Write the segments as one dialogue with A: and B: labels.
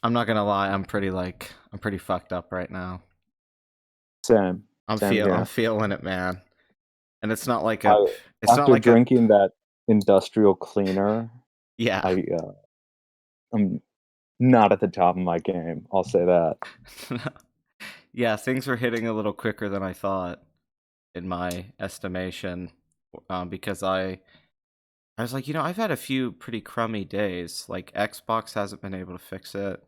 A: I'm not gonna lie, I'm pretty fucked up right now.
B: Same, same
A: I'm
B: here.
A: feeling it, man. And
B: I
A: it's not
B: After
A: like a
B: drinking that industrial cleaner,
A: yeah.
B: I I'm not at the top of my game. I'll say that.
A: Yeah, things were hitting a little quicker than I thought in my estimation. Because I was like, I've had a few pretty crummy days. Like Xbox hasn't been able to fix it.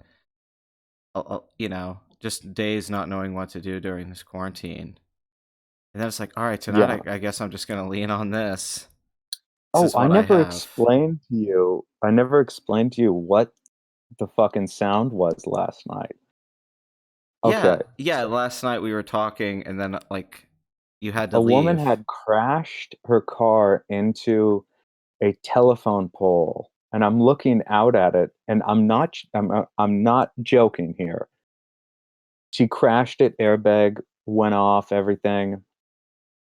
A: Just days not knowing what to do during this quarantine. And then it's like, all right,
B: Yeah.
A: tonight I guess I'm just gonna lean on this. This
B: Oh,
A: is what I have.
B: I never explained to you what the fucking sound was last night. Okay.
A: Yeah.
B: So
A: Last night we were talking, and then like you had to
B: a woman
A: leave.
B: had crashed her car into a telephone pole, and I'm looking out at it, and I'm not joking here. She crashed it, airbag went off, everything.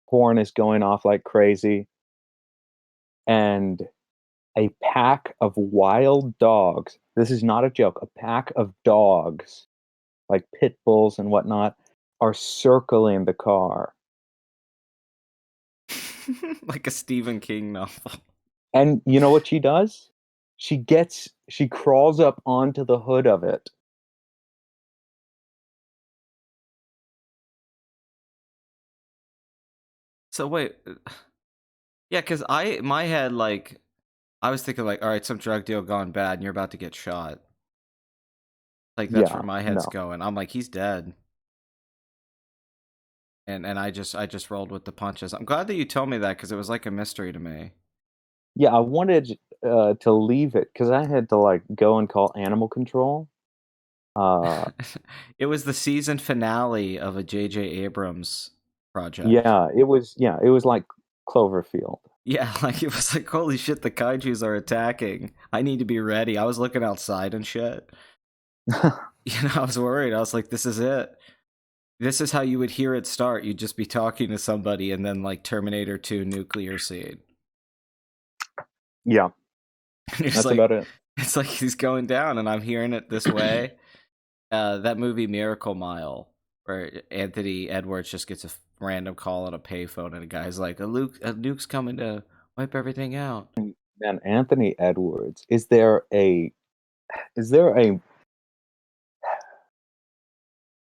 B: Horn is going off like crazy, and a pack of wild dogs. This is not a joke. A pack of dogs, like pit bulls and whatnot, are circling the car.
A: Like a Stephen King novel.
B: And you know what she does? She crawls up onto the hood of it.
A: So wait, yeah, because I my head like I was thinking like, all right, some drug deal gone bad, and you're about to get shot. Like that's where
B: Yeah,
A: my head's
B: no.
A: going. I'm like, he's dead, and I just rolled with the punches. I'm glad that you told me that because it was like a mystery to me.
B: Yeah, I wanted to leave it because I had to like go and call animal control. Uh,
A: It was the season finale of a J.J. Abrams project.
B: yeah, it was like Cloverfield.
A: Yeah, like it was like, holy shit, the kaijus are attacking. I need to be ready. I was looking outside and shit. I was worried. I was like, this is it. This is how you would hear it start. You'd just be talking to somebody and then like Terminator 2 nuclear scene.
B: Yeah,
A: And
B: that's about it.
A: it's like he's going down and I'm hearing it this way. That movie Miracle Mile, where Anthony Edwards just gets a random call on a payphone and a guy's like, a nuke's coming to wipe everything out.
B: Man, Anthony Edwards. Is there a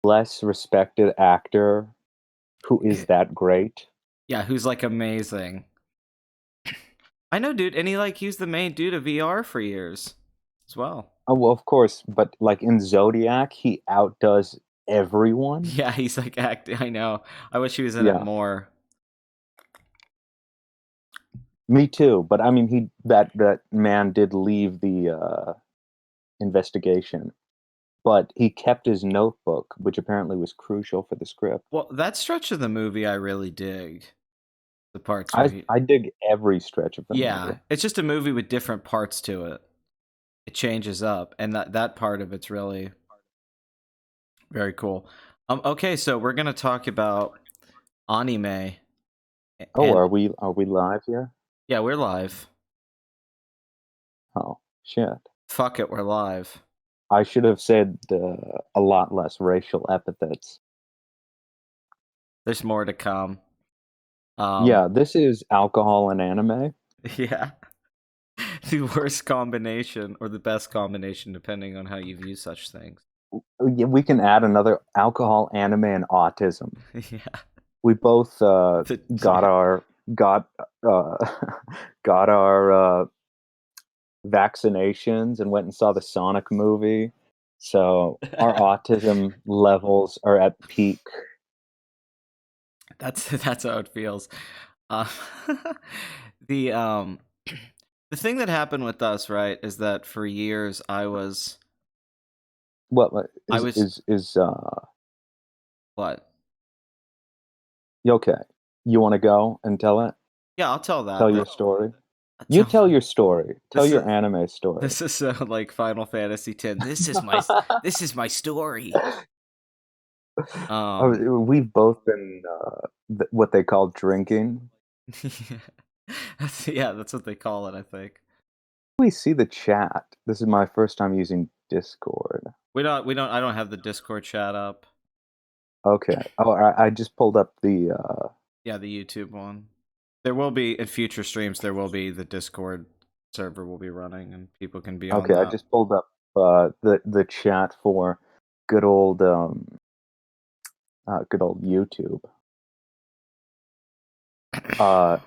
B: less respected actor who is that great?
A: Yeah, who's like amazing. I know, dude, and he was the main dude of VR for years as well.
B: Oh, well, of course, but like in Zodiac, he outdoes everyone.
A: Yeah, he's like acting. I know. I wish he was in it
B: Yeah,
A: more.
B: me too. But I mean, that man did leave the investigation, but he kept his notebook, which apparently was crucial for the script.
A: Well, that stretch of the movie I really dig. The parts where he
B: I dig every stretch of the
A: yeah,
B: movie.
A: it's just a movie with different parts to it. It changes up, and that part of it's really very cool. Okay, so we're gonna talk about anime,
B: Oh,
A: and
B: are we live here?
A: yeah, we're live.
B: Oh, shit.
A: Fuck it, we're live.
B: I should have said a lot less racial epithets.
A: There's more to come. Um,
B: Yeah, this is alcohol and anime.
A: yeah, the worst combination or the best combination, depending on how you view such things.
B: Yeah, we can add another alcohol, anime, and autism.
A: Yeah,
B: We both got
A: yeah.
B: our got uh, got our vaccinations and went and saw the Sonic movie. So our autism levels are at peak.
A: That's how it feels. Uh, the the thing that happened with us, right, is that for years
B: What
A: I was
B: is
A: what?
B: okay? You want to go and tell it?
A: Yeah, I'll tell that.
B: Tell your story.
A: I'll
B: You
A: tell
B: tell your story. Tell
A: this
B: your
A: is
B: anime story.
A: this is so like Final Fantasy X. This is my story. Um,
B: We've both been what they call drinking.
A: yeah, that's what they call it, I think.
B: We see the chat. This is my first time using Discord.
A: We don't. I don't have the Discord chat up.
B: Okay. Oh, I just pulled up the.
A: Yeah, the YouTube one. There will be in future streams. There will be the Discord server will be running, and people can be on
B: Okay, I
A: that.
B: just pulled up the chat for good old good old YouTube. Uh,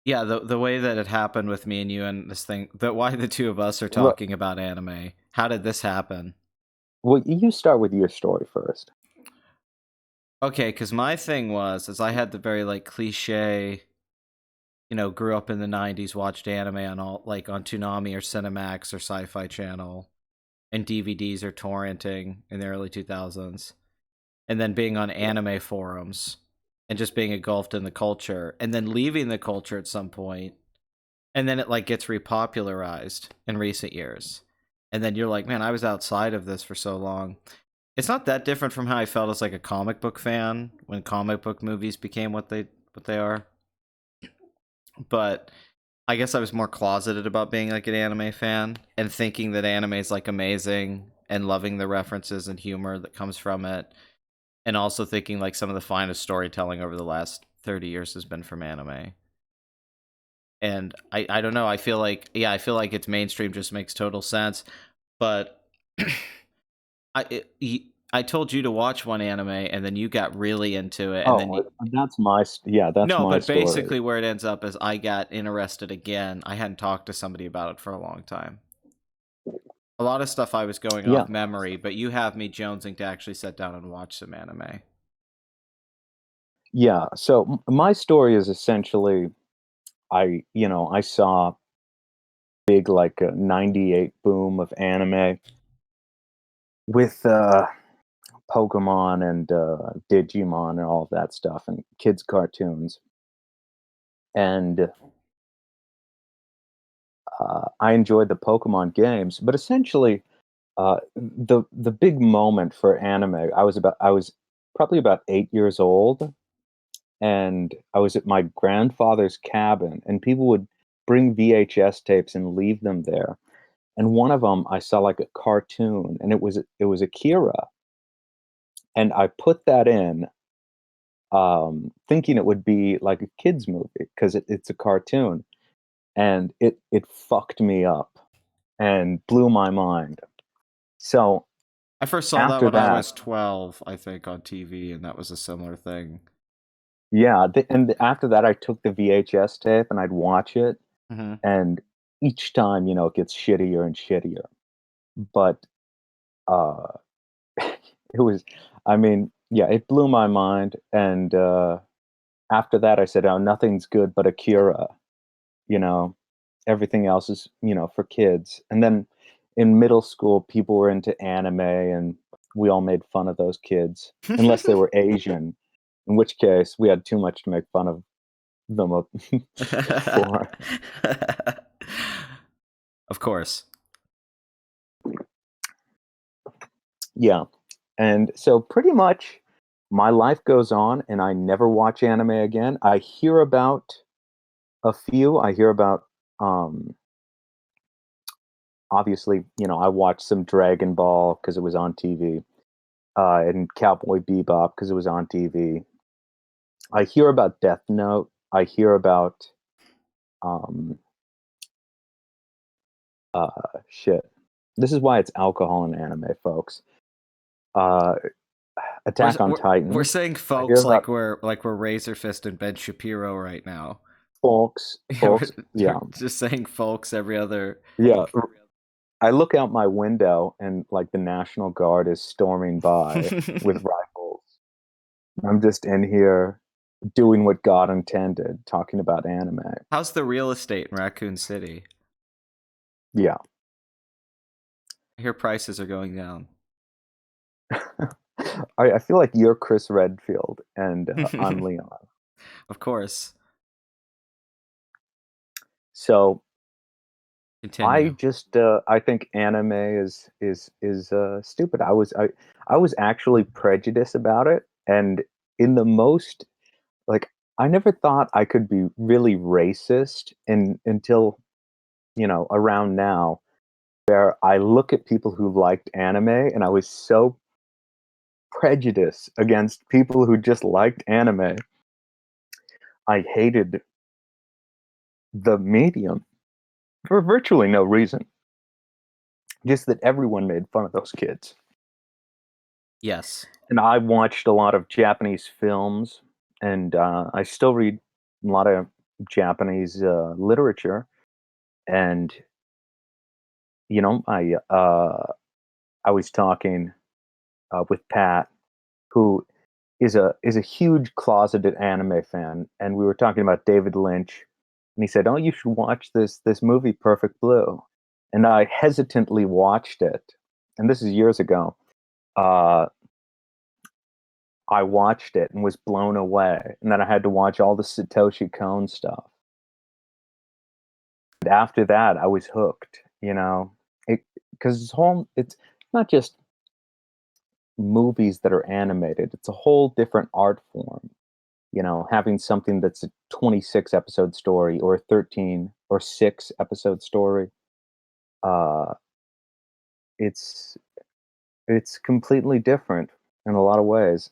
A: Yeah, the way that it happened with me and you and this thing, that why the two of us are
B: well,
A: talking about anime. How did this happen?
B: well, you start with your story first.
A: Okay, because my thing was, is I had the very like cliche, grew up in the '90s, watched anime on all like on Toonami or Cinemax or Sci-Fi Channel, and DVDs or torrenting in the early 2000s, and then being on anime forums and just being engulfed in the culture, and then leaving the culture at some point, and then it like gets repopularized in recent years, and then you're like, man, I was outside of this for so long. It's not that different from how I felt as like a comic book fan when comic book movies became what they are. But I guess I was more closeted about being like an anime fan and thinking that anime is like amazing and loving the references and humor that comes from it, and also thinking like some of the finest storytelling over the last 30 years has been from anime. And I don't know, I feel like, yeah, I feel like it's mainstream just makes total sense. But I told you to watch one anime and then you got really into it, and then
B: Oh, that's
A: no,
B: my
A: but
B: story.
A: basically where it ends up is I got interested again. I hadn't talked to somebody about it for a long time. A lot of stuff I was going
B: Yeah,
A: off memory, but you have me jonesing to actually sit down and watch some anime.
B: yeah. So my story is essentially I saw big like a '98 boom of anime with Pokemon and Digimon and all of that stuff and kids cartoons. And I enjoyed the Pokemon games, but essentially the big moment for anime, I was probably about 8 years old, and I was at my grandfather's cabin, and people would bring VHS tapes and leave them there. And one of them, I saw like a cartoon, and it was Akira, and I put that in, thinking it would be like a kids movie because it's a cartoon, and it fucked me up and blew my mind. So
A: I first saw that
B: after
A: when I
B: that,
A: was 12, I think, on TV, and that was a similar thing.
B: yeah, after that, I took the VHS tape and I'd watch it,
A: Hmm.
B: and each time, it gets shittier and shittier. But uh, it was, I mean, yeah, it blew my mind. And after that, I said, "Oh, nothing's good but Akira." You know, everything else is, for kids. And then in middle school, people were into anime, and we all made fun of those kids, unless they were Asian, in which case we had too much to make fun of them for.
A: Of course.
B: Yeah. And so pretty much my life goes on and I never watch anime again. I hear about a few. I hear about obviously, I watched some Dragon Ball because it was on TV, and Cowboy Bebop because it was on TV. I hear about Death Note. I hear about um uh shit. This is why it's alcohol in anime, folks. Uh
A: We're,
B: Attack on
A: we're, we're
B: Titan.
A: saying
B: I hear
A: folks
B: about
A: like we're Razor Fist and Ben Shapiro right now.
B: folks,
A: Yeah,
B: folks.
A: we're
B: Yeah.
A: just saying folks every other.
B: Yeah, I look out my window and like the National Guard is storming by with rifles. I'm just in here doing what God intended, talking about anime.
A: How's the real estate in Raccoon City?
B: Yeah.
A: I hear prices are going down.
B: I feel like you're Chris Redfield and I'm Leon.
A: Of course.
B: So I
A: Continue.
B: just I think anime is stupid. I was actually prejudiced about it, and in the most like I never thought I could be really racist until around now. where I look at people who liked anime, and I was so prejudiced against people who just liked anime. I hated the medium for virtually no reason. Just that everyone made fun of those kids.
A: Yes.
B: And I watched a lot of Japanese films, and I still read a lot of Japanese literature. And I was talking with Pat, who is a huge closeted anime fan, and we were talking about David Lynch, and he said, "Oh, you should watch this movie, Perfect Blue." And I hesitantly watched it, and this is years ago. Uh, I watched it and was blown away, and then I had to watch all the Satoshi Kon stuff. And after that, I was hooked. Because it's not just movies that are animated; it's a whole different art form. Having something that's a 26 episode story or a 13 or 6 episode story, uh, it's it's completely different in a lot of ways.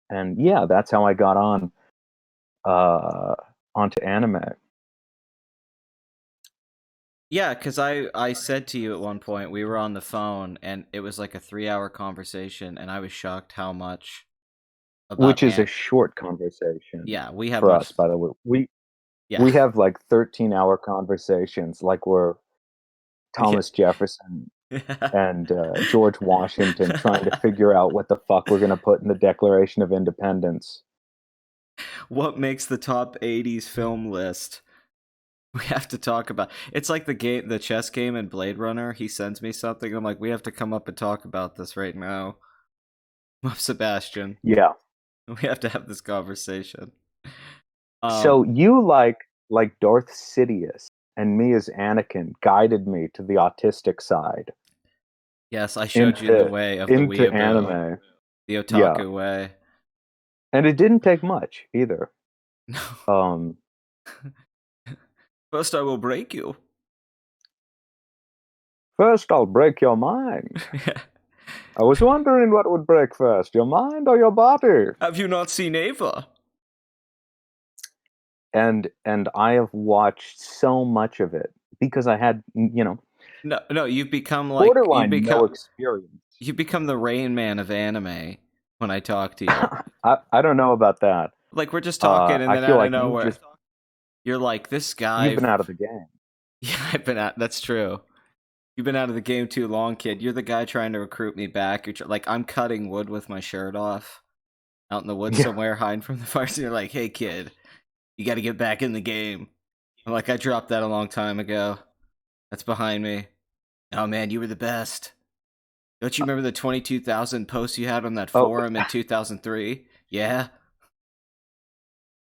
B: And yeah, that's how I got uh, onto anime.
A: Yeah, because I said to you at one point, we were on the phone and it was like a 3-hour conversation, and I was shocked how much about
B: Which is a
A: an.
B: short conversation
A: Yeah, we have
B: for
A: much.
B: us, by the way. We
A: Yeah.
B: have like 13-hour conversations, like we're
A: Yeah.
B: Thomas Jefferson and George Washington trying to figure out what the fuck we're going to put in the Declaration of Independence.
A: What makes the top 80s film list? We have to talk about. It's like the chess game in Blade Runner. He sends me something. I'm like, we have to come up and talk about this right now. Sebastian.
B: Yeah.
A: We have to have this conversation. Um,
B: So you like Darth Sidious, and me as Anakin guided me to the autistic side
A: yes, I showed you the
B: into
A: way of the
B: into
A: weeaboo,
B: anime.
A: the
B: Yeah.
A: otaku way.
B: And it didn't take much either.
A: No.
B: Um
A: First, I will break you.
B: First I'll break your mind. I was wondering what would break first, your mind or your body?
A: Have you not seen Ava?
B: And I have watched so much of it because I had,
A: No, no. You've become like
B: borderline no experience.
A: you become the Rain Man of anime when I talk to you.
B: I don't know about that.
A: Like we're just talking, and
B: I
A: then
B: feel
A: out of
B: like
A: nowhere, you're like, this
B: you've
A: guy.
B: been out of the game.
A: Yeah, I've been at. That's true. You've been out of the game too long, kid. You're the guy trying to recruit me back. Like I'm cutting wood with my shirt off, out in the woods
B: Yeah.
A: somewhere, hiding from the fire. And you're like, hey, kid, you got to get back in the game. I'm like, I dropped that a long time ago. That's behind me. Oh man, you were the best. Don't you remember the 22,000 posts you had on that
B: Oh,
A: forum in 2003? Yeah.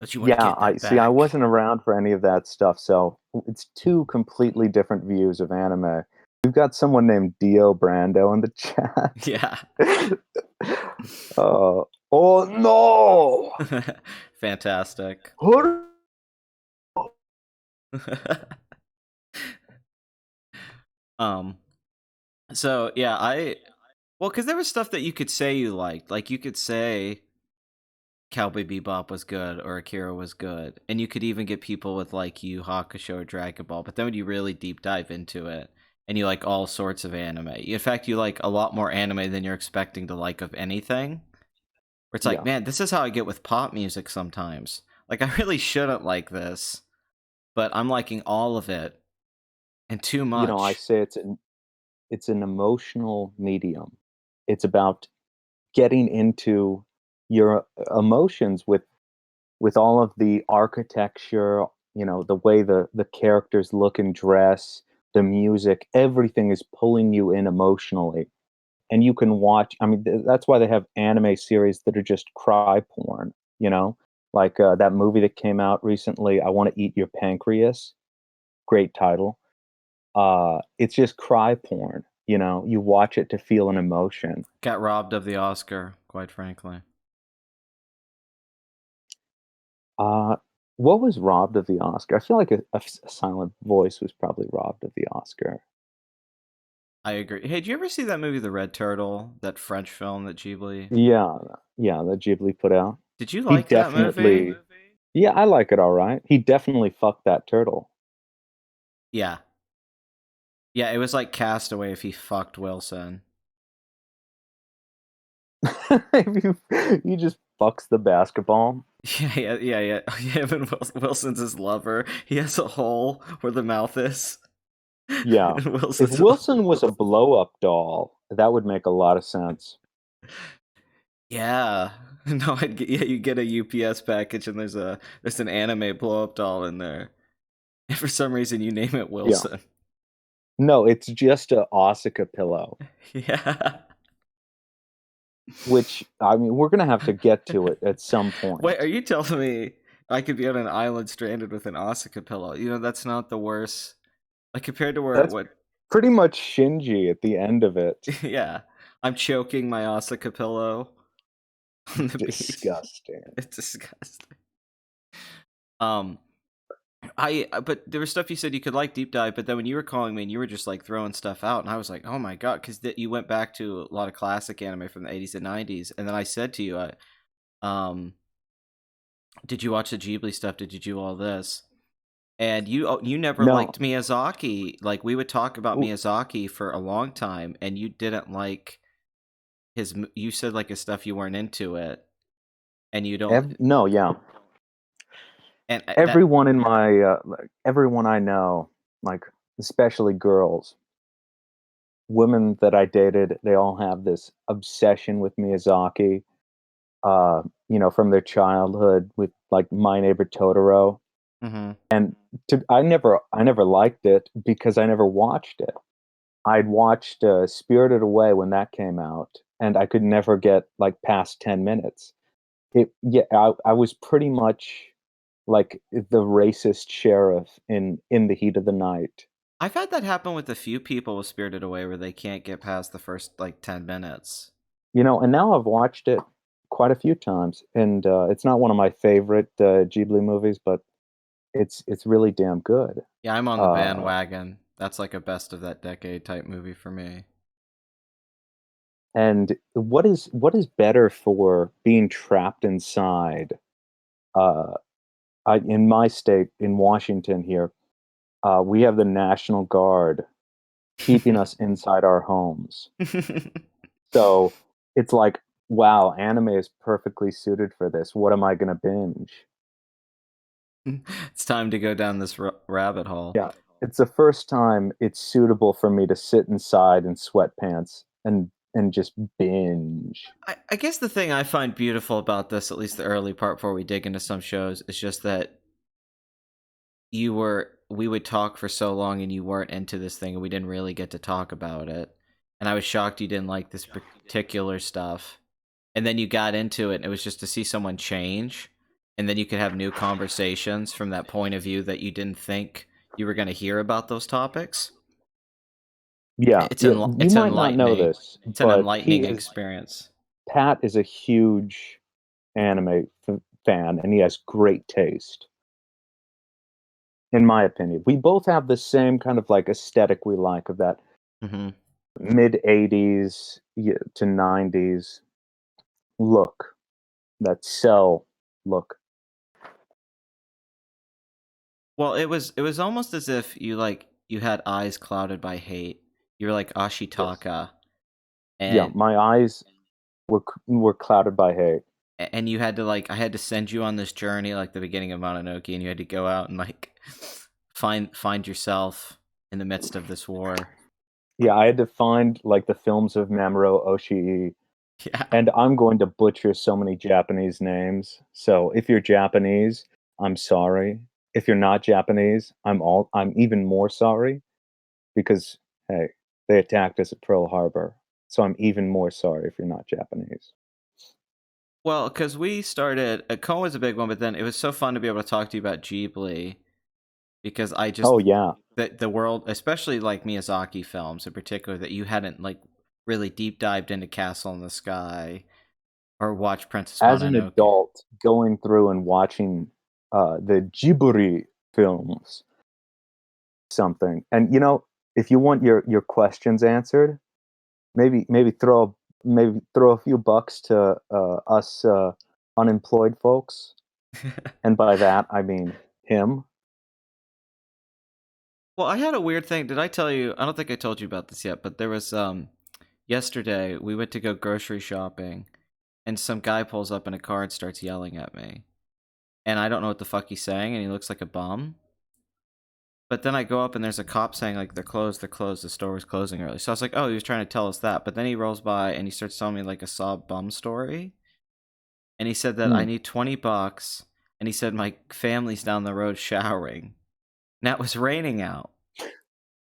A: Don't you want to
B: yeah,
A: get
B: I
A: that
B: see. I
A: back?
B: wasn't around for any of that stuff, so it's two completely different views of anime. We've got someone named Dio Brando in the chat.
A: Yeah.
B: Oh no!
A: Fantastic. um. So yeah, well, because there was stuff that you could say you liked. Like you could say Cowboy Bebop was good or Akira was good, and you could even get people with like Yu Hakusho or Dragon Ball. But then when you really deep dive into it, and you like all sorts of anime. In fact, you like a lot more anime than you're expecting to like of anything. Where it's like,
B: Yeah,
A: man, this is how I get with pop music sometimes. Like I really shouldn't like this, but I'm liking all of it and too
B: I
A: much.
B: say it's an emotional medium. It's about getting into your emotions with all of the architecture, the way the characters look and dress, the music, everything is pulling you in emotionally. And you can watch, I mean, that's why they have anime series that are just cry porn, like that movie that came out recently, I Want to Eat Your Pancreas. Great title. It's just cry porn. You watch it to feel an emotion.
A: Got robbed of the Oscar, quite frankly.
B: Uh, what was robbed of the Oscar? I feel like a Silent Voice was probably robbed of the Oscar.
A: I agree. Hey, did you ever see that movie, The Red Turtle? That French film that Ghibli?
B: Yeah, yeah, that Ghibli put out.
A: Did you
B: He
A: like that movie?
B: definitely Yeah, I like it alright. He definitely fucked that turtle.
A: Yeah. Yeah, it was like Castaway if he fucked Wilson.
B: He just fucks the basketball.
A: Yeah. Him and Wilson's his lover. He has a hole where the mouth is.
B: Yeah.
A: And
B: If
A: Wilson's
B: Wilson was a blow-up doll, that would make a lot of sense.
A: yeah. No, yeah, you get a UPS package and there's an anime blow up doll in there. And for some reason you name it
B: Yeah.
A: Wilson.
B: No, it's just a Asuka pillow,
A: Yeah.
B: which, I mean, we're gonna have to get to it at some
A: Wait, are
B: point.
A: you telling me I could be on an island stranded with an Asuka pillow? You know, that's not the worst. Like compared to where
B: That's
A: what
B: pretty much Shinji at the end of it.
A: yeah. I'm choking my Asuka pillow on the beach.
B: Disgusting.
A: It's disgusting. Um but there was stuff you said you could like deep dive, but then when you were calling me and you were just like throwing stuff out, and I was like, oh my god, because you went back to a lot of classic anime from the 80s and 90s, and then I said to you, um, did you watch the Ghibli stuff? Did you do all this? And you never
B: No.
A: liked Miyazaki. Like we would talk about
B: Ooh,
A: Miyazaki for a long time, and you didn't like You said like his stuff you weren't into it, and you don't.
B: no, yeah.
A: And that.
B: Everyone in my, like, everyone I know, like, especially girls, women that I dated, they all have this obsession with Miyazaki, from their childhood with, like, My Neighbor Totoro,
A: Hmm.
B: and I never liked it because I never watched it. I'd watched, Spirited Away when that came out, and I could never get, like, past 10 minutes. I was pretty much like the racist sheriff in The Heat of the Night.
A: I've had that happen with a few people with Spirited Away where they can't get past the first like 10 minutes.
B: And now I've watched it quite a few times, and, it's not one of my favorite, Ghibli movies, but it's really damn good.
A: Yeah, I'm on the
B: Uh,
A: bandwagon. That's like a best of that decade type movie for me.
B: and what is better for being trapped inside? Uh, in my state, in Washington here, we have the National Guard keeping us inside our homes. So, it's like, "Wow, anime is perfectly suited for this. What am I gonna binge?"
A: It's time to go down this rabbit hole.
B: Yeah, it's the first time it's suitable for me to sit inside in sweatpants and just binge.
A: I guess the thing I find beautiful about this, at least the early part before we dig into some shows, is just that we would talk for so long and you weren't into this thing and we didn't really get to talk about it. And I was shocked you didn't like this particular stuff. And then you got into it and it was just to see someone change. And then you could have new conversations from that point of view that you didn't think you were going to hear about those topics.
B: Yeah, yeah, you
A: It's
B: might not know
A: enlightening.
B: this,
A: It's an
B: but
A: enlightening experience.
B: Pat is a huge anime fan, and he has great taste, in my opinion. We both have the same kind of, like, aesthetic we like, of that
A: Hmm.
B: mid-80s to 90s look, that cell look.
A: Well, it was almost as if you had eyes clouded by hate. You were like
B: Yes.
A: Ashitaka,
B: Yeah,
A: and
B: my eyes were clouded by hate.
A: and you had to like I had to send you on this journey like the beginning of Mononoke, and you had to go out and like find yourself in the midst of this war.
B: Yeah, I had to find, like, the films of Mamoru Oshii,
A: Yeah.
B: and I'm going to butcher so many Japanese names. So if you're Japanese, I'm sorry. If you're not Japanese, I'm even more sorry because, hey, they attacked us at Pearl Harbor. So I'm even more sorry if you're not Japanese.
A: Well, because we started, Ko was a big one, but then it was so fun to be able to talk to you about Ghibli because I just
B: Oh yeah.
A: the world, especially like Miyazaki films in particular, that you hadn't like really deep dived into Castle in the Sky or watched Princess
B: As an
A: Mononoke.
B: adult, going through and watching the Ghibli films, something. And if you want your questions answered, maybe throw a few bucks to us unemployed folks, and by that I mean him.
A: Well, I had a weird thing. Did I tell you? I don't think I told you about this yet, but there was yesterday we went to go grocery shopping and some guy pulls up in a car and starts yelling at me. And I don't know what the fuck he's saying and he looks like a bum. But then I go up and there's a cop saying like they're closed, the store was closing early. So I was like, "Oh, he was trying to tell us that." But then he rolls by and he starts telling me like a sob bum story. And he said that I
B: Hmm.
A: need $20 and he said my family's down the road showering. Now it was raining out.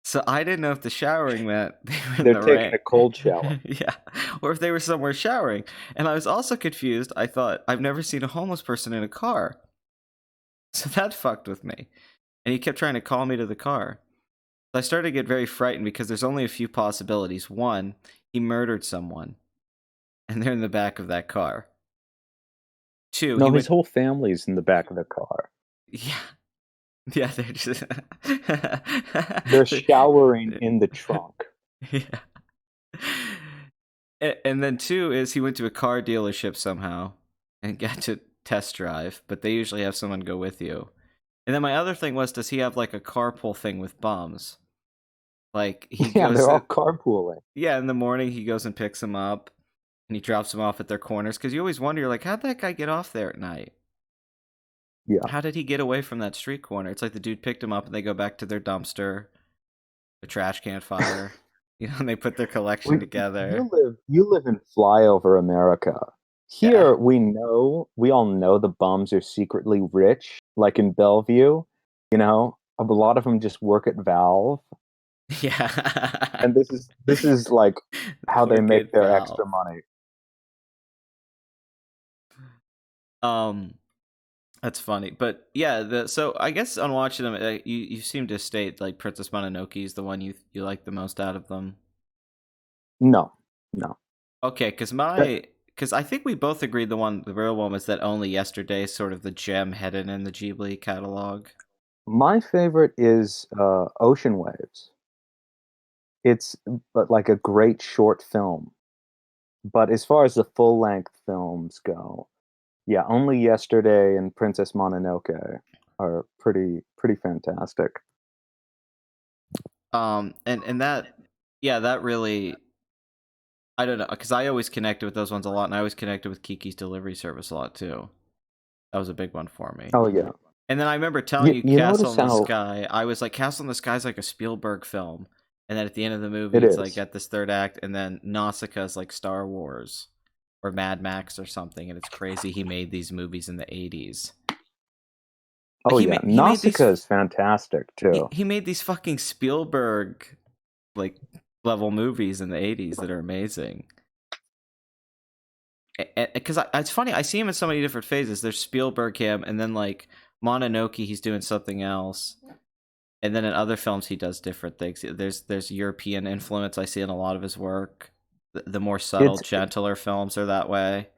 A: So I didn't know if the showering meant they were in
B: They're
A: the
B: taking
A: rain.
B: a cold shower.
A: Yeah. Or if they were somewhere showering. And I was also confused. I thought, I've never seen a homeless person in a car. So that fucked with me. And he kept trying to call me to the car. So I started to get very frightened because there's only a few possibilities. One, he murdered someone and they're in the back of that car. Two, he
B: No, his
A: went,
B: whole family's in the back of the car.
A: yeah. Yeah, they're just.
B: They're showering in the trunk.
A: Yeah. And then two is he went to a car dealership somehow and got to test drive, but they usually have someone go with you. And then my other thing was, does he have like a carpool thing with bums? Like he
B: Yeah,
A: goes,
B: they're all carpooling.
A: yeah, in the morning he goes and picks them up, and he drops them off at their corners because you always wonder, like, how'd that guy get off there at night?
B: Yeah.
A: How did he get away from that street corner? It's like the dude picked him up and they go back to their dumpster, the trash can fire, and they put their collection
B: We,
A: together.
B: you live in flyover America.
A: Yeah.
B: Here we all know the bums are secretly rich, like in Bellevue. You know, a lot of them just work at Valve,
A: Yeah.
B: and this is like how they
A: Work
B: make
A: at
B: their extra
A: Valve.
B: money.
A: Um, that's funny, but yeah. So I guess on watching them, you seem to state like Princess Mononoke is the one you like the most out of them.
B: No, no.
A: Okay,
B: That,
A: because I think we both agreed the real one was that Only Yesterday is sort of the gem hidden in the Ghibli catalog.
B: my favorite is Ocean Waves. It's but like a great short film. But as far as the full length films go, yeah, Only Yesterday and Princess Mononoke are pretty fantastic.
A: And that, yeah, that really, I don't know, because I always connected with those ones a lot, and I always connected with Kiki's Delivery Service a lot too. That was a big one for me.
B: Oh yeah.
A: And then I remember telling
B: You
A: you
B: you
A: Castle
B: notice
A: in the
B: how
A: Sky. I was like, Castle in the Sky is like a Spielberg film. And then at the end of the movie,
B: it
A: it's like
B: is.
A: at this third act, and then Nausicaa is like Star Wars or Mad Max or something. And it's crazy he made these movies in the 80s. Like
B: Oh yeah.
A: he made
B: Nausicaa is fantastic too.
A: he made these fucking Spielberg like level movies in the 80s that are amazing. Because it's funny, I see him in so many different phases. There's Spielberg him, and then like Mononoke, he's doing something else. And then in other films, he does different things. There's European influence I see in a lot of his work. The more subtle,
B: It's
A: gentler films are that way.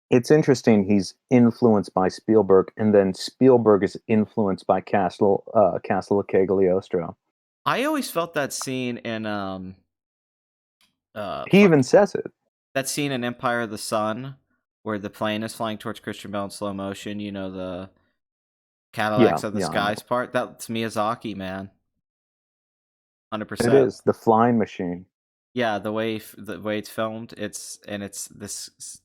B: it's interesting he's influenced by Spielberg and then Spielberg is influenced by Castle of Cagliostro.
A: I always felt that scene in
B: He
A: fuck
B: even says it.
A: that scene in Empire of the Sun where the plane is flying towards Christian Bale in slow motion. You know, the
B: Yeah,
A: Cadillacs of the
B: yeah, I know.
A: Skies part. That's Miyazaki, man, hundred
B: It
A: percent.
B: is the flying machine.
A: Yeah, the way it's filmed, it's this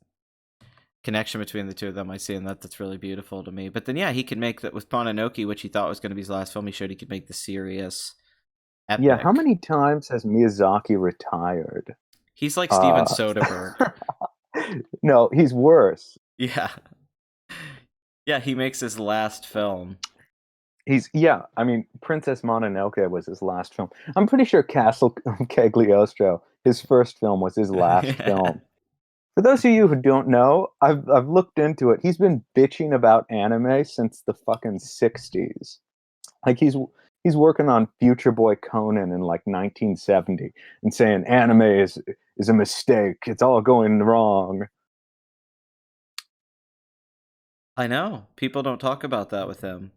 A: connection between the two of them I see, and that's really beautiful to me. But then yeah, he can make that with Mononoke, which he thought was going to be his last film. He showed he could make the serious
B: Yeah, how
A: epic.
B: many times has Miyazaki retired?
A: He's like Steven
B: Uh
A: Soderbergh.
B: no, he's worse.
A: Yeah, yeah, he makes his last film.
B: I mean, Princess Mononoke was his last film. I'm pretty sure Castle Cagliostro, his first film, was his last film. For those of you who don't know, I've looked into it. He's been bitching about anime since the fucking 60s. Like he's working on Future Boy Conan in like 1970 and saying anime is a mistake. It's all going wrong.
A: I know people don't talk about that with him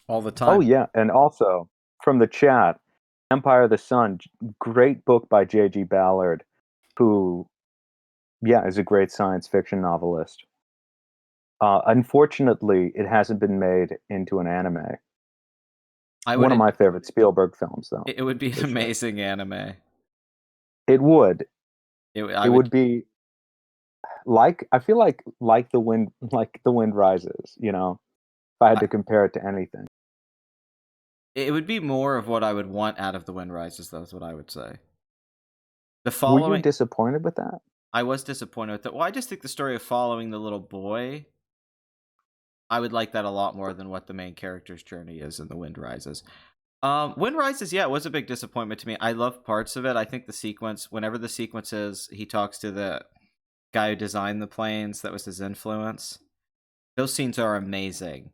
A: all the
B: Oh
A: time.
B: yeah, and also from the chat, Empire of the Sun, great book by J.G. Ballard, who, yeah, is a great science fiction novelist. Unfortunately, it hasn't been made into an anime.
A: I
B: One of
A: would.
B: my favorite Spielberg films, though,
A: It would be an
B: for sure.
A: amazing anime.
B: It would.
A: I
B: It would
A: would.
B: be like, I feel like the wind rises. You know, if I had
A: I,
B: to compare it to anything.
A: it would be more of what I would want out of The Wind Rises, though. Is what I would say. The
B: Were you
A: following,
B: disappointed with that?
A: I was disappointed with it. Well, I just think the story of following the little boy, I would like that a lot more than what the main character's journey is in The Wind Rises. Wind Rises, yeah, it was a big disappointment to me. I love parts of it. I think the sequence, whenever the sequence is, he talks to the guy who designed the planes, that was his influence. Those scenes are amazing.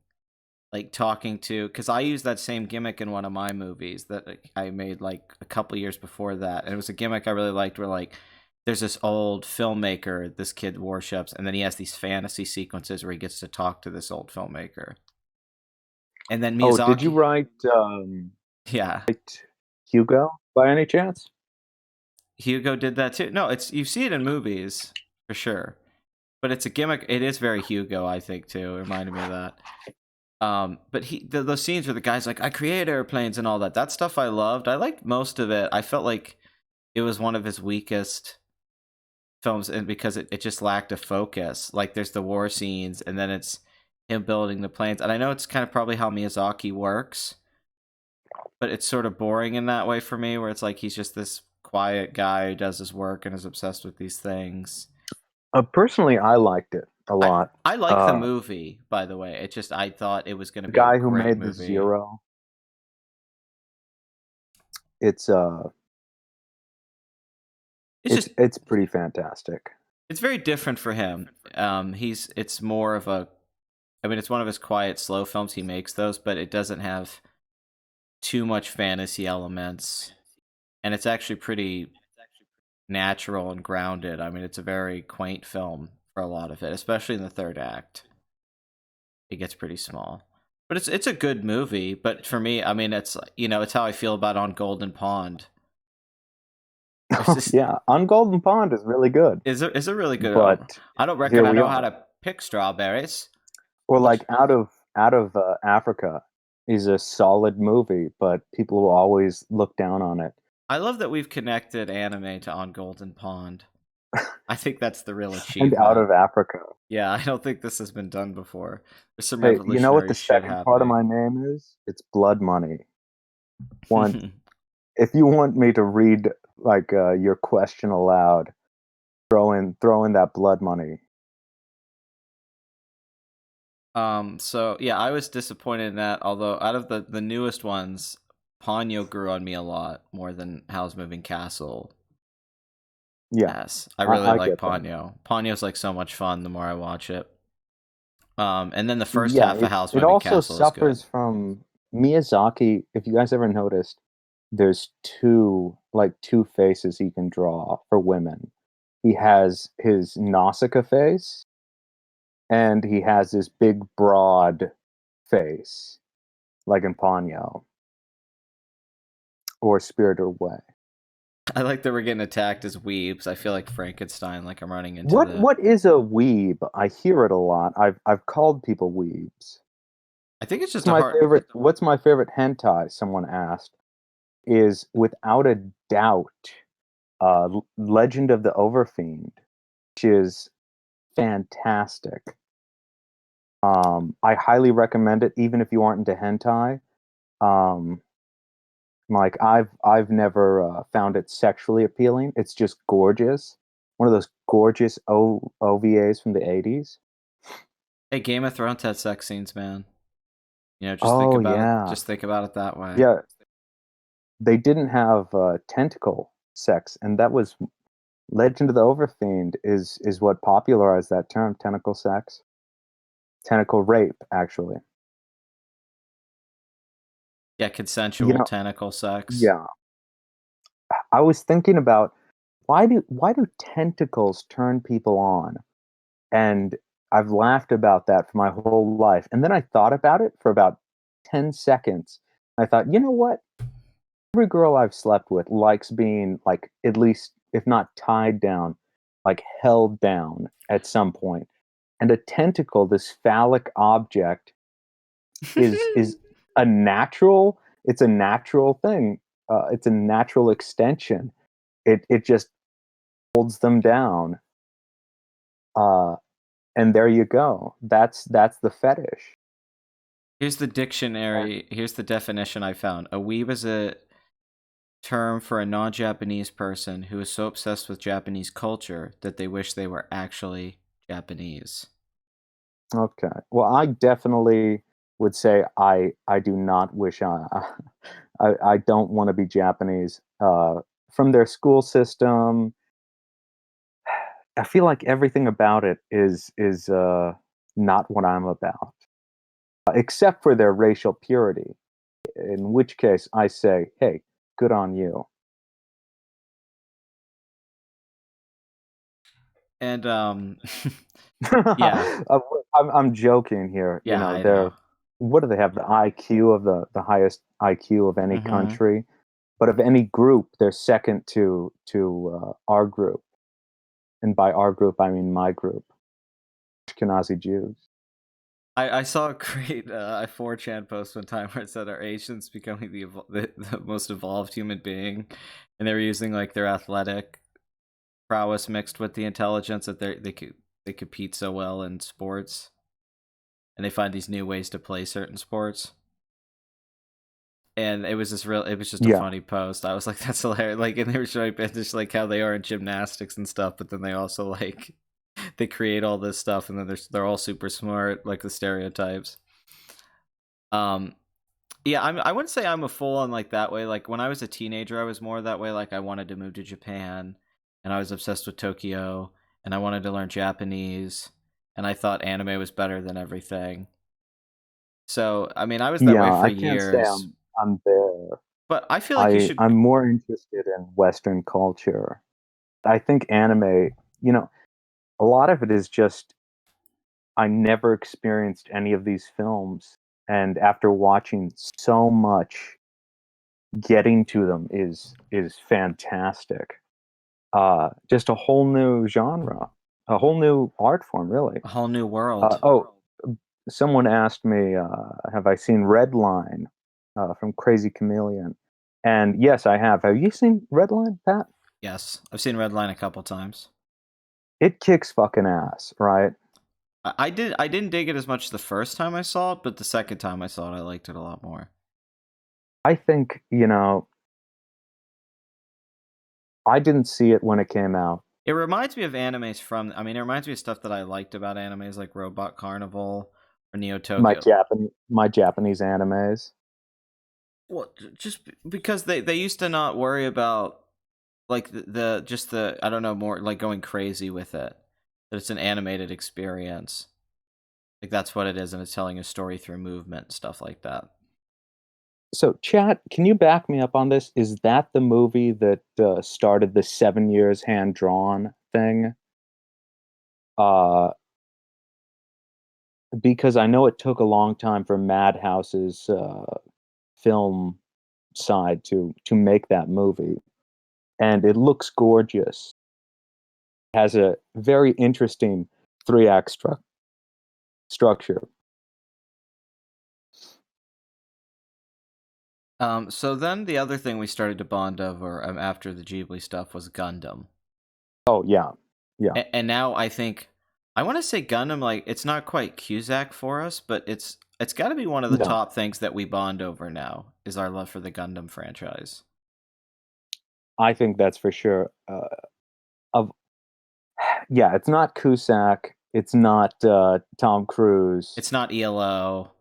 A: Like talking to, because I used that same gimmick in one of my movies that I made like a couple years before that, and it was a gimmick I really liked. Where like, there's this old filmmaker this kid worships, and then he has these fantasy sequences where he gets to talk to this old filmmaker, and then
B: Oh, did you
A: Miyazaki,
B: write
A: yeah,
B: Hugo by any chance?
A: Hugo did that too. No, it's you see it in movies for sure, but it's a gimmick. It is very Hugo, I think, too. It reminded me of that. But those scenes where the guy's like, I create airplanes and all that. That stuff I loved. I liked most of it. I felt like it was one of his weakest films, and because it just lacked a focus. Like there's the war scenes, and then it's him building the planes. And I know it's kind of probably how Miyazaki works, but it's sort of boring in that way for me, where it's like he's just this quiet guy who does his work and is obsessed with these things.
B: Personally, I liked it a
A: I
B: lot.
A: I like the
B: Uh,
A: movie, by the way. It just I thought it was going to
B: the
A: be a
B: guy who
A: great
B: made the
A: movie.
B: Zero, it's
A: It's just
B: it's pretty fantastic.
A: it's very different for him. It's more of a, I mean, it's one of his quiet, slow films. He makes those, but it doesn't have too much fantasy elements, and it's actually pretty natural and grounded. I mean, it's a very quaint film for a lot of it, especially in the third act. It gets pretty small, but it's a good movie. But for me, I mean, it's it's how I feel about On Golden Pond. It's just
B: Yeah, On Golden Pond is really good,
A: is a really good.
B: but
A: I don't reckon
B: here
A: I
B: we
A: know how
B: are.
A: to pick strawberries.
B: Or
A: Which
B: like out of Africa is a solid movie, but people will always look down on it.
A: I love that we've connected anime to On Golden Pond. I think that's the real
B: And Out
A: achievement.
B: of Africa.
A: Yeah, I don't think this has been done before. There's some
B: Hey, you know what
A: revolutionary
B: the
A: shit
B: second part of
A: happening.
B: my name is? It's Blood Money. Want If you want me to read like your question aloud, throw in that Blood Money.
A: So yeah, I was disappointed in that, although out of the newest ones, Ponyo grew on me a lot more than Howl's Moving Castle.
B: Yeah,
A: Yes, I really
B: I
A: like
B: get that.
A: Ponyo. Ponyo's like so much fun the more I watch it. And then the first
B: Yeah,
A: half of Howl's
B: it
A: Moving
B: also
A: Castle is good.
B: suffers from Miyazaki. If you guys ever noticed, there's two faces he can draw for women. He has his Nausicaa face, and he has this big, broad face, like in Ponyo or Spirited Away.
A: I like that we're getting attacked as weebs. I feel like Frankenstein, like I'm running into
B: What
A: the.
B: what is a weeb? I hear it a lot. I've called people weebs.
A: I think it's just a hard.
B: What's my favorite hentai? Someone asked. Is without a doubt Legend of the Overfiend, which is fantastic. I highly recommend it, even if you aren't into hentai. Um, like I've never found it sexually appealing. It's just gorgeous. One of those gorgeous OVAs from the 80s.
A: Hey, Game of Thrones had sex scenes, man. Just think
B: Oh
A: about it.
B: yeah,
A: Just think about it that way.
B: yeah. They didn't have tentacle sex, and that was Legend of the Overfiend is what popularized that term, tentacle sex, tentacle rape, actually.
A: Yeah,
B: You
A: consensual
B: know,
A: tentacle sex.
B: yeah. I was thinking about why do tentacles turn people on? And I've laughed about that for my whole life. And then I thought about it for about 10 seconds. I thought, you know what? every girl I've slept with likes being like at least if not tied down, like held down at some point. And a tentacle, this phallic object, is a natural. It's a natural thing. It's a natural extension. It just holds them down. Uh, and there you go. That's the fetish.
A: Here's the
B: And
A: dictionary. Here's the definition I found. A weeb is a term for a non-Japanese person who is so obsessed with Japanese culture that they wish they were actually Japanese.
B: okay, well, I definitely would say I do not wish I don't want to be Japanese. From their school system, I feel like everything about it is not what I'm about, except for their racial purity. In which case, I say, hey, good on you.
A: And yeah,
B: Uh, I'm joking here. You
A: yeah,
B: know,
A: I know.
B: they're what do they have? The IQ of the highest IQ of any
A: Mm-hmm.
B: country, but of any group, they're second to our group, and by our group, I mean my group, Ashkenazi Jews.
A: I saw a great 4chan post one time where it said, "Are Asians becoming the most evolved human being?" And they were using like their athletic prowess mixed with the intelligence that they compete so well in sports, and they find these new ways to play certain sports. And it was just a
B: Yeah,
A: funny post. I was like, that's hilarious. Like, and they were showing just like how they are in gymnastics and stuff, but then they also like they create all this stuff, and then they're all super smart, like the stereotypes. Um, yeah, I wouldn't say I'm a full on like that way. Like when I was a teenager, I was more that way. Like I wanted to move to Japan, and I was obsessed with Tokyo, and I wanted to learn Japanese, and I thought anime was better than everything. So I mean, I was that way
B: yeah.
A: for
B: I can't say
A: years,
B: I'm there.
A: but I feel like you should.
B: I'm more interested in Western culture. I think anime, you know, a lot of it is just I never experienced any of these films, and after watching so much, getting to them is fantastic. Just a whole new genre, a whole new art form, really.
A: A whole new world.
B: Oh, someone asked me, have I seen Redline from Crazy Chameleon? And yes, I have. Have you seen Redline, Pat?
A: Yes, I've seen Redline a couple times.
B: It kicks fucking ass, right?
A: I did. I didn't dig it as much the first time I saw it, but the second time I saw it, I liked it a lot more.
B: I think, you know, I didn't see it when it came out.
A: It reminds me of animes from. I mean, it reminds me of stuff that I liked about animes, like Robot Carnival or Neo Tokyo.
B: My Japanese animes.
A: Well, just because they used to not worry about like the just the I don't know more like going crazy with it. That it's an animated experience. Like that's what it is, and it's telling a story through movement and stuff like that.
B: So, chat, can you back me up on this? Is that the movie that started the 7 years hand drawn thing? Uh, because I know it took a long time for Madhouse's film side to make that movie, and it looks gorgeous. It has a very interesting three-act structure.
A: So then the other thing we started to bond over after the Ghibli stuff was Gundam.
B: Oh yeah, yeah.
A: And now I think I want to say Gundam, like it's not quite Cusack for us, but it's got to be one of the
B: No,
A: top things that we bond over now is our love for the Gundam franchise.
B: I think that's for sure. Of Yeah, it's not Cusack. It's not Tom Cruise.
A: It's not ELO.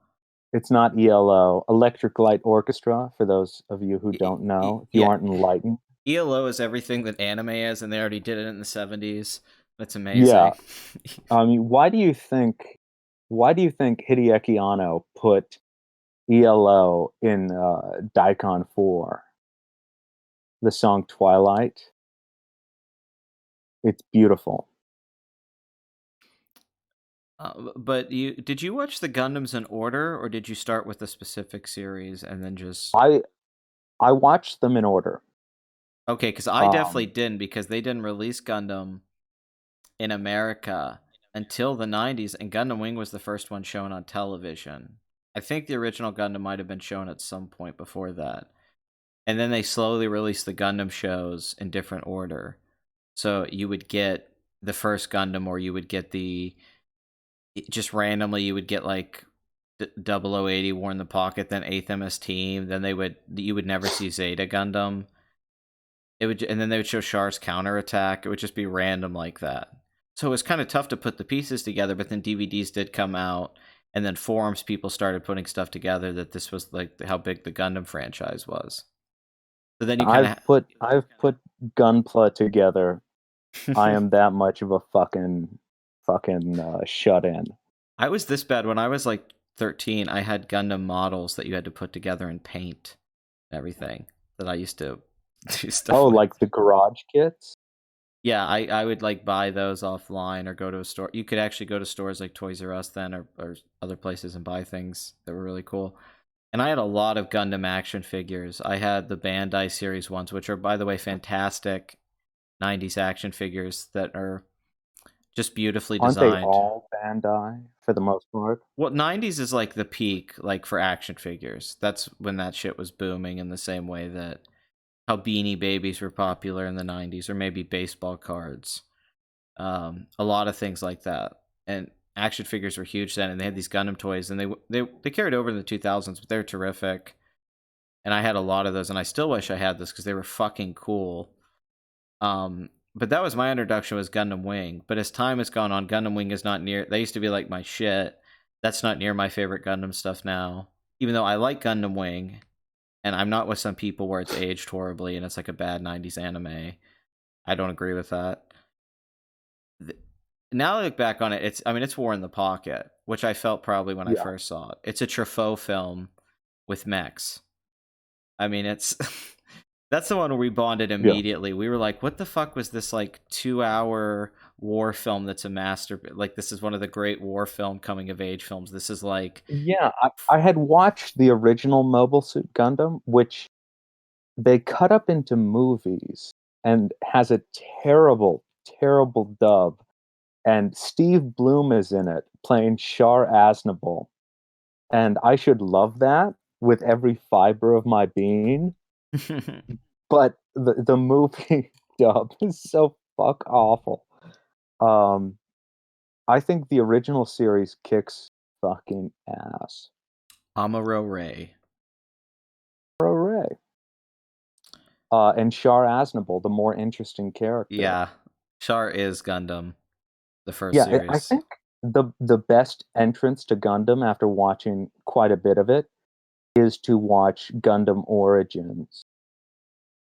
B: It's not ELO. Electric Light Orchestra, for those of you who don't know, if you
A: Yeah,
B: aren't enlightened.
A: ELO is everything that anime is, and they already did it in the 70s. That's
B: Yeah.
A: amazing.
B: I mean, why do you think Hideaki Anno put ELO in Daikon 4, the song Twilight? It's beautiful.
A: But did you watch the Gundams in order, or did you start with a specific series and then just
B: I I watched them in order.
A: Okay, because I definitely
B: Um,
A: didn't, because they didn't release Gundam in America until the 90s, and Gundam Wing was the first one shown on television. I think the original Gundam might have been shown at some point before that. And then they slowly released the Gundam shows in different order. So you would get the first Gundam, or you would get just randomly, you would get like 0080 War in the Pocket, then 8th MS Team, then you would never see Zeta Gundam. And then they would show Char's counterattack. It would just be random like that. So it was kind of tough to put the pieces together, but then DVDs did come out, and then forums people started putting stuff together that this was like how big the Gundam franchise was. So then you kind of
B: I've put Gunpla together. I am that much of a fucking shut in.
A: I was this bad when I was like 13. I had Gundam models that you had to put together in paint and everything that I used to do stuff
B: Oh,
A: with.
B: like the garage kits?
A: Yeah, I would like buy those offline or go to a store. You could actually go to stores like Toys R Us then, or other places, and buy things that were really cool. And I had a lot of Gundam action figures. I had the Bandai series ones, which are, by the way, fantastic 90s action figures that are just beautifully
B: Aren't they
A: designed.
B: all Bandai for the most part?
A: Well, 90s is like the peak, like for action figures. That's when that shit was booming, in the same way that how Beanie Babies were popular in the 90s, or maybe baseball cards. A lot of things like that. And action figures were huge then, and they had these Gundam toys, and they carried over in the 2000s, but they're terrific. And I had a lot of those, and I still wish I had this because they were fucking cool. But that was my introduction, was Gundam Wing. But as time has gone on, Gundam Wing is not near. They used to be like my shit. That's not near my favorite Gundam stuff now. Even though I like Gundam Wing, and I'm not with some people where it's aged horribly and it's like a bad 90s anime. I don't agree with that. Now I look back on it, it's War in the Pocket, which I felt probably when I
B: Yeah,
A: first saw it. It's a Truffaut film with mechs. I mean, it's that's the one where we bonded
B: yeah.
A: immediately. We were like, "What the fuck was this like 2 hour war film that's a master? Like, this is one of the great war film coming of age films. This is like,
B: Yeah, I had watched the original Mobile Suit Gundam, which they cut up into movies and has a terrible, terrible dub. And Steve Bloom is in it playing Shar Aznable. And I should love that with every fiber of my being. But the movie dub is so fuck awful. Um, I think the original series kicks fucking ass.
A: Amuro Ray.
B: Hooray. And Shar Aznable, the more interesting character.
A: Yeah, Char is Gundam, the first
B: Yeah, I
A: series.
B: think the best entrance to Gundam after watching quite a bit of it is to watch Gundam Origins,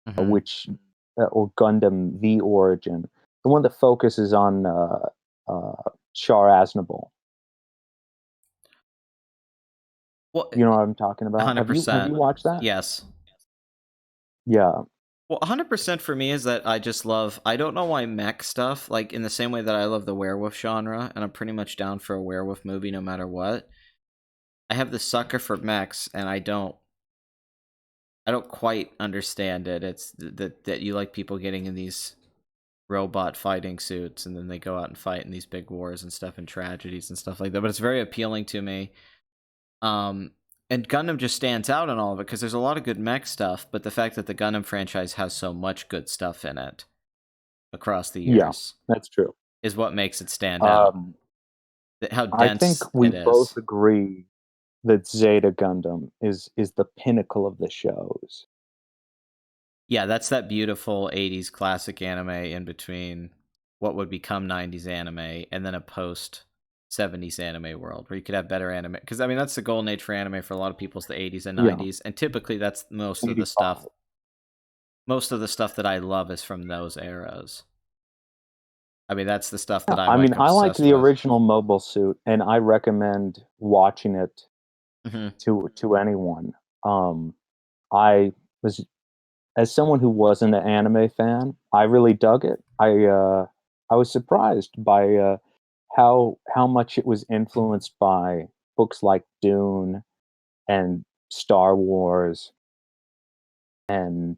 A: Hmm.
B: which or Gundam The Origin, the one that focuses on Char Aznable.
A: Well,
B: You know what I'm talking about? Have
A: 100%.
B: you watched that?
A: Yes.
B: Yeah,
A: Well, 100% for me is that I just love, I don't know why mech stuff, like in the same way that I love the werewolf genre, and I'm pretty much down for a werewolf movie no matter what. I have the sucker for mechs, and I don't quite understand it. It's that you like people getting in these robot fighting suits, and then they go out and fight in these big wars and stuff, and tragedies and stuff like that. But it's very appealing to me. Um, and Gundam just stands out in all of it because there's a lot of good mech stuff, but the fact that the Gundam franchise has so much good stuff in it across the
B: yeah,
A: years
B: that's true.
A: is what makes it stand out.
B: Um,
A: How
B: I think
A: dense
B: we
A: it
B: both
A: is.
B: agree that Zeta Gundam is the pinnacle of the shows.
A: Yeah, that's that beautiful 80s classic anime in between what would become 90s anime and then a post 70s anime world where you could have better anime. Because, I mean, that's the golden age for anime for a lot of people, is the 80s and
B: Yeah,
A: 90s. And typically that's most of the stuff.
B: 85.
A: Most of the stuff that I love is from those eras. I mean, that's the stuff
B: Yeah,
A: that I'm
B: I mean,
A: like
B: I like
A: obsessed
B: the
A: with.
B: original Mobile Suit, and I recommend watching it
A: Hmm.
B: to anyone. Um, I was as someone who wasn't an anime fan, I really dug it. I was surprised by how much it was influenced by books like Dune and Star Wars. and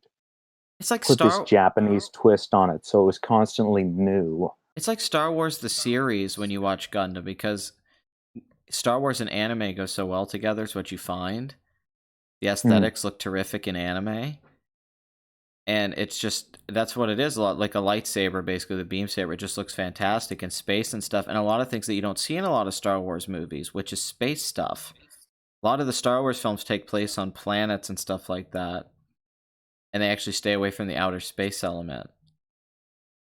A: It's like
B: put this
A: Star
B: Japanese twist on it, so it was constantly new.
A: it's like Star Wars the series when you watch Gundam, because Star Wars and anime go so well together, is what you find. The
B: Hmm.
A: aesthetics look terrific in anime, and it's just that's what it is. A lot like a lightsaber, basically the beam saber. It just looks fantastic in space and stuff, and a lot of things that you don't see in a lot of Star Wars movies, which is space stuff. A lot of the Star Wars films take place on planets and stuff like that, and they actually stay away from the outer space element.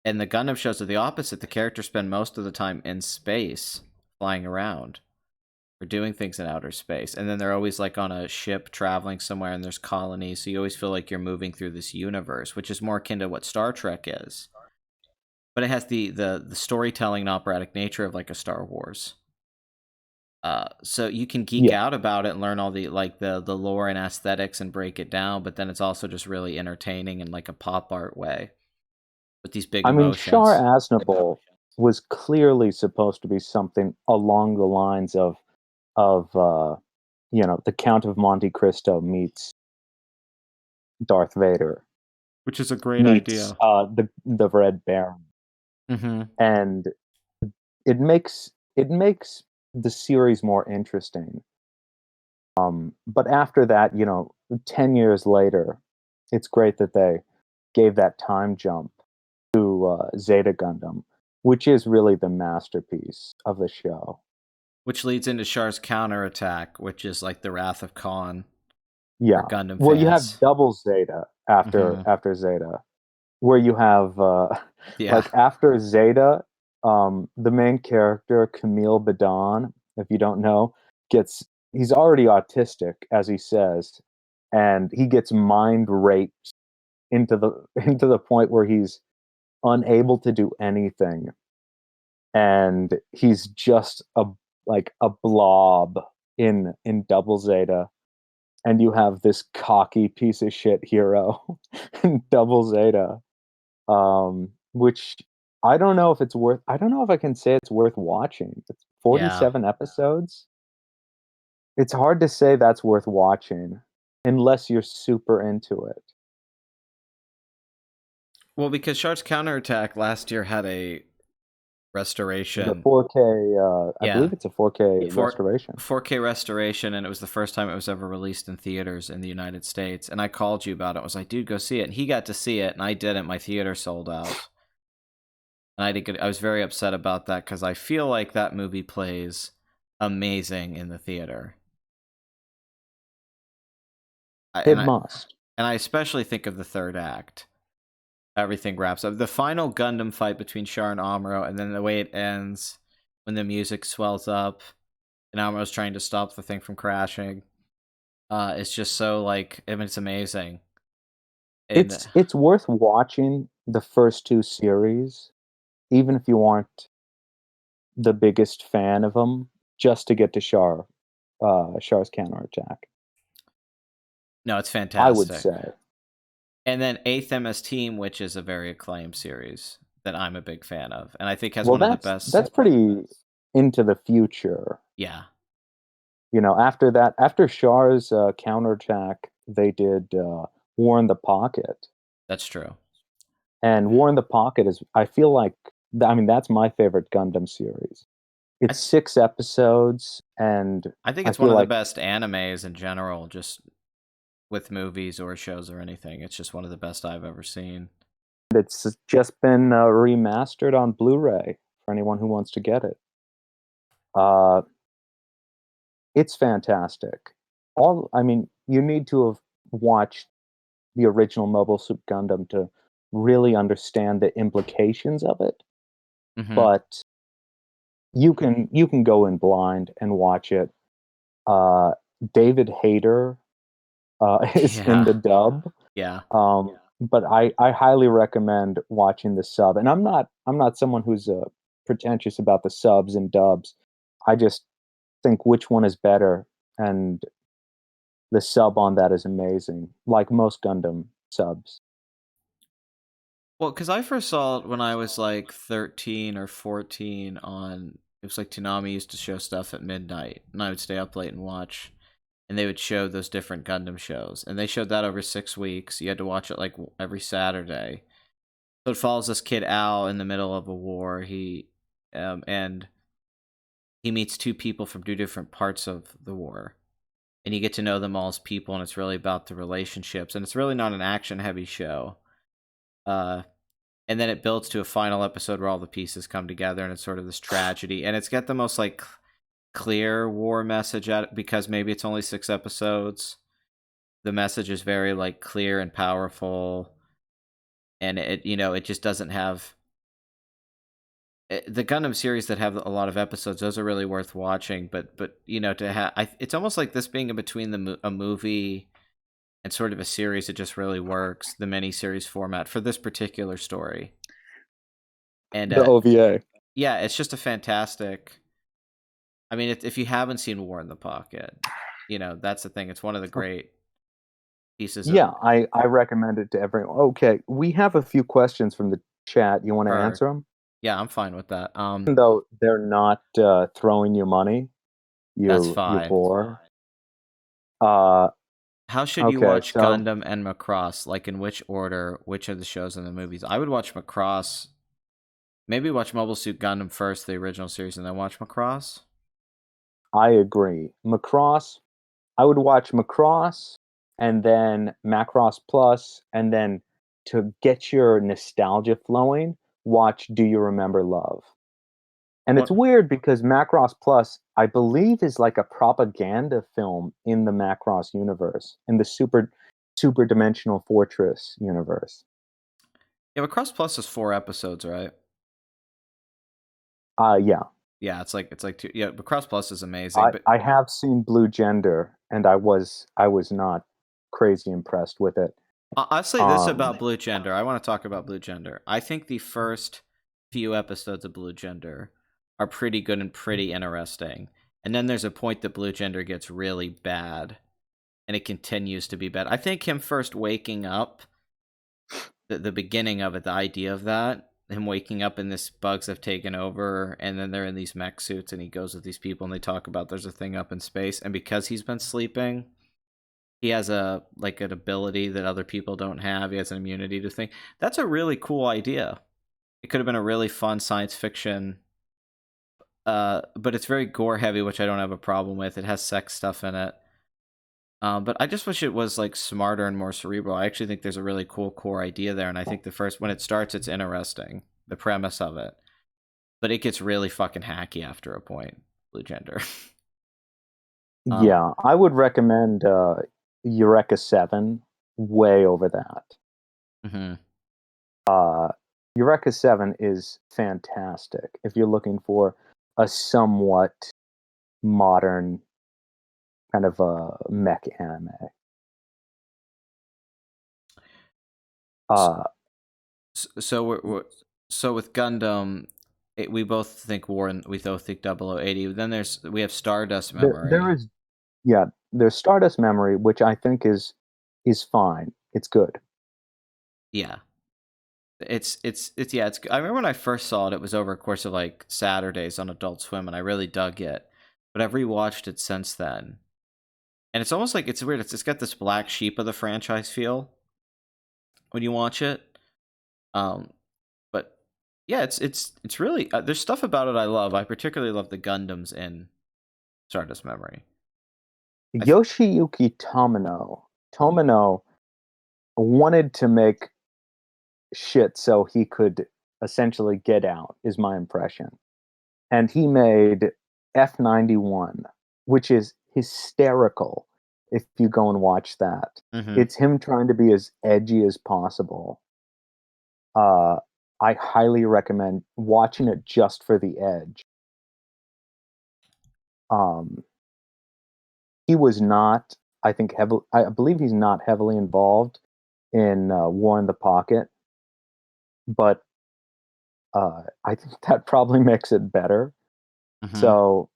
A: And the Gundam shows are the opposite. The characters spend most of the time in space, flying around, or doing things in outer space. And then they're always like on a ship traveling somewhere, and there's colonies, so you always feel like you're moving through this universe, which is more akin to what Star Trek is. But it has the storytelling and operatic nature of like a Star Wars. So you can geek
B: Yeah,
A: out about it and learn all the lore and aesthetics and break it down, but then it's also just really entertaining in like a pop art way with these big
B: I mean, Shar
A: emotions.
B: Aznavour was clearly supposed to be something along the lines of the Count of Monte Cristo meets Darth Vader
A: Which is a great
B: meets
A: idea.
B: the Red Baron,
A: Mm-hmm.
B: and it makes the series more interesting. But after that, 10 years later, it's great that they gave that time jump to Zeta Gundam, which is really the masterpiece of the show.
A: Which leads into Char's counterattack, which is like the Wrath of Khan for
B: Yeah.
A: Gundam
B: Well, you have
A: fans.
B: double Zeta after
A: Mm-hmm.
B: after Zeta, where you have
A: Yeah.
B: like after Zeta, the main character Camille Badon, if you don't know, gets he's already autistic, as he says, and he gets mind raped into the into the point where he's unable to do anything, and he's just a blob in double Zeta, and you have this cocky piece of shit hero in double Zeta, which I don't know if I can say it's worth watching. It's
A: Yeah.
B: 47 episodes. It's hard to say that's worth watching unless you're super into it.
A: Well, because Char's counterattack last year had a
B: The
A: restoration.
B: 4K, I
A: Yeah.
B: believe it's a 4K
A: For
B: restoration.
A: 4K restoration, and it was the first time it was ever released in theaters in the United States. And I called you about it. I was like, dude, go see it. And he got to see it, and I didn't. My theater sold out. And I was very upset about that because I feel like that movie plays amazing in the theater. I,
B: It
A: and I
B: must.
A: and I especially think of the third act. Everything wraps up. The final Gundam fight between Char and Amuro, and then the way it ends when the music swells up and Amuro's trying to stop the thing from crashing. It's just so like, I mean, it's amazing. And
B: It's worth watching the first two series, even if you aren't the biggest fan of them, just to get to Char's counterattack.
A: no, it's
B: I would
A: fantastic.
B: say.
A: And then Eighth MS Team, which is a very acclaimed series that I'm a big fan of, and I think has
B: Well,
A: one of the
B: that's
A: best.
B: that's pretty into the future.
A: Yeah,
B: After that, after Char's counterattack, they did War in the Pocket,
A: that's true.
B: and War in the Pocket is. I feel like, I mean, that's my favorite Gundam series.
A: I
B: It's 6 episodes, and
A: I think
B: I
A: it's one
B: feel
A: of the
B: like
A: best animes in general, just with movies or shows or anything. It's just one of the best I've ever seen.
B: it's just been remastered on Blu-ray for anyone who wants to get it. Uh, it's fantastic. I mean, you need to have watched the original Mobile Suit Gundam to really understand the implications of it.
A: Hmm.
B: But you can go in blind and watch it. Uh, David Hayter is in
A: Yeah,
B: the dub,
A: yeah.
B: but I highly recommend watching the sub. And I'm not someone who's pretentious about the subs and dubs. I just think which one is better, and the sub on that is amazing, like most Gundam subs.
A: Well, because I first saw it when I was like 13 or 14 on. It was like Toonami used to show stuff at midnight, and I would stay up late and watch. and they would show those different Gundam shows, and they showed that over 6 weeks. You had to watch it like every Saturday. So it follows this kid Al in the middle of a war. And he meets two people from two different parts of the war, and you get to know them all as people, and it's really about the relationships, and it's really not an action heavy show. Uh, and then it builds to a final episode where all the pieces come together, and it's sort of this tragedy, and it's got the most like clear war message at it because maybe it's only 6 episodes. The message is very like clear and powerful, and it just doesn't have the Gundam series that have a lot of episodes. Those are really worth watching, but to have it's almost like this being in between a movie and sort of a series. It just really works, the miniseries format for this particular story. And
B: The OVA.
A: yeah, it's just a fantastic. I mean, if you haven't seen War in the Pocket, that's the thing. It's one of the great pieces of
B: Yeah, I recommend it to everyone. Okay, we have a few questions from the chat. You want to
A: art.
B: answer them?
A: Yeah, I'm fine with that.
B: Even though they're not throwing you money,
A: That's
B: you
A: fine.
B: poor. Uh,
A: How should you
B: okay,
A: watch
B: so
A: Gundam and Macross? Like in which order? Which of the shows and the movies? I would watch Macross. Maybe watch Mobile Suit Gundam first, the original series, and then watch Macross.
B: I agree. Macross, I would watch Macross and then Macross Plus, and then to get your nostalgia flowing, watch Do You Remember Love? And it's
A: What?
B: weird because Macross Plus, I believe, is like a propaganda film in the Macross universe, in the super dimensional fortress universe.
A: Yeah, Macross Plus is 4 episodes, right?
B: Yeah.
A: Yeah, it's like two. Yeah, Macross Plus is amazing,
B: I,
A: but
B: I have seen Blue Gender and I was not crazy impressed with it.
A: I'll say this
B: Um
A: about Blue Gender. I want to talk about Blue Gender. I think the first few episodes of Blue Gender are pretty good and pretty interesting. And then there's a point that Blue Gender gets really bad, and it continues to be bad. I think him first waking up, the beginning of it, the idea of that, him waking up and this bugs have taken over, and then they're in these mech suits, and he goes with these people, and they talk about there's a thing up in space, and because he's been sleeping, he has an ability that other people don't have. He has an immunity to things. That's a really cool idea. It could have been a really fun science fiction, but it's very gore heavy, which I don't have a problem with. It has sex stuff in it. But I just wish it was like smarter and more cerebral. I actually think there's a really cool core idea there, and I think the first when it starts, it's interesting, the premise of it. But it gets really fucking hacky after a point. Blue Gender. um,
B: yeah, I would recommend Eureka 7 way over that.
A: mhm.
B: Eureka 7 is fantastic if you're looking for a somewhat modern kind of a mech anime. Uh,
A: So so with Gundam, we both think War and we both think 0080. Then we have Stardust
B: there
A: Memory.
B: is, yeah, there's Stardust Memory, which I think is fine. It's good.
A: Yeah, it's yeah. It's. I remember when I first saw it. It was over a course of like Saturdays on Adult Swim, and I really dug it. But I've rewatched it since then, and it's almost like it's weird. It's got this black sheep of the franchise feel when you watch it. Um, but yeah, it's really there's stuff about it I love. I particularly love the Gundams in Stardust Memory.
B: Yoshiyuki Tomino wanted to make shit so he could essentially get out, is my impression. And he made F91, which is hysterical if you go and watch that.
A: Mm-hmm.
B: It's him trying to be as edgy as possible. Uh, I highly recommend watching it just for the edge. Um, he was not, I think, I believe he's not heavily involved in War in the Pocket, but I think that probably makes it better.
A: Mm-hmm.
B: So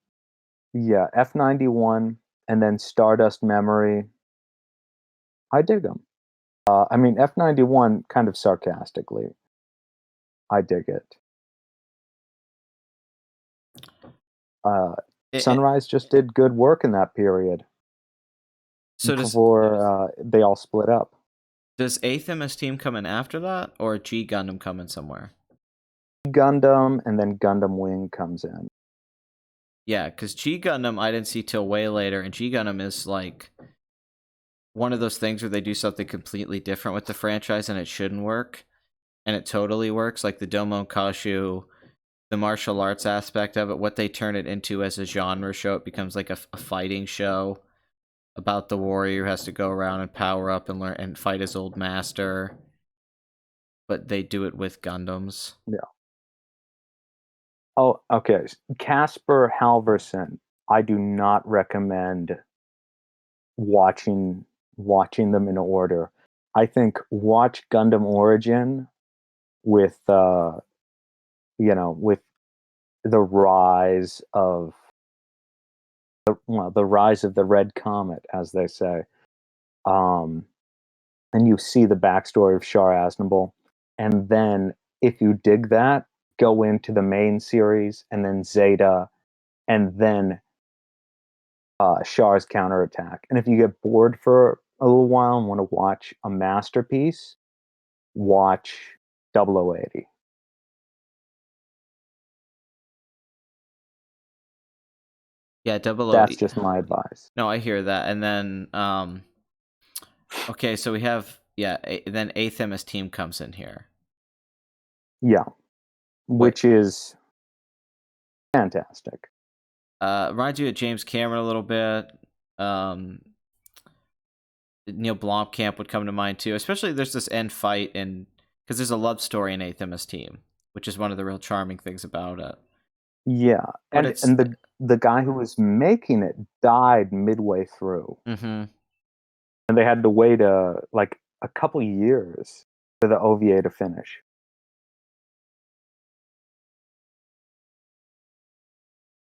B: yeah, F91 and then Stardust Memory. I dig them. I mean, F91 kind of sarcastically. I dig it. Uh,
A: It,
B: Sunrise just did good work in that period.
A: So
B: before they all split up.
A: does Athemus team come in after that, or G Gundam come in somewhere?
B: Gundam, and then Gundam Wing comes in.
A: Yeah, because G Gundam I didn't see till way later, and G Gundam is like one of those things where they do something completely different with the franchise and it shouldn't work, and it totally works. Like the Domon Kashu, the martial arts aspect of it, what they turn it into as a genre show, it becomes like a fighting show about the warrior who has to go around and power up and learn and fight his old master. But they do it with Gundams.
B: Yeah. Oh, okay. Casper Halverson. I do not recommend watching them in order. I think watch Gundam Origin with with the rise of the rise of the Red Comet, as they say. And you see the backstory of Char Aznable. And then if you dig that, go into the main series and then Zeta and then Char's counterattack. And if you get bored for a little while and want to watch a masterpiece, watch 0080.
A: Yeah, double O.
B: That's just my advice.
A: No, I hear that. And then, okay, so we have, then Athemus team comes in here.
B: Yeah, which is fantastic.
A: Reminds you of James Cameron a little bit. Neil Blomkamp would come to mind too. Especially there's this end fight because there's a love story in Athemus team, which is one of the real charming things about it.
B: Yeah,
A: But
B: and the guy who was making it died midway through,
A: and
B: they had to wait like a couple years for the OVA to finish.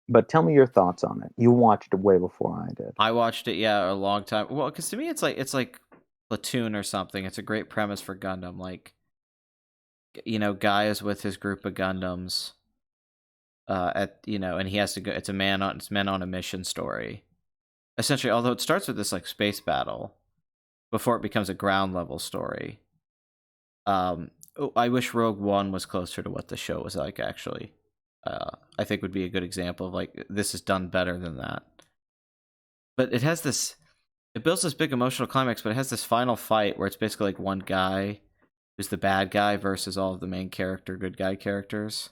B: But tell me your thoughts on it. You watched it way before I did.
A: I watched it, a long time. Well, because to me, it's like Platoon or something. It's a great premise for Gundam. Like, Guy is with his group of Gundams. And he has to go. It's men on a mission story. Essentially, although it starts with this like space battle, before it becomes a ground level story. I wish Rogue One was closer to what the show was like. Actually, I think would be a good example of like this is done better than that. But it has this. It builds this big emotional climax, but it has this final fight where it's basically like one guy who's the bad guy versus all of the main character, good guy characters.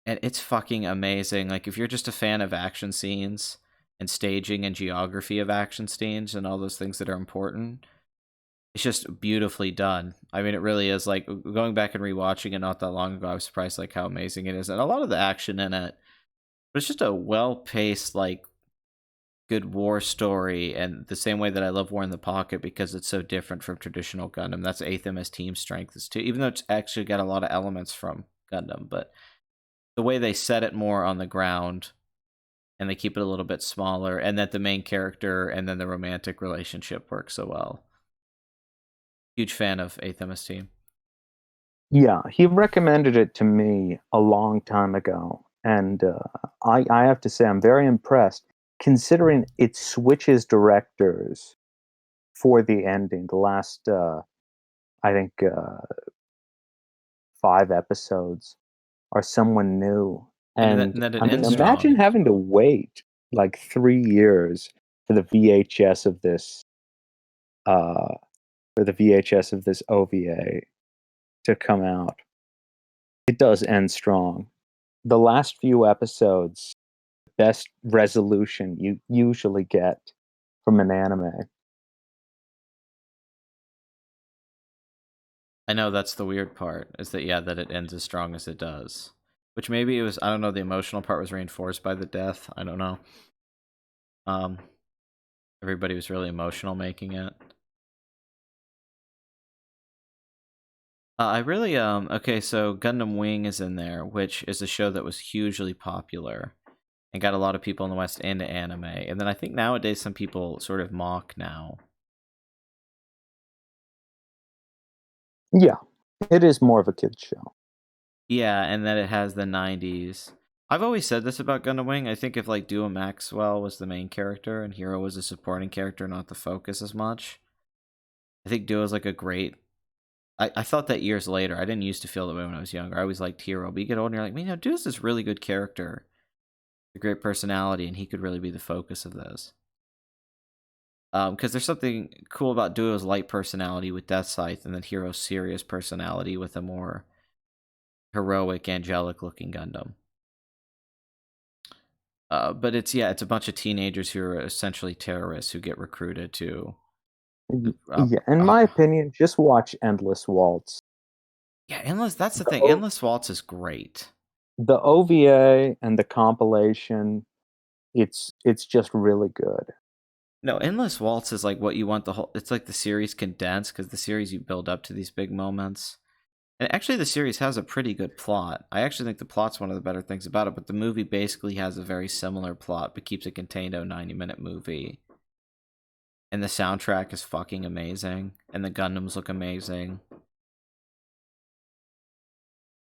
A: And it's fucking amazing. Like, if you're just a fan of action scenes and staging and geography of action scenes and all those things that are important, it's just beautifully done. I mean, it really is. Like, going back and rewatching it not that long ago, I was surprised like how amazing it is. And a lot of the action in it, but it's just a well-paced, like, good war story, and the same way that I love War in the Pocket because it's so different from traditional Gundam. That's Athemus team strength is too, even though it's actually got a lot of elements from Gundam, but the way they set it more on the ground and they keep it a little bit smaller, and that the main character and then the romantic relationship work so well. Huge fan of Athemus team.
B: Yeah, he recommended it to me a long time ago, and I have to say I'm very impressed, considering it switches directors for the ending. The last, I think, 5 episodes are someone new,
A: And
B: and
A: then it
B: I mean,
A: ends
B: imagine
A: strong.
B: having to wait like 3 years for the VHS of this, uh, OVA to come out. It does end strong. The last few episodes, best resolution you usually get from an anime.
A: I know that's the weird part, is that that it ends as strong as it does. Which maybe it was, I don't know, the emotional part was reinforced by the death. I don't know. Um Everybody was really emotional making it. I really okay, so Gundam Wing is in there, which is a show that was hugely popular and got a lot of people in the West into anime. And then I think nowadays some people sort of mock now.
B: Yeah, it is more of a kids show.
A: Yeah, and then it has the 90s. I've always said this about Gundam Wing. I think if like Duo Maxwell was the main character and Hero was a supporting character, not the focus as much, I think Duo's like a great. I thought that years later. I didn't used to feel that way when I was younger. I always liked Hero, but you get older and you're like, man, Duo's this really good character, a great personality, and he could really be the focus of this. Because there's something cool about Duo's light personality with Death Scythe, and then Hero's serious personality with a more heroic, angelic-looking Gundam. But it's a bunch of teenagers who are essentially terrorists who get recruited to.
B: Yeah, in my opinion, just watch Endless Waltz.
A: Yeah, Endless. That's the
B: The
A: thing. Endless Waltz is great.
B: the OVA and the compilation, it's just really good.
A: No, Endless Waltz is like what you want the whole. It's like the series condensed because the series you build up to these big moments. And actually, the series has a pretty good plot. I actually think the plot's one of the better things about it, but the movie basically has a very similar plot, but keeps it contained to a 90-minute movie. And the soundtrack is fucking amazing, and the Gundams look amazing.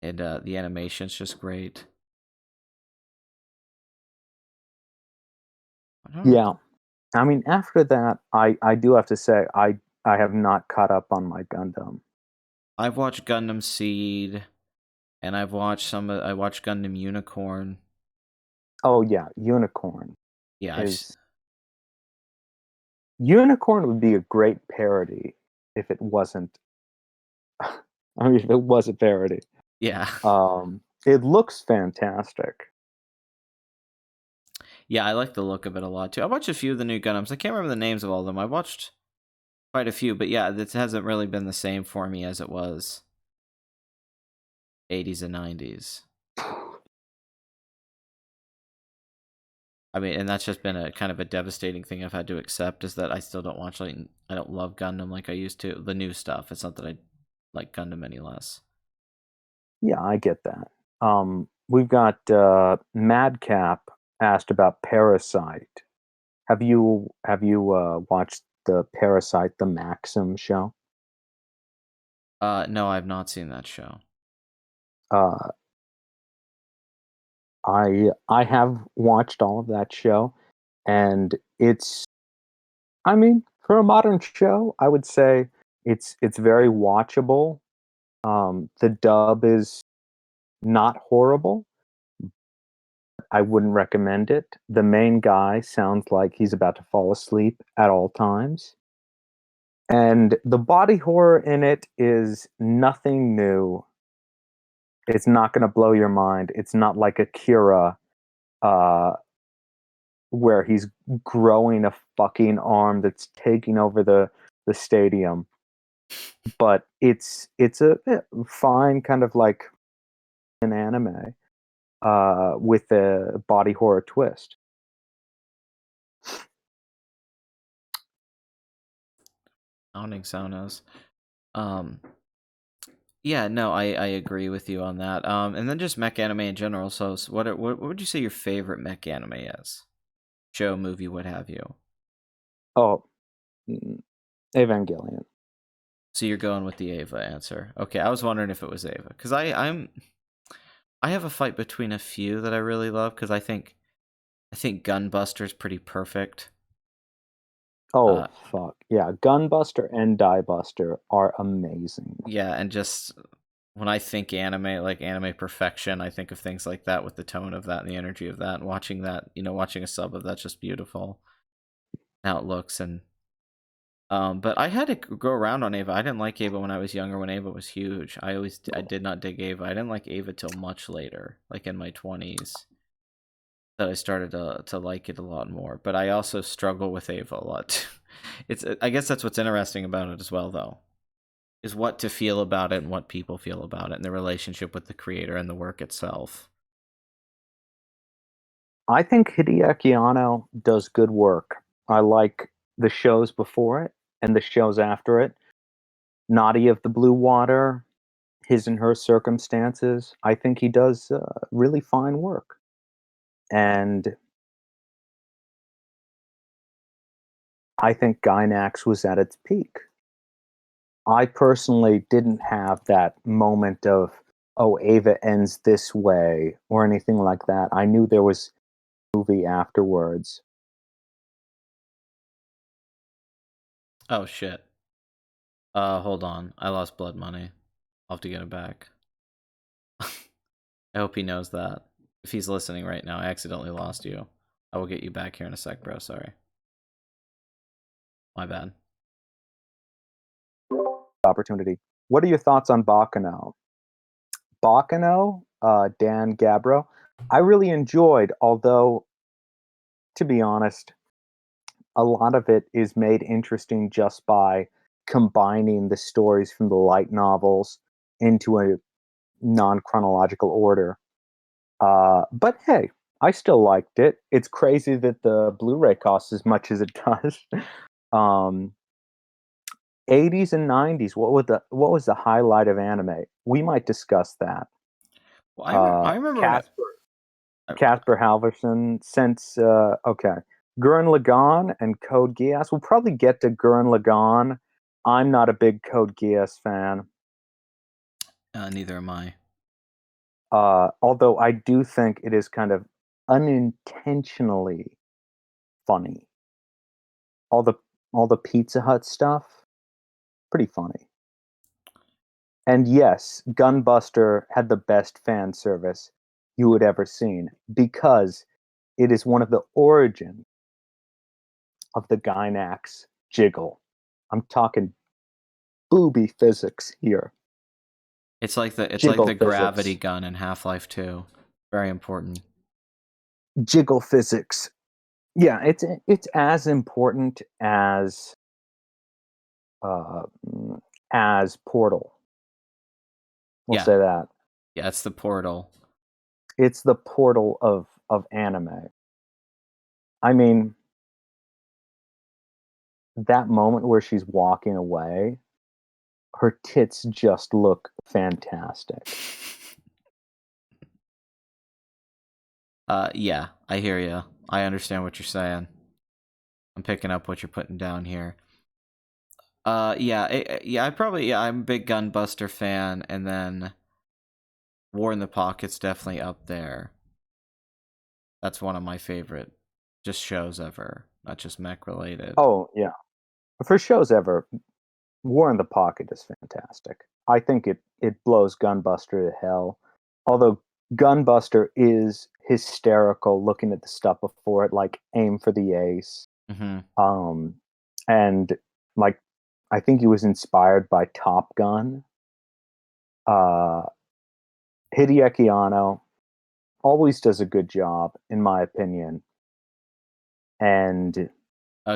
A: And the animation's just great.
B: Yeah. I mean, after that, I do have to say I have not caught up on my Gundam.
A: I've watched Gundam Seed, and I've watched I watched Gundam Unicorn.
B: Oh yeah, Unicorn
A: Yeah,
B: is Unicorn would be a great parody if it wasn't. I mean, if it was a parody.
A: yeah.
B: It looks fantastic.
A: Yeah, I like the look of it a lot too. I watched a few of the new Gundams. I can't remember the names of all of them. I watched quite a few, but yeah, this hasn't really been the same for me as it was 80s and 90s. I mean, and that's just been a kind of a devastating thing I've had to accept, is that I still don't watch, like, I don't love Gundam like I used to. The new stuff. It's not that I like Gundam any less.
B: Yeah, I get that. We've got Madcap asked about Parasite. Have you watched the Parasite the Maxim show?
A: No, I've not seen that show.
B: Uh, I have watched all of that show, and it's, I mean, for a modern show, I would say it's very watchable. The dub is not horrible. I wouldn't recommend it. The main guy sounds like he's about to fall asleep at all times. And the body horror in it is nothing new. It's not going to blow your mind. It's not like Akira, uh, where he's growing a fucking arm that's taking over the stadium. But it's a fine kind of like an anime with a body horror twist.
A: Sounding Sonos. Um, yeah, no, I agree with you on that. And then just mech anime in general. So, what would you say your favorite mech anime is? Show, movie, what have you?
B: Oh, Evangelion.
A: So you're going with the Ava answer. Okay, I was wondering if it was Ava, because I have a fight between a few that I really love, because I think Gunbuster's pretty perfect.
B: Oh
A: Uh,
B: fuck yeah, Gunbuster and Diebuster are amazing.
A: yeah, and just when I think anime, like anime perfection, I think of things like that with the tone of that and the energy of that, and watching that, watching a sub of that's just beautiful. How it looks. And but I had to go around on Ava. I didn't like Ava when I was younger, when Ava was huge. I did not dig Ava. I didn't like Ava till much later, like in my 20s, that I started to like it a lot more. But I also struggle with Ava a lot. It's I guess that's what's interesting about it as well, though, is what to feel about it and what people feel about it and the relationship with the creator and the work itself.
B: I think Hideaki Anno does good work. I like the shows before it and the shows after it. Naughty of the Blue Water, His and Her Circumstances. I think he does really fine work. And I think Gynax was at its peak. I personally didn't have that moment of oh, Ava ends this way or anything like that. I knew there was a movie afterwards.
A: Oh shit. Hold on. I lost blood money. I'll have to get it back. I hope he knows that. If he's listening right now, I accidentally lost you. I will get you back here in a sec, bro. Sorry. My bad.
B: Opportunity. What are your thoughts on Bacano? Bacano, Dan Gabbro, I really enjoyed, although, to be honest, a lot of it is made interesting just by combining the stories from the light novels into a non-chronological order. But hey, I still liked it. It's crazy that the Blu-ray costs as much as it does. um, 80s and 90s. What was the highlight of anime? We might discuss that.
A: Well, I remember when
B: Casper Casper Halverson. Since okay, Gurren Lagann and Code Geass. We'll probably get to Gurren Lagann. I'm not a big Code Geass fan.
A: neither am I.
B: Although I do think it is kind of unintentionally funny. All the all the Pizza Hut stuff, pretty funny. And yes, Gunbuster had the best fan service you would ever seen because it is one of the origins of the Gynax jiggle. I'm talking booby physics here.
A: It's like
B: Jiggle
A: the gravity
B: physics.
A: gun in Half-Life 2. Very important.
B: Jiggle physics. Yeah, it's as important uh, as Portal. We'll
A: Yeah.
B: say that.
A: Yeah, it's the portal.
B: It's the Portal of anime. I mean, that moment where she's walking away, her tits just look fantastic.
A: Yeah, I hear you. I understand what you're saying. I'm picking up what you're putting down here. Yeah, I'm a big Gunbuster fan, and then War in the Pocket's definitely up there. That's one of my favorite just shows ever, not just mech related.
B: Oh yeah, for shows ever, War in the Pocket is fantastic. I think it blows Gunbuster to hell. Although Gunbuster is hysterical looking at the stuff before it, like Aim for the Ace.
A: Mm-hmm.
B: And like I think he was inspired by Top Gun. Uh Hideaki Anno always does a good job, in my opinion. And
A: Shin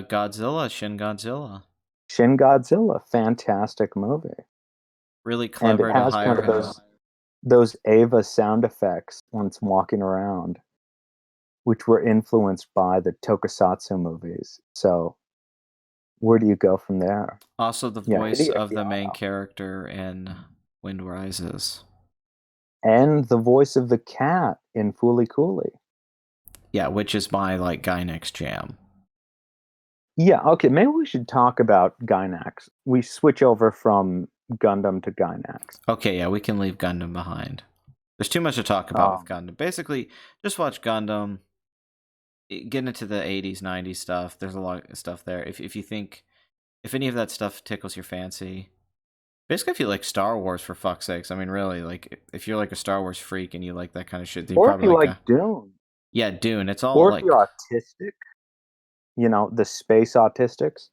A: Godzilla.
B: Shin Godzilla, fantastic movie.
A: Really
B: And it
A: clever to
B: has kind
A: hire
B: of
A: him.
B: those Ava sound effects when it's walking around, which were influenced by the Tokusatsu movies. So where do you go from there?
A: Also, the
B: Yeah,
A: voice of
B: Hideaki
A: the main
B: Anno.
A: character in Wind Rises.
B: And the voice of the cat in Fooly Cooly.
A: Yeah, which is my like guy next jam.
B: Yeah, okay, maybe we should talk about Gynax. We switch over from Gundam to Gynax.
A: Okay, yeah, we can leave Gundam behind. There's too much to talk about with
B: Um,
A: Gundam. Basically, just watch Gundam. Get into the 80s, 90s stuff. There's a lot of stuff there. If you think if any of that stuff tickles your fancy, basically if you like Star Wars for fuck's sakes. I mean, really, like if you're like a Star Wars freak and you like that kind of shit, then you
B: or if
A: probably
B: you
A: like
B: like Dune,
A: yeah, Dune. It's all
B: or if
A: like
B: you're autistic, the space autistics.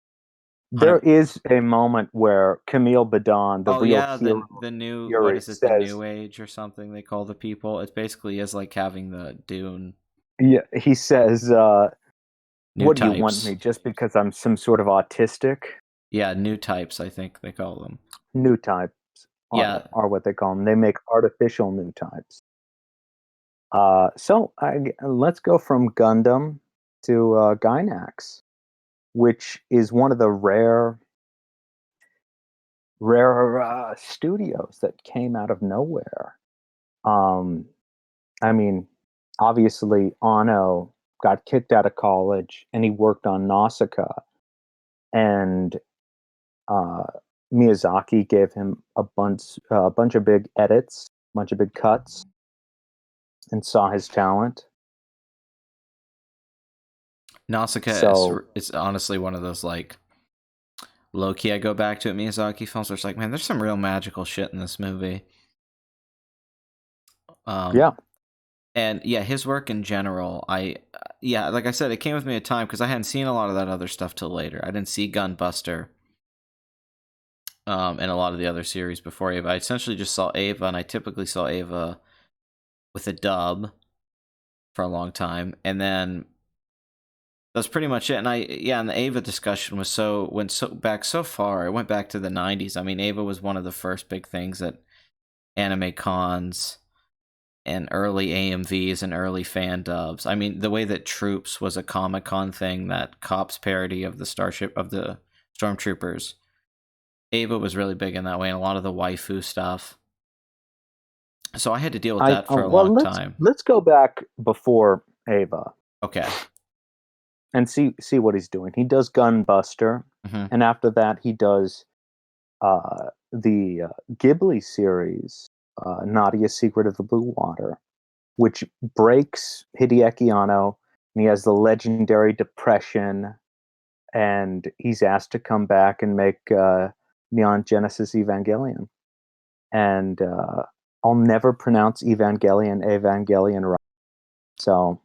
B: There
A: 100.
B: is a moment where Camille Badon, the
A: Oh
B: real
A: yeah,
B: hero
A: the new what
B: Yuri,
A: is it? The
B: says,
A: New Age or something they call the people. It basically is like having the Dune
B: yeah, he says,
A: new
B: what do you want
A: types.
B: me, just because I'm some sort of autistic?
A: Yeah, new types. I think they call them.
B: New types
A: Yeah,
B: are what they call them. They make artificial new types. Let's go from Gundam to Gynax, which is one of the rare studios that came out of nowhere. Um, I mean, obviously, Ano got kicked out of college, and he worked on Nausicaa, and uh, Miyazaki gave him a bunch of big edits bunch of big cuts, and saw his talent.
A: Nausicaa
B: So
A: is honestly one of those like low key I go back to at Miyazaki films where it's like, man, there's some real magical shit in this movie. Um,
B: yeah,
A: and yeah, his work in general, yeah, like I said, it came with me a time because I hadn't seen a lot of that other stuff till later. I didn't see Gunbuster, and a lot of the other series before Ava. I essentially just saw Ava, and I typically saw Ava with a dub for a long time, and then that's pretty much it. And and the Ava discussion went so back so far. It went back to the '90s. I mean, Ava was one of the first big things at anime cons and early AMVs and early fan dubs. I mean, the way that Troops was a Comic Con thing, that cops parody of the Stormtroopers. Ava was really big in that way, and a lot of the waifu stuff. So I had to deal with
B: I
A: that for a
B: well,
A: long time.
B: let's go back before Ava
A: Okay.
B: and see what he's doing. He does Gunbuster,
A: Mm-hmm.
B: and after that, he does the Ghibli series, Nadia's Secret of the Blue Water, which breaks Hideaki Anno, and he has the legendary depression, and he's asked to come back and make Neon Genesis Evangelion. And I'll never pronounce Evangelion right. So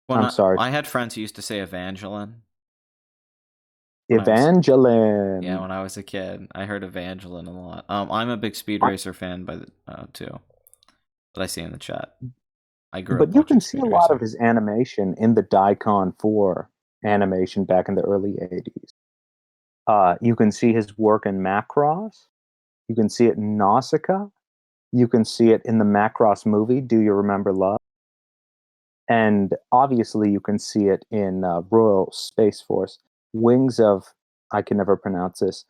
B: I'm sorry.
A: I had friends who used to say Evangeline when I was
B: Evangelion.
A: when I was a kid. I heard Evangeline a lot. I'm a big Speed
B: I,
A: Racer fan by the too. That I see in the chat. I grew up
B: but you
A: watching
B: can see
A: Speed
B: a lot of
A: Racer.
B: his animation in the Daikon 4 animation back in the early 80s. You can see his work in Macross. You can see it in Nausicaa. You can see it in the Macross movie, Do You Remember Love? And obviously, you can see it in Royal Space Force. Wings of, I can never pronounce this,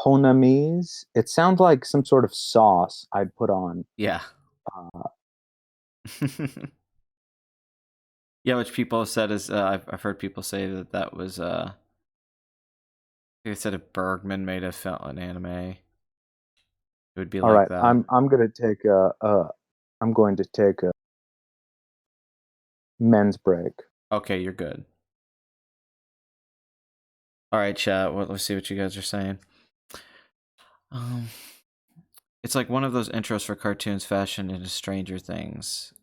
B: Honamise. It sounds like some sort of sauce I'd put on.
A: Yeah. Yeah, which people have said is I've heard people say that was they said if Bergman made an anime, it would be
B: All
A: like
B: right,
A: that.
B: I'm gonna take I'm going to take a men's break.
A: Okay, you're good. All right, chat. Let's see what you guys are saying. Um, it's like one of those intros for cartoons fashioned into Stranger Things.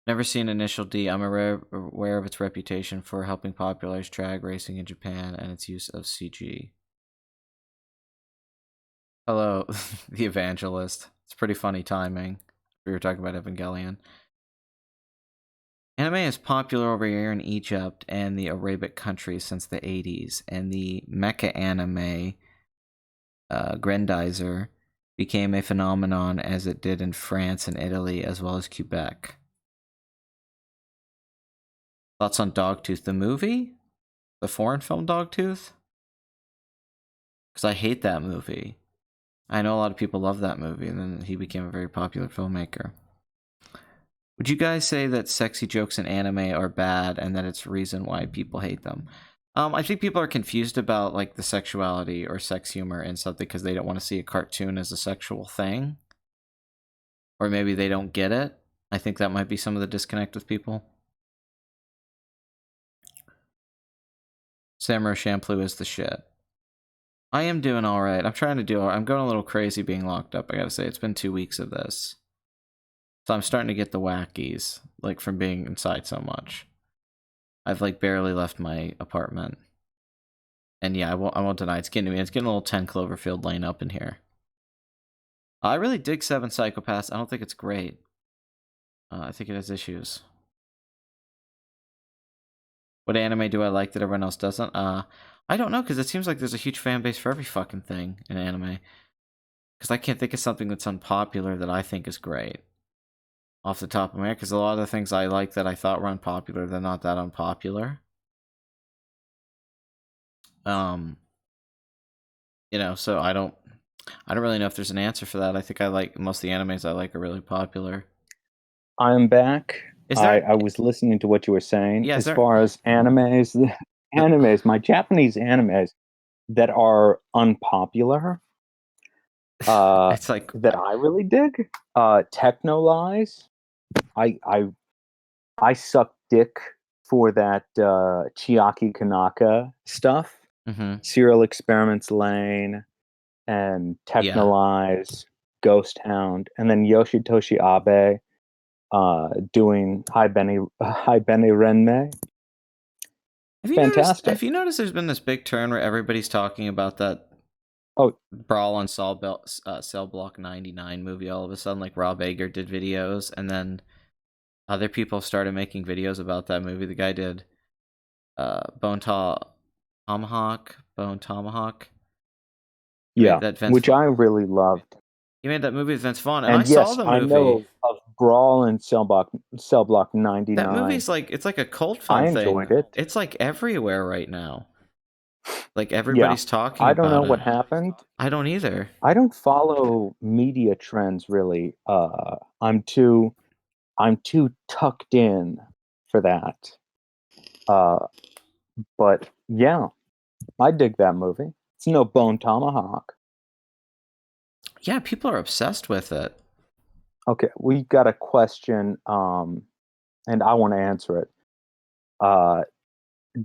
A: Never seen Initial D. I'm aware of its reputation for helping popularize drag racing in Japan and its use of CG. Hello, the evangelist. It's pretty funny timing. We were talking about Evangelion. Anime is popular over here in Egypt and the Arabic countries since the 80s, and the mecha anime Grendizer became a phenomenon as it did in France and Italy as well as Quebec. Thoughts on Dogtooth, the movie? The foreign film Dogtooth? Because I hate that movie. I know a lot of people love that movie, and then he became a very popular filmmaker. Would you guys say that sexy jokes in anime are bad and that it's the reason why people hate them? I think people are confused about like the sexuality or sex humor in something because they don't want to see a cartoon as a sexual thing. Or maybe they don't get it. I think that might be some of the disconnect with people. Samurai Champloo is the shit. I am doing alright. I'm trying to do alright. I'm going a little crazy being locked up, I gotta say. It's been 2 weeks of this. So I'm starting to get the wackies, like from being inside so much. I've like barely left my apartment. And yeah, I won't deny it's getting to me. It's getting a little 10 Cloverfield Lane up in here. I really dig Seven Psychopaths. I don't think it's great. I think it has issues. What anime do I like that everyone else doesn't? I don't know, because it seems like there's a huge fan base for every fucking thing in anime. Because I can't think of something that's unpopular that I think is great. Off the top of my head, because a lot of the things I like that I thought were unpopular, they're not that unpopular. So I don't really know if there's an answer for that. I think I like most of the animes I like are really popular.
B: I'm back.
A: Is there?
B: I was listening to what you were saying.
A: Yeah, is
B: As
A: there?
B: far as animes, my Japanese animes that are unpopular,
A: It's like
B: that I really dig. Techno Lies. I I I suck dick for that Chiaki Kanaka stuff.
A: mhm.
B: Serial Experiments Lane and
A: Yeah.
B: Technolize, Ghost Hound, and then Yoshitoshi Abe doing Hi Benny Renmei.
A: Have
B: Fantastic.
A: you noticed there's been this big turn where everybody's talking about that
B: Oh,
A: Brawl on Cell Block 99 movie all of a sudden? Like Rob Ager did videos, and then other people started making videos about that movie. The guy did Bone Tomahawk. He made
B: yeah,
A: that Vince
B: which
A: Vaughn.
B: I really loved.
A: He made that movie with Vince Vaughn, and I
B: And
A: saw
B: yes,
A: the
B: I
A: movie.
B: know of Brawl and Cell Block
A: That
B: 99.
A: movie's like it's like a cult film
B: I
A: thing.
B: enjoyed it.
A: It's like everywhere right now. Like
B: Yeah.
A: everybody's talking
B: I don't know
A: about it.
B: what happened.
A: I don't either.
B: I don't follow media trends really. I'm too tucked in for that. Uh, but yeah, I dig that movie. It's no Bone Tomahawk.
A: Yeah, people are obsessed with it.
B: Okay, we got a question, and I want to answer it. Uh,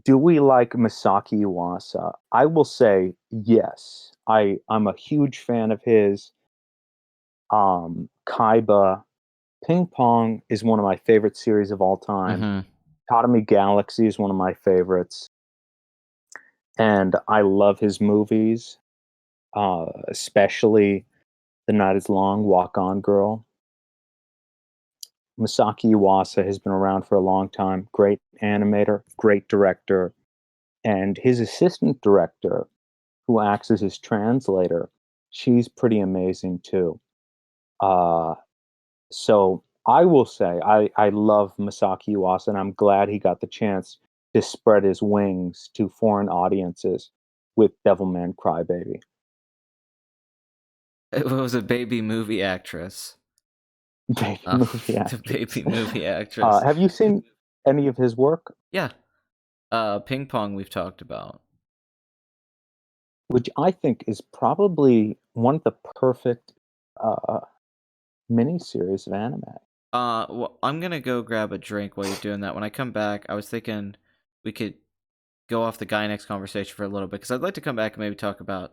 B: do we like Masaki Yuasa? I will say yes. I'm a huge fan of his. Kaiba Ping Pong is one of my favorite series of all time.
A: Mm-hmm.
B: Tatami Galaxy is one of my favorites, and I love his movies, especially The Night Is Long, Walk On Girl. Masaki Yuasa has been around for a long time. Great animator, great director, and his assistant director, who acts as his translator, she's pretty amazing too. Uh, so I will say I love Masaki Yuasa, and I'm glad he got the chance to spread his wings to foreign audiences with Devilman Crybaby.
A: It was a baby movie actress.
B: Baby
A: Uh,
B: movie
A: the
B: actress.
A: baby movie actress.
B: Have you seen any of his work?
A: Yeah. Ping Pong we've talked about.
B: Which I think is probably one of the perfect uh, miniseries of anime.
A: Well, I'm gonna go grab a drink while you're doing that. When I come back, I was thinking we could go off the guy next conversation for a little bit because I'd like to come back and maybe talk about,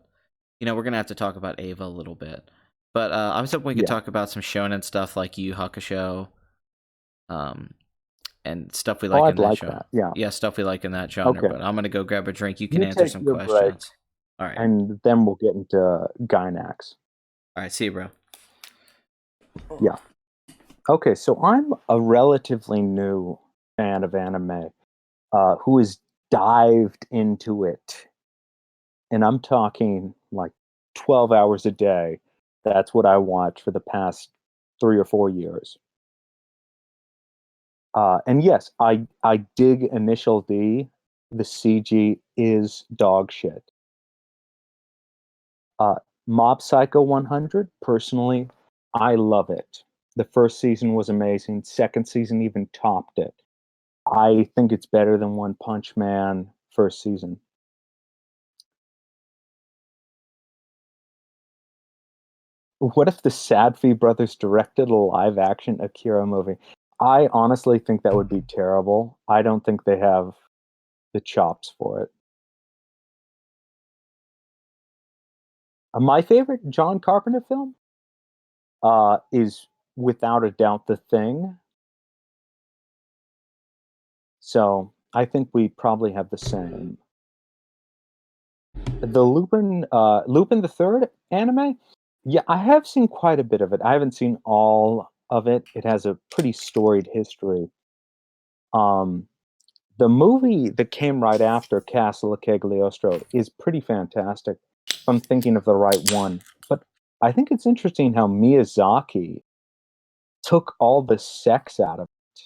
A: we're gonna have to talk about Ava a little bit, but I was hoping we could
B: Yeah.
A: talk about some shonen stuff like Yu Yu Hakusho, um, and stuff we
B: Oh,
A: like in
B: I'd
A: that
B: like
A: show.
B: that. Yeah.
A: Yeah, stuff we like in that genre.
B: Okay.
A: But I'm gonna go grab a drink. You can
B: You
A: answer
B: take
A: some
B: your break,
A: questions. All right.
B: and then we'll get into Gynax.
A: All right. See you, bro.
B: Yeah. Okay, so I'm a relatively new fan of anime who has dived into it. And I'm talking like 12 hours a day. That's what I watch for the past 3 or 4 years. And yes, I dig Initial D. The CG is dog shit. Uh, Mob Psycho 100, personally, I love it. The first season was amazing. Second season even topped it. I think it's better than One Punch Man first season. What if the Sadfi brothers directed a live action Akira movie? I honestly think that would be terrible. I don't think they have the chops for it. My favorite John Carpenter film is without a doubt The Thing. So I think we probably have the same. The Lupin the Third anime. Yeah, I have seen quite a bit of it. I haven't seen all of it. It has a pretty storied history. Um, the movie that came right after Castle of Cagliostro is pretty fantastic. If I'm thinking of the right one, but I think it's interesting how Miyazaki took all the sex out of it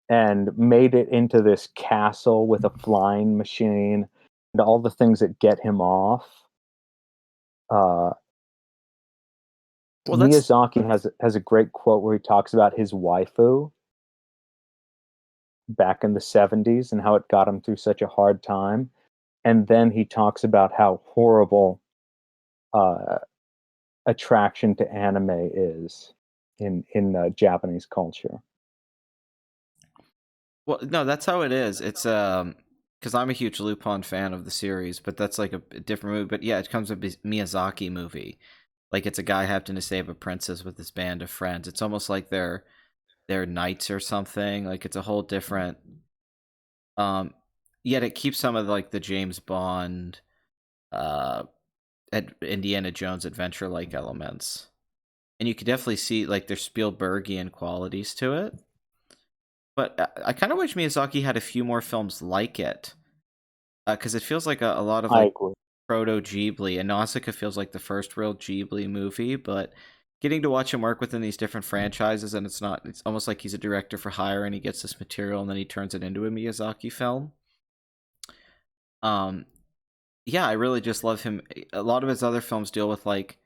B: and made it into this castle with a flying machine and all the things that get him off. Uh,
A: Well, that's
B: Miyazaki has a great quote where he talks about his waifu back in the 70s and how it got him through such a hard time. And then he talks about how horrible uh, attraction to anime is in Japanese culture.
A: Well, no, that's how it is. It's because I'm a huge Lupin fan of the series, but that's like a different movie. But yeah, it comes with a Miyazaki movie. Like it's a guy having to save a princess with his band of friends. It's almost like they're knights or something. Like it's a whole different. Um, Yet it keeps some of like the James Bond, uh, Indiana Jones adventure like elements, and you could definitely see like there's Spielbergian qualities to it. But I kind of wish Miyazaki had a few more films like it, because it feels like a lot of
B: I
A: like
B: agree.
A: proto Ghibli, and Nausicaa feels like the first real Ghibli movie. But getting to watch him work within these different franchises, and it's almost like he's a director for hire, and he gets this material and then he turns it into a Miyazaki film. Um, yeah, I really just love him. A lot of his other films deal with like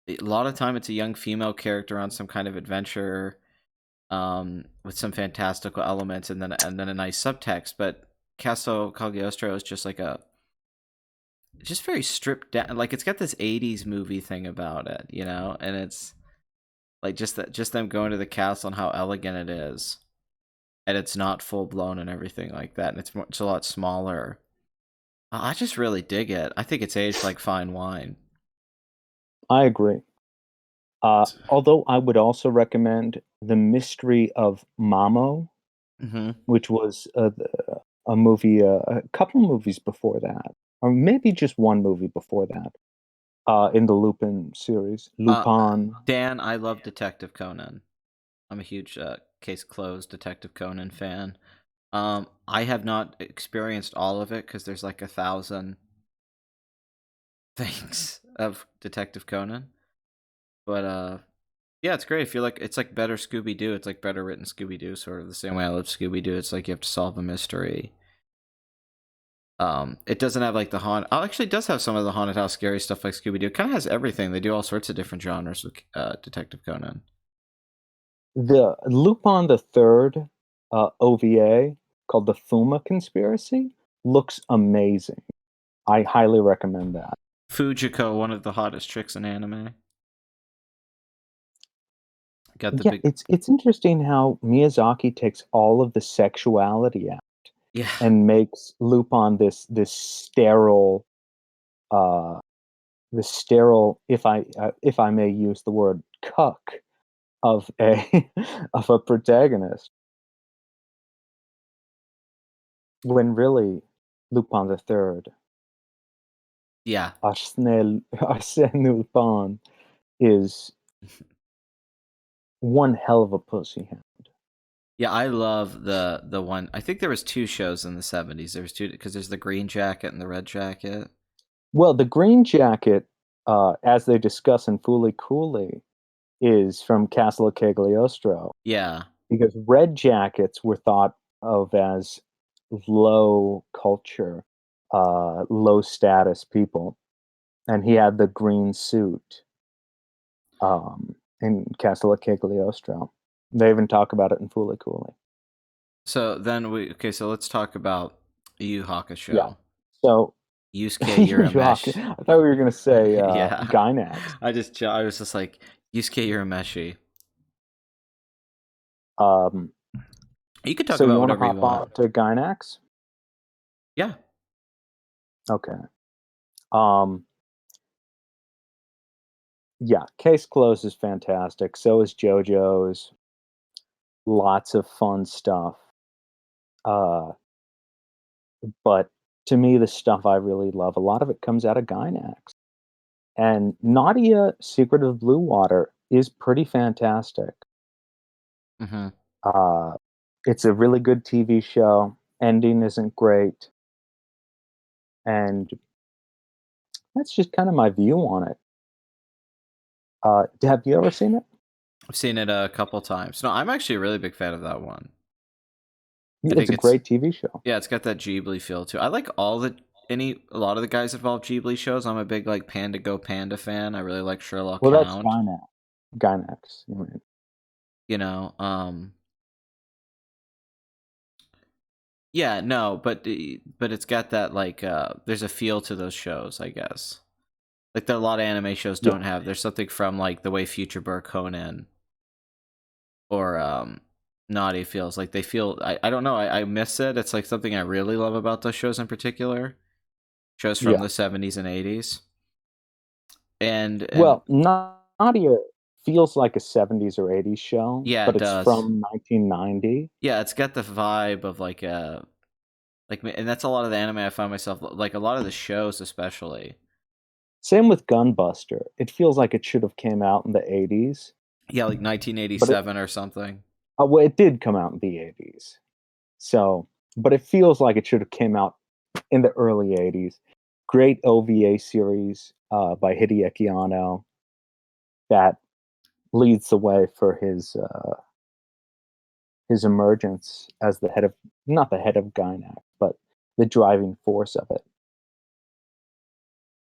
A: a lot of time it's a young female character on some kind of adventure, with some fantastical elements, and then a nice subtext. But Castle Cagliostro is just like a just very stripped down. Like it's got this '80s movie thing about it, and it's like just them going to the castle and how elegant it is, and it's not full blown and everything like that, and it's a lot smaller. I just really dig it. I think it's aged like fine wine.
B: I agree. Although I would also recommend The Mystery of Mamo,
A: Mm-hmm.
B: which was a movie, a couple movies before that, or maybe just one movie before that, in the Lupin series.
A: Uh,
B: Lupin.
A: Dan, I love Detective Conan. I'm a huge Case Closed Detective Conan fan. I have not experienced all of it because there's like 1,000 things of Detective Conan. But yeah, it's great. If you like, it's like better Scooby Doo. It's like better written Scooby Doo, sort of the same way I love Scooby Doo. It's like you have to solve a mystery. It doesn't have like the haunt. Oh, actually, it does have some of the haunted house scary stuff like Scooby Doo. It kind of has everything. They do all sorts of different genres with Detective Conan.
B: The Lupin the Third OVA called the Fuma Conspiracy looks amazing. I highly recommend that.
A: Fujiko, one of the hottest chicks in anime. Got the
B: Yeah,
A: big
B: it's interesting how Miyazaki takes all of the sexuality out
A: yeah.
B: and makes Lupin this sterile, uh, if I may use the word cuck of a of a protagonist, when really Lupin the Third,
A: Yeah.
B: Arsène Lupin, is one hell of a pussy.
A: Yeah, I love the one. I think there was two shows in the '70s. There was two because there's the Green Jacket and the Red Jacket.
B: Well, the Green Jacket, as they discuss in Fooly Cooley, is from Castle of Cagliostro,
A: Yeah,
B: because red jackets were thought of as low culture, low status people, and he had the green suit in Castle of Cagliostro. They even talk about it in Fooly Cooley.
A: so then so let's talk about Yu
B: Yeah.
A: Hakusho.
B: So,
A: Yusuke
B: I
A: Urameshi.
B: thought we were going to say
A: Yeah,
B: Gynax.
A: I was just like Yusuke Urameshi.
B: Um,
A: You could talk
B: so you
A: about
B: want to
A: whatever you
B: hop
A: want.
B: on to Gynax?
A: Yeah.
B: Okay. Um, yeah, Case Closed is fantastic. So is JoJo's. Lots of fun stuff. Uh, but to me, the stuff I really love, a lot of it comes out of Gynax. And Nadia, Secret of Blue Water, is pretty fantastic.
A: Mm-hmm.
B: Uh, it's a really good TV show. Ending isn't great. And that's just kind of my view on it. Have you ever seen it?
A: I've seen it a couple times. No, I'm actually a really big fan of that one. I
B: It's
A: think
B: a
A: it's
B: great TV show.
A: yeah, it's got that Ghibli feel too. I like a lot of the guys involved Ghibli shows. I'm a big like Panda Go Panda fan. I really like Sherlock
B: Well, that's
A: Hound.
B: Gynax. Gynax. I mean,
A: You know, yeah, no, but it's got that like there's a feel to those shows, I guess. Like that a lot of anime shows
B: Yeah.
A: don't have. There's something from like the way Future Burr Conan or Naughty feels. Like they feel I don't know, I miss it. It's like something I really love about those shows in particular. Shows from
B: Yeah.
A: the 70s and 80s. And
B: Well, Nadia feels like a 70s or 80s show,
A: yeah,
B: but
A: it
B: it's
A: does.
B: from 1990.
A: Yeah, it's got the vibe of like a like, and that's a lot of the anime I find myself like, a lot of the shows especially.
B: Same with Gunbuster. It feels like it should have came out in the 80s,
A: Yeah, like
B: but
A: 1987 or something.
B: well, it did come out in the 80s. So, but it feels like it should have came out in the early 80s. Great OVA series by Hideaki Anno that leads the way for his emergence as the head of, not the head of Gynax, but the driving force of it.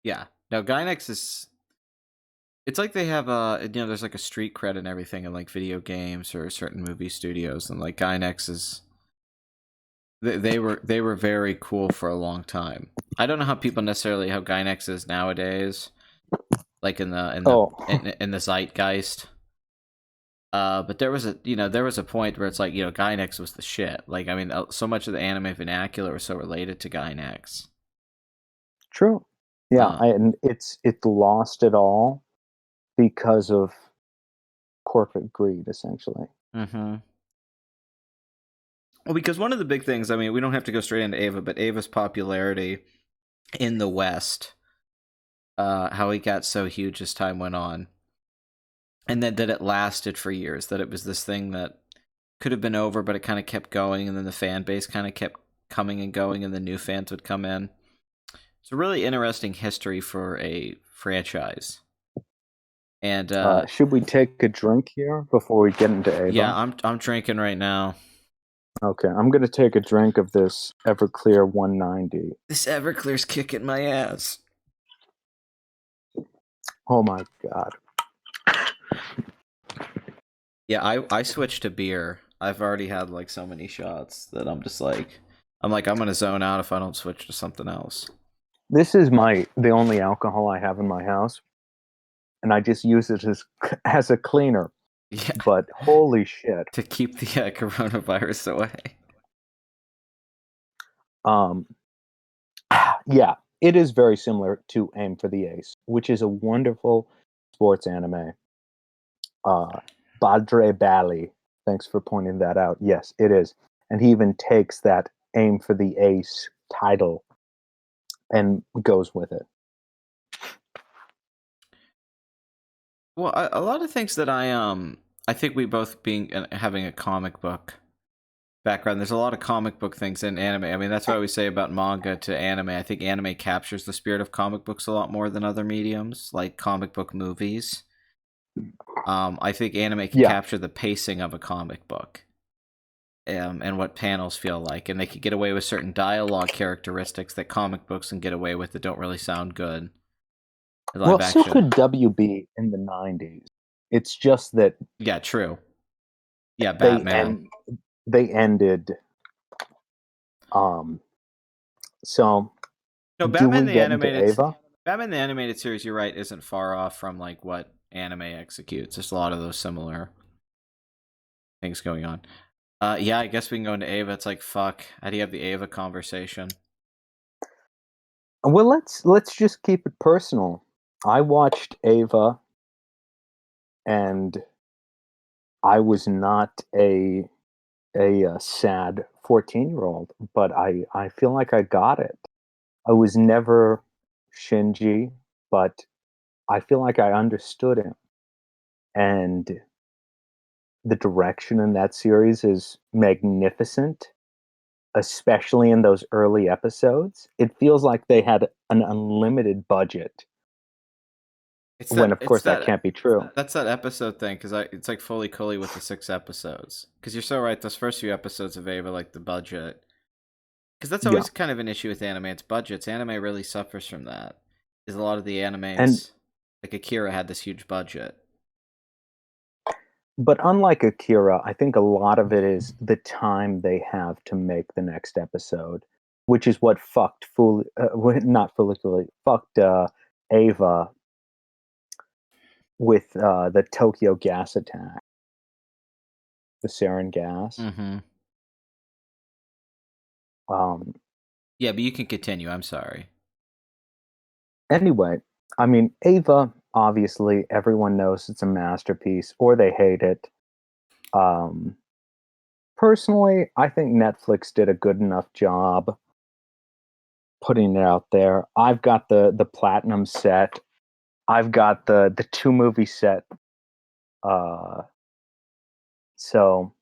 A: Yeah. Now Gynex is, it's like they have there's like a street cred and everything in like video games or certain movie studios, and like Gynex is, they were very cool for a long time. I don't know how people necessarily how Gynex is nowadays, like in the
B: Oh,
A: in the zeitgeist. But there was a point where it's like, Gynex was the shit. Like, I mean, so much of the anime vernacular was so related to Gynex.
B: true. Yeah,
A: Uh,
B: and it lost it all because of corporate greed, essentially.
A: mm-hmm. Well, because one of the big things, I mean, we don't have to go straight into Ava, but Ava's popularity in the West, how he got so huge as time went on, and then that it lasted for years, that it was this thing that could have been over, but it kind of kept going, and then the fan base kind of kept coming and going, and the new fans would come in. It's a really interesting history for a franchise. And
B: Should we take a drink here before we get into
A: yeah,
B: Ava?
A: I'm drinking right now.
B: Okay, I'm gonna take a drink of this Everclear 190.
A: This Everclear's kicking my ass.
B: Oh my god.
A: Yeah, I switched to beer. I've already had like so many shots that I'm gonna zone out if I don't switch to something else.
B: This is the only alcohol I have in my house, and I just use it as a cleaner.
A: Yeah,
B: But holy shit.
A: to keep the coronavirus away.
B: Um yeah, it is very similar to Aim for the Ace, which is a wonderful sports anime. Badre Bali. Thanks for pointing that out. Yes, it is. And he even takes that Aim for the Ace title and goes with it.
A: Well, a lot of things that I think we both being having a comic book background. There's a lot of comic book things in anime. I mean, that's what I always say about manga to anime. I think anime captures the spirit of comic books a lot more than other mediums, like comic book movies. I think anime can
B: Yeah.
A: capture the pacing of a comic book, and what panels feel like, and they could get away with certain dialogue characteristics that comic books can get away with that don't really sound good in
B: Well,
A: live
B: so
A: action.
B: could WB in the 90s. It's just that
A: Yeah, true. Yeah,
B: they
A: Batman.
B: end they ended um so
A: No,
B: do we get into Ava?
A: Batman the animated series, you're right, isn't far off from like what anime executes. There's a lot of those similar things going on. Yeah, I guess we can go into Ava. It's like, fuck. How do you have the Ava conversation?
B: Well, let's just keep it personal. I watched Ava and I was not a sad 14-year-old, but I feel like I got it. I was never Shinji, but I feel like I understood him. And the direction in that series is magnificent, especially in those early episodes. It feels like they had an unlimited budget, when of course that can't be true.
A: That's that episode thing, because it's like fully Cooley with the 6 episodes. Because you're so right, those first few episodes of Ava, like the budget, because that's
B: Yeah.
A: always kind of an issue with anime. It's budgets. Anime really suffers from that. Is a lot of the
B: And
A: animes, like Akira, had this huge budget.
B: but unlike Akira, I think a lot of it is the time they have to make the next episode, which is what fucked not fully fucked Ava with the Tokyo gas attack, the sarin gas.
A: Mm-hmm.
B: Um,
A: Yeah, but you can continue. I'm sorry.
B: anyway, I mean, Ava, obviously, everyone knows it's a masterpiece, or they hate it. Um, personally, I think Netflix did a good enough job putting it out there. I've got the platinum set. I've got the two movie set. Uh, so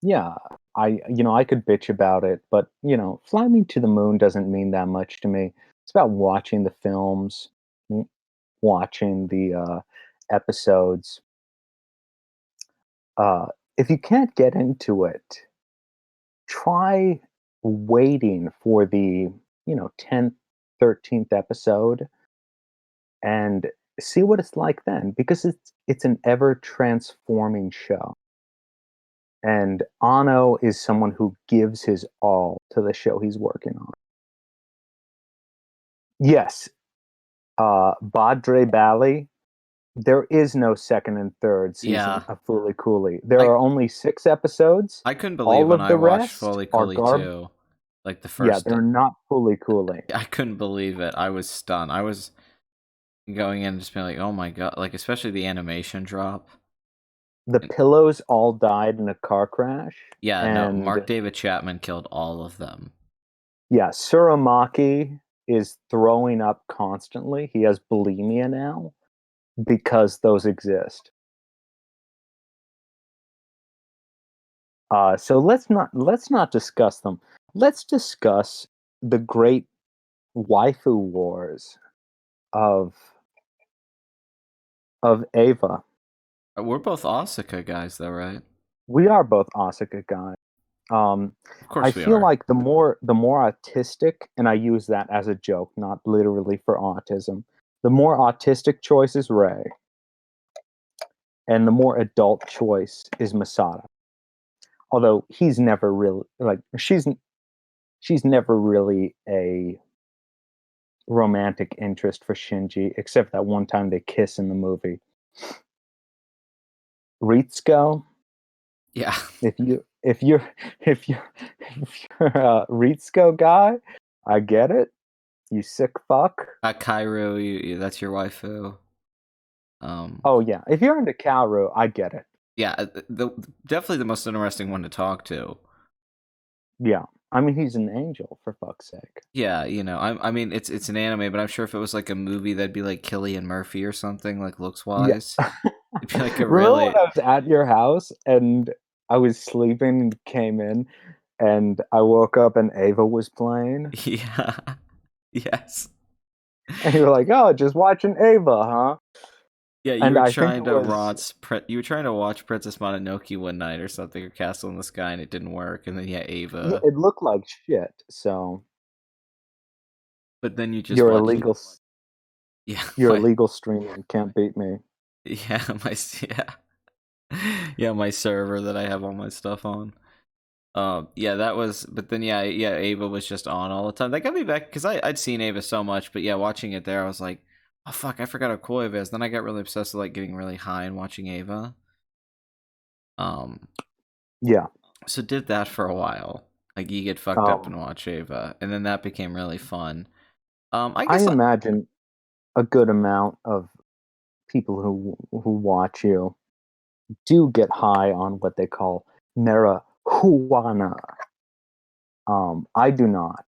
B: yeah, I could bitch about it, but Fly Me to the Moon doesn't mean that much to me. It's about watching the films, watching the episodes. Uh, if you can't get into it, try waiting for the 10th, 13th episode and see what it's like then, because it's an ever transforming show. And Ano is someone who gives his all to the show he's working on. Yes, Badre Bali. There is no second and third season
A: Yeah,
B: of Fooly Cooley. There
A: I
B: are only 6 episodes.
A: I couldn't believe
B: All
A: when
B: of
A: I
B: the
A: watched
B: rest
A: Fully
B: are
A: Cooley
B: garb.
A: too. Like the
B: Yeah,
A: first,
B: they're not Fooly Cooley.
A: I couldn't believe it. I was stunned. I was going in and just being like, oh my god, like especially the animation drop.
B: The
A: And
B: pillows all died in a car crash,
A: yeah, no, Mark
B: and
A: David Chapman killed all of them.
B: yeah, Suramaki is throwing up constantly. He has bulimia now because those exist. So let's not discuss them. Let's discuss the great waifu wars of Ava.
A: We're both Asuka guys, though, right?
B: We are both Asuka guys.
A: Of
B: I
A: course we
B: feel
A: are.
B: like the more autistic, and I use that as a joke, not literally for autism. The more autistic choice is Ray, and the more adult choice is Masada. Although he's never really like she's never really a romantic interest for Shinji, except that one time they kiss in the movie. Ritsuko,
A: Yeah.
B: if you if you're if you're if you're a Ritsuko guy, I get it. You sick fuck.
A: Kairo, that's your waifu. Um,
B: Oh yeah, if you're into Kaoru, I get it.
A: yeah, definitely the most interesting one to talk to.
B: Yeah, I mean he's an angel for fuck's sake.
A: Yeah, I mean, it's an anime, but I'm sure if it was like a movie, that'd be like Killian Murphy or something, like looks
B: Yeah.
A: wise. It'd be like a
B: Remember when
A: really,
B: I was at your house and I was sleeping and came in and I woke up and Ava was playing?
A: yeah, yes,
B: And you were like, "Oh, just watching Ava, huh?"
A: yeah. You
B: And
A: were
B: I think
A: trying
B: it
A: to
B: was
A: watch, you were trying to watch Princess Mononoke one night or something, or Castle in the Sky, and it didn't work. And then yeah,
B: yeah,
A: Ava,
B: it looked like shit. So
A: but then you just
B: your
A: watched,
B: illegal
A: yeah,
B: your
A: my,
B: illegal streaming can't beat me.
A: yeah, yeah, my server that I have all my stuff on. Yeah, that was, but then yeah, Ava was just on all the time. That got me back because I'd seen Ava so much, but yeah, watching it there, I was like, oh fuck, I forgot how cool Ava is. Then I got really obsessed with like getting really high and watching Ava. Um,
B: Yeah.
A: so did that for a while. Like you get fucked up
B: Um,
A: and watch Ava, and then that became really fun. I
B: I
A: guess
B: imagine a good amount of people who watch you do get high on what they call marijuana. I do not.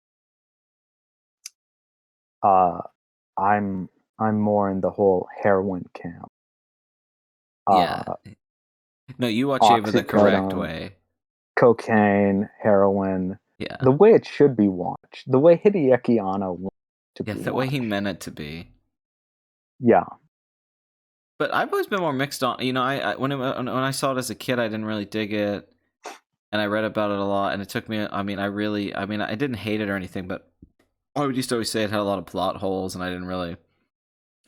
B: Uh, I'm I'm more in the whole heroin camp.
A: yeah,
B: Uh,
A: no, you watch Ava the correct
B: oxycodone,
A: way.
B: cocaine, heroin,
A: Yeah,
B: the way it should be watched, the way Hideaki Anno wants to
A: yeah,
B: be
A: the way he
B: watched.
A: meant it to be.
B: Yeah,
A: But I've always been more mixed on. I when I saw it as a kid, I didn't really dig it, and I read about it a lot, and it took me. I mean, I didn't hate it or anything, but I would used to always say it had a lot of plot holes, and I didn't really.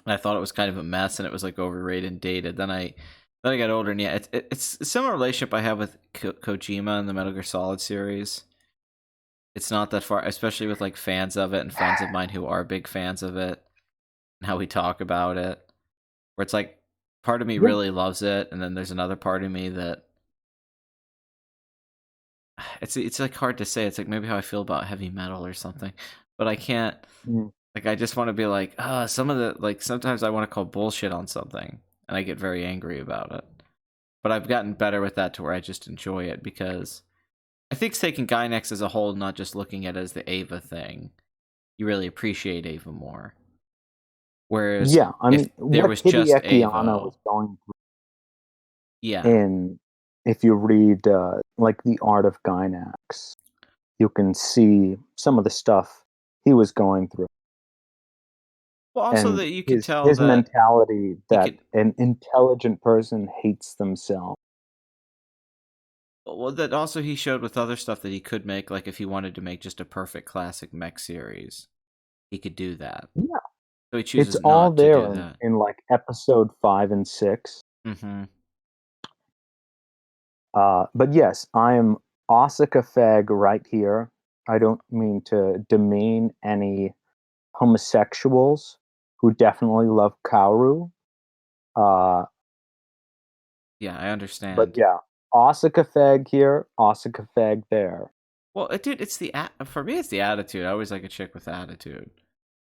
A: I thought it was kind of a mess, and it was like overrated and dated. Then I got older, and yeah, it's a similar relationship I have with Kojima and the Metal Gear Solid series. It's not that far, especially with like fans of it and friends of mine who are big fans of it, and how we talk about it. where it's like part of me
B: Yeah.
A: really loves it, and then there's another part of me that it's like hard to say. It's like maybe how I feel about heavy metal or something, but I can't.
B: Mm.
A: Like I just want to be like, some of the like sometimes I want to call bullshit on something, and I get very angry about it. But I've gotten better with that to where I just enjoy it because I think taking Gynex as a whole, not just looking at it as the Ava thing, you really appreciate Ava more. Whereas
B: Yeah, I
A: if
B: mean,
A: there
B: what
A: was just
B: Hideaki Anno
A: Ava,
B: was going
A: yeah.
B: in, if you read, like, The Art of Gynax, you can see some of the stuff he was going through,
A: Well, also
B: and
A: that you could
B: his
A: tell
B: his
A: that
B: mentality
A: he
B: that
A: could.
B: an intelligent person hates themselves.
A: Well, that also he showed with other stuff that he could make, like if he wanted to make just a perfect classic mech series, he could do that.
B: Yeah,
A: So he
B: it's
A: chooses
B: all
A: not to
B: there
A: do
B: in
A: that.
B: like, episode 5 and 6.
A: Hmm.
B: But yes, I am Asuka Fag right here. I don't mean to demean any homosexuals who definitely love Kaoru. Uh,
A: Yeah, I
B: but
A: understand.
B: yeah, Asuka Fag here, Asuka Fag there.
A: Well, dude, it's for me. It's the attitude. I always like a chick with attitude.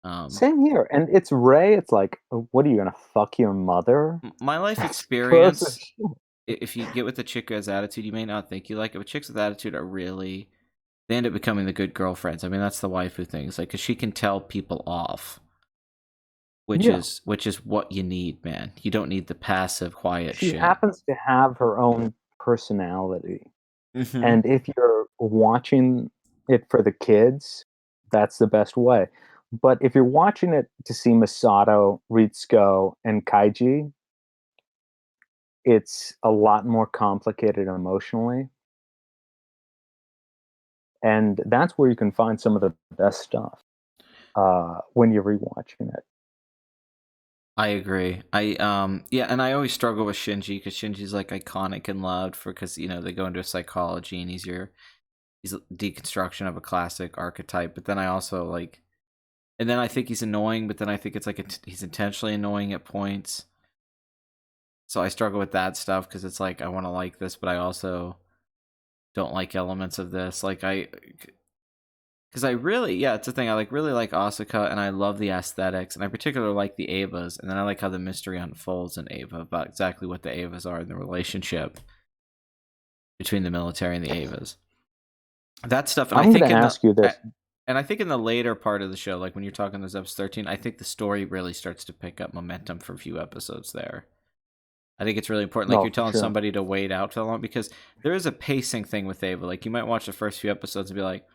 A: Um,
B: Same here. And it's Ray. It's like, what are you gonna fuck your mother?
A: my life
B: That's gross as
A: experience.
B: shit.
A: If you get with a chick who has attitude, you may not think you like it, but chicks with attitude are really they end up becoming the good girlfriends. I mean, that's the waifu thing. It's like because she can tell people off,
B: Yeah,
A: which is what you need, man. You don't need the passive, quiet
B: she
A: shit.
B: happens to have her own personality.
A: Hmm.
B: And if you're watching it for the kids, that's the best way. But if you're watching it to see Masato, Ritsuko, and Kaiji, it's a lot more complicated emotionally. And that's where you can find some of the best stuff when you're rewatching it.
A: I agree. Yeah, and I always struggle with Shinji because Shinji's like iconic and loved for because they go into psychology and he's a deconstruction of a classic archetype. But then I also like, and then I think he's annoying. But then I think it's like he's intentionally annoying at points. So I struggle with that stuff because it's like I want to like this, but I also don't like elements of this. Because I really, yeah, it's the thing. I really like Asuka, and I love the aesthetics, and I particularly like the Avas, and then I like how the mystery unfolds in Ava about exactly what the Avas are in the relationship between the military and the Avas. That stuff, and I
B: I'm going
A: think
B: to ask you this.
A: and I think in the later part of the show, like when you're talking those episodes 13, I think the story really starts to pick up momentum for a few episodes there. I think it's really important. Like
B: No,
A: you're
B: for
A: telling
B: sure.
A: somebody to wait out for long because there is a pacing thing with Ava. Like you might watch the first few episodes and be like,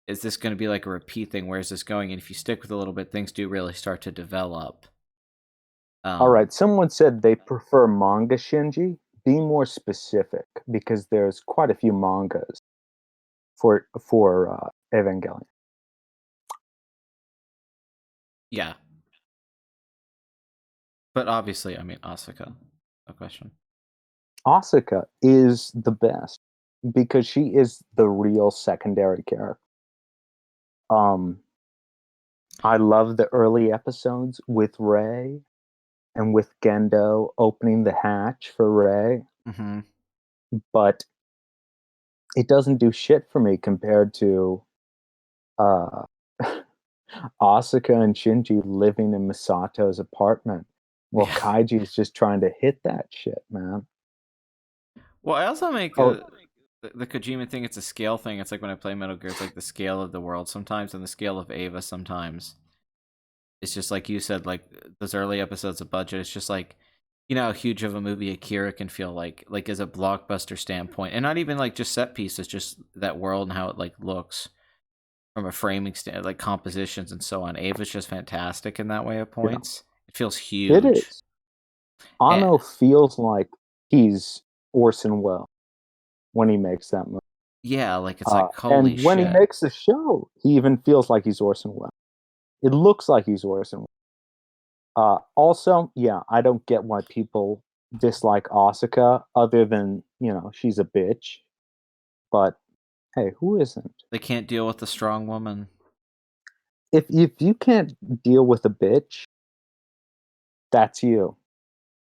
A: is this going to be like a repeat thing? Where is this going? And if you stick with a little bit, things do really start to develop.
B: All
A: Um,
B: right. Someone said they prefer manga Shinji. Be more specific because there's quite a few mangas for Evangelion.
A: yeah, but obviously, I mean, Asuka, no question.
B: Asuka is the best because she is the real secondary character. Um, I love the early episodes with Ray and with Gendo opening the hatch for Ray,
A: Hmm.
B: but it doesn't do shit for me compared to uh, Asuka and Shinji living in Misato's apartment while
A: Yeah.
B: Kaiji is just trying to hit that shit, man.
A: Well, I also make
B: Oh,
A: the Kojima thing. It's a scale thing. It's like when I play Metal Gear. It's like the scale of the world sometimes, and the scale of Ava sometimes. It's just like you said, like those early episodes of budget. It's just like how huge of a movie Akira can feel like as a blockbuster standpoint, and not even like just set pieces, just that world and how it like looks from a framing stand, like compositions and so on. Ava's just fantastic in that way at
B: yeah,
A: points. It feels
B: it
A: huge.
B: is.
A: And,
B: Anno feels like he's Orson Welles when he makes that movie.
A: yeah, like it's like holy
B: And when he
A: shit.
B: makes the show, he even feels like he's Orson Welles. It looks like he's Orson Welles. Also, yeah, I don't get why people dislike Asuka other than, she's a bitch. But hey, who isn't?
A: They can't deal with the strong woman.
B: If you can't deal with a bitch, that's you.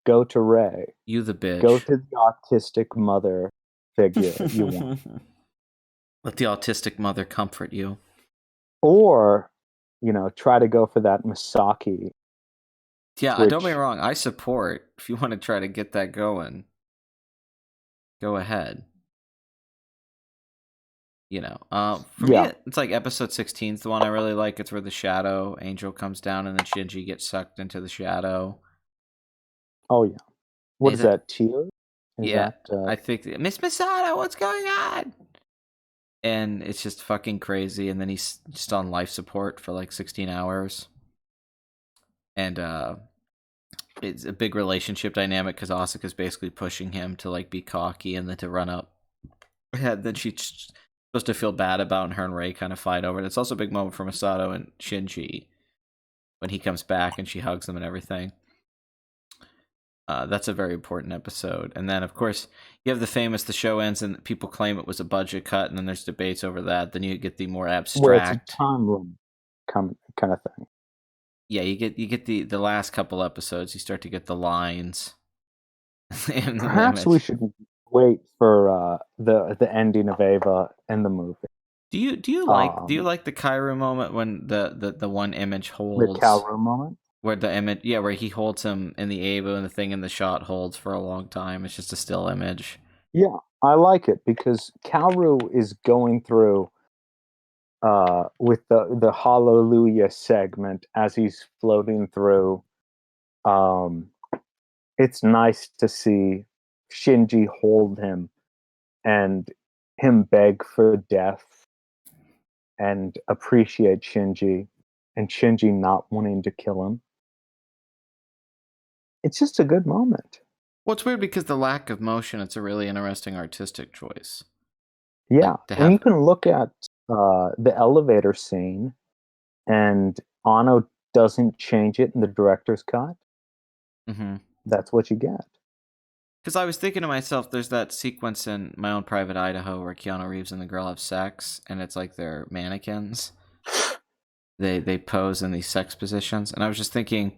B: Go to Ray.
A: You the
B: Go
A: bitch.
B: to the autistic mother figure you want.
A: Let the autistic mother comfort you.
B: Or, try to go for that Misaki,
A: Yeah, don't get me
B: which,
A: wrong. I support if you want to try to get that going. Go ahead. For me,
B: yeah.
A: it's like episode 16 is the one I really like. It's where the shadow angel comes down and then Shinji gets sucked into the shadow.
B: Oh, yeah. What
A: Is
B: is
A: it?
B: that, Tears? Is
A: Yeah,
B: that,
A: I think Miss Masada, what's going on? And it's just fucking crazy. And then he's just on life support for like 16 hours. And it's a big relationship dynamic because Asuka's basically pushing him to like be cocky and then to run up. Yeah, then she's supposed to feel bad about, and her and Ray kind of fight over it. It's also a big moment for Masato and Shinji when he comes back and she hugs him and everything. That's a very important episode. And then, of course, you have the show ends and people claim it was a budget cut, and then there's debates over that. Then you get the more
B: where it's a
A: abstract.
B: time room kind of thing?
A: Yeah, you get the last couple episodes. You start to get the lines in the
B: Perhaps we
A: image.
B: should wait for the ending of Ava in the movie.
A: Do you like the Cairo moment when the one image
B: The
A: holds
B: Calroom moment?
A: where the image, yeah, where he holds him in the Ava and the thing in the shot holds for a long time. It's just a still image.
B: Yeah, I like it because Calru is going through with the Hallelujah segment as he's floating through. Um, it's nice to see Shinji hold him and him beg for death and appreciate Shinji and Shinji not wanting to kill him. It's just a good moment.
A: Well, it's weird because the lack of motion. It's a really interesting artistic choice.
B: Yeah,
A: Like to
B: and you
A: have.
B: can look at the elevator scene, and Anno doesn't change it in the director's cut.
A: Mm-hmm.
B: That's what you get.
A: Because I was thinking to myself, there's that sequence in My Own Private Idaho where Keanu Reeves and the girl have sex, and it's like they're mannequins. They pose in these sex positions, and I was just thinking,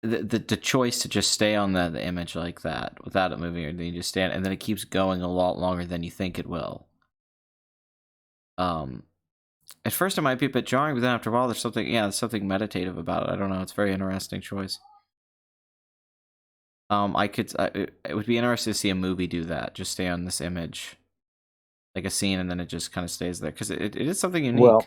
A: the choice to just stay on the image like that without it moving, or then you just stand, and then it keeps going a lot longer than you think it will. Um, at first it might be a bit jarring, but then after a while, there's something meditative about it. I don't know. It's a very interesting choice. It would be interesting to see a movie do that. Just stay on this image, like a scene, and then it just kind of stays there because it is something unique.
B: Well,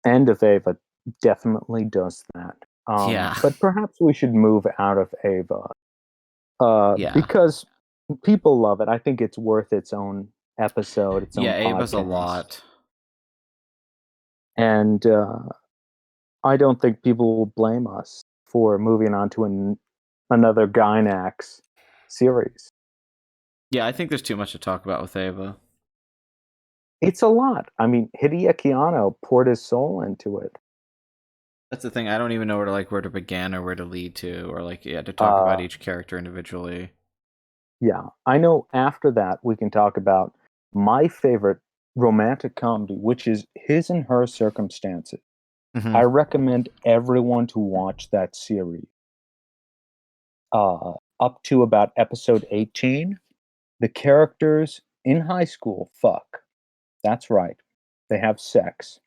B: End of Ava definitely does that.
A: Yeah,
B: But perhaps we should move out of Ava
A: yeah,
B: because people love it. I think it's worth its own episode, its
A: yeah.
B: own
A: Ava's a
B: podcast.
A: lot.
B: And I don't think people will blame us for moving on to another Gynax series.
A: Yeah, I think there's too much to talk about with Ava.
B: It's a lot. I mean, Hideaki Anno poured his soul into it.
A: That's the thing. I don't even know where to begin or where to lead to, or to talk about
B: Uh,
A: each character individually.
B: yeah, I know after that we can talk about my favorite romantic comedy, which is His and Her Circumstances.
A: Mm-hmm.
B: I recommend everyone to watch that series. Up to about episode 18, the characters in high school fuck. That's right. They have sex.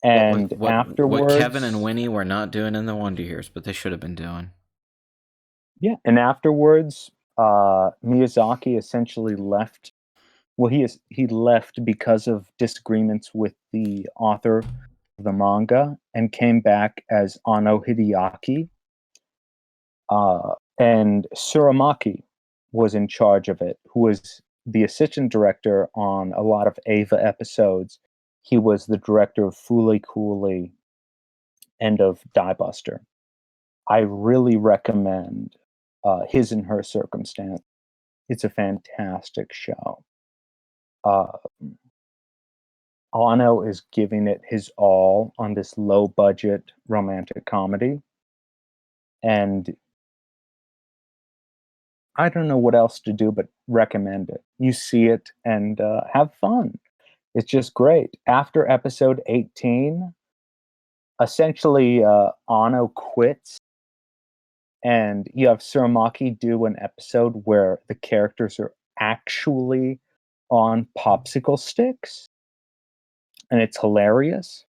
B: And
A: What Kevin and
B: afterwards,
A: Winnie were not doing in the Wonder Years, but they should have been doing.
B: yeah, and afterwards, Miyazaki essentially left. Well, he left because of disagreements with the author of the manga and came back as Ano Hideaki. And Suramaki was in charge of it, who was the assistant director on a lot of Ava episodes. He was the director of Fooly Cooly and of Die Buster. I really recommend His and Her Circumstance. It's a fantastic show. Uh, Ano is giving it his all on this low budget romantic comedy. And I don't know what else to do but recommend it. You see it and have fun. It's just great. After episode 18, essentially, Ano quits and you have Suramaki do an episode where the characters are actually on popsicle sticks, and it's hilarious.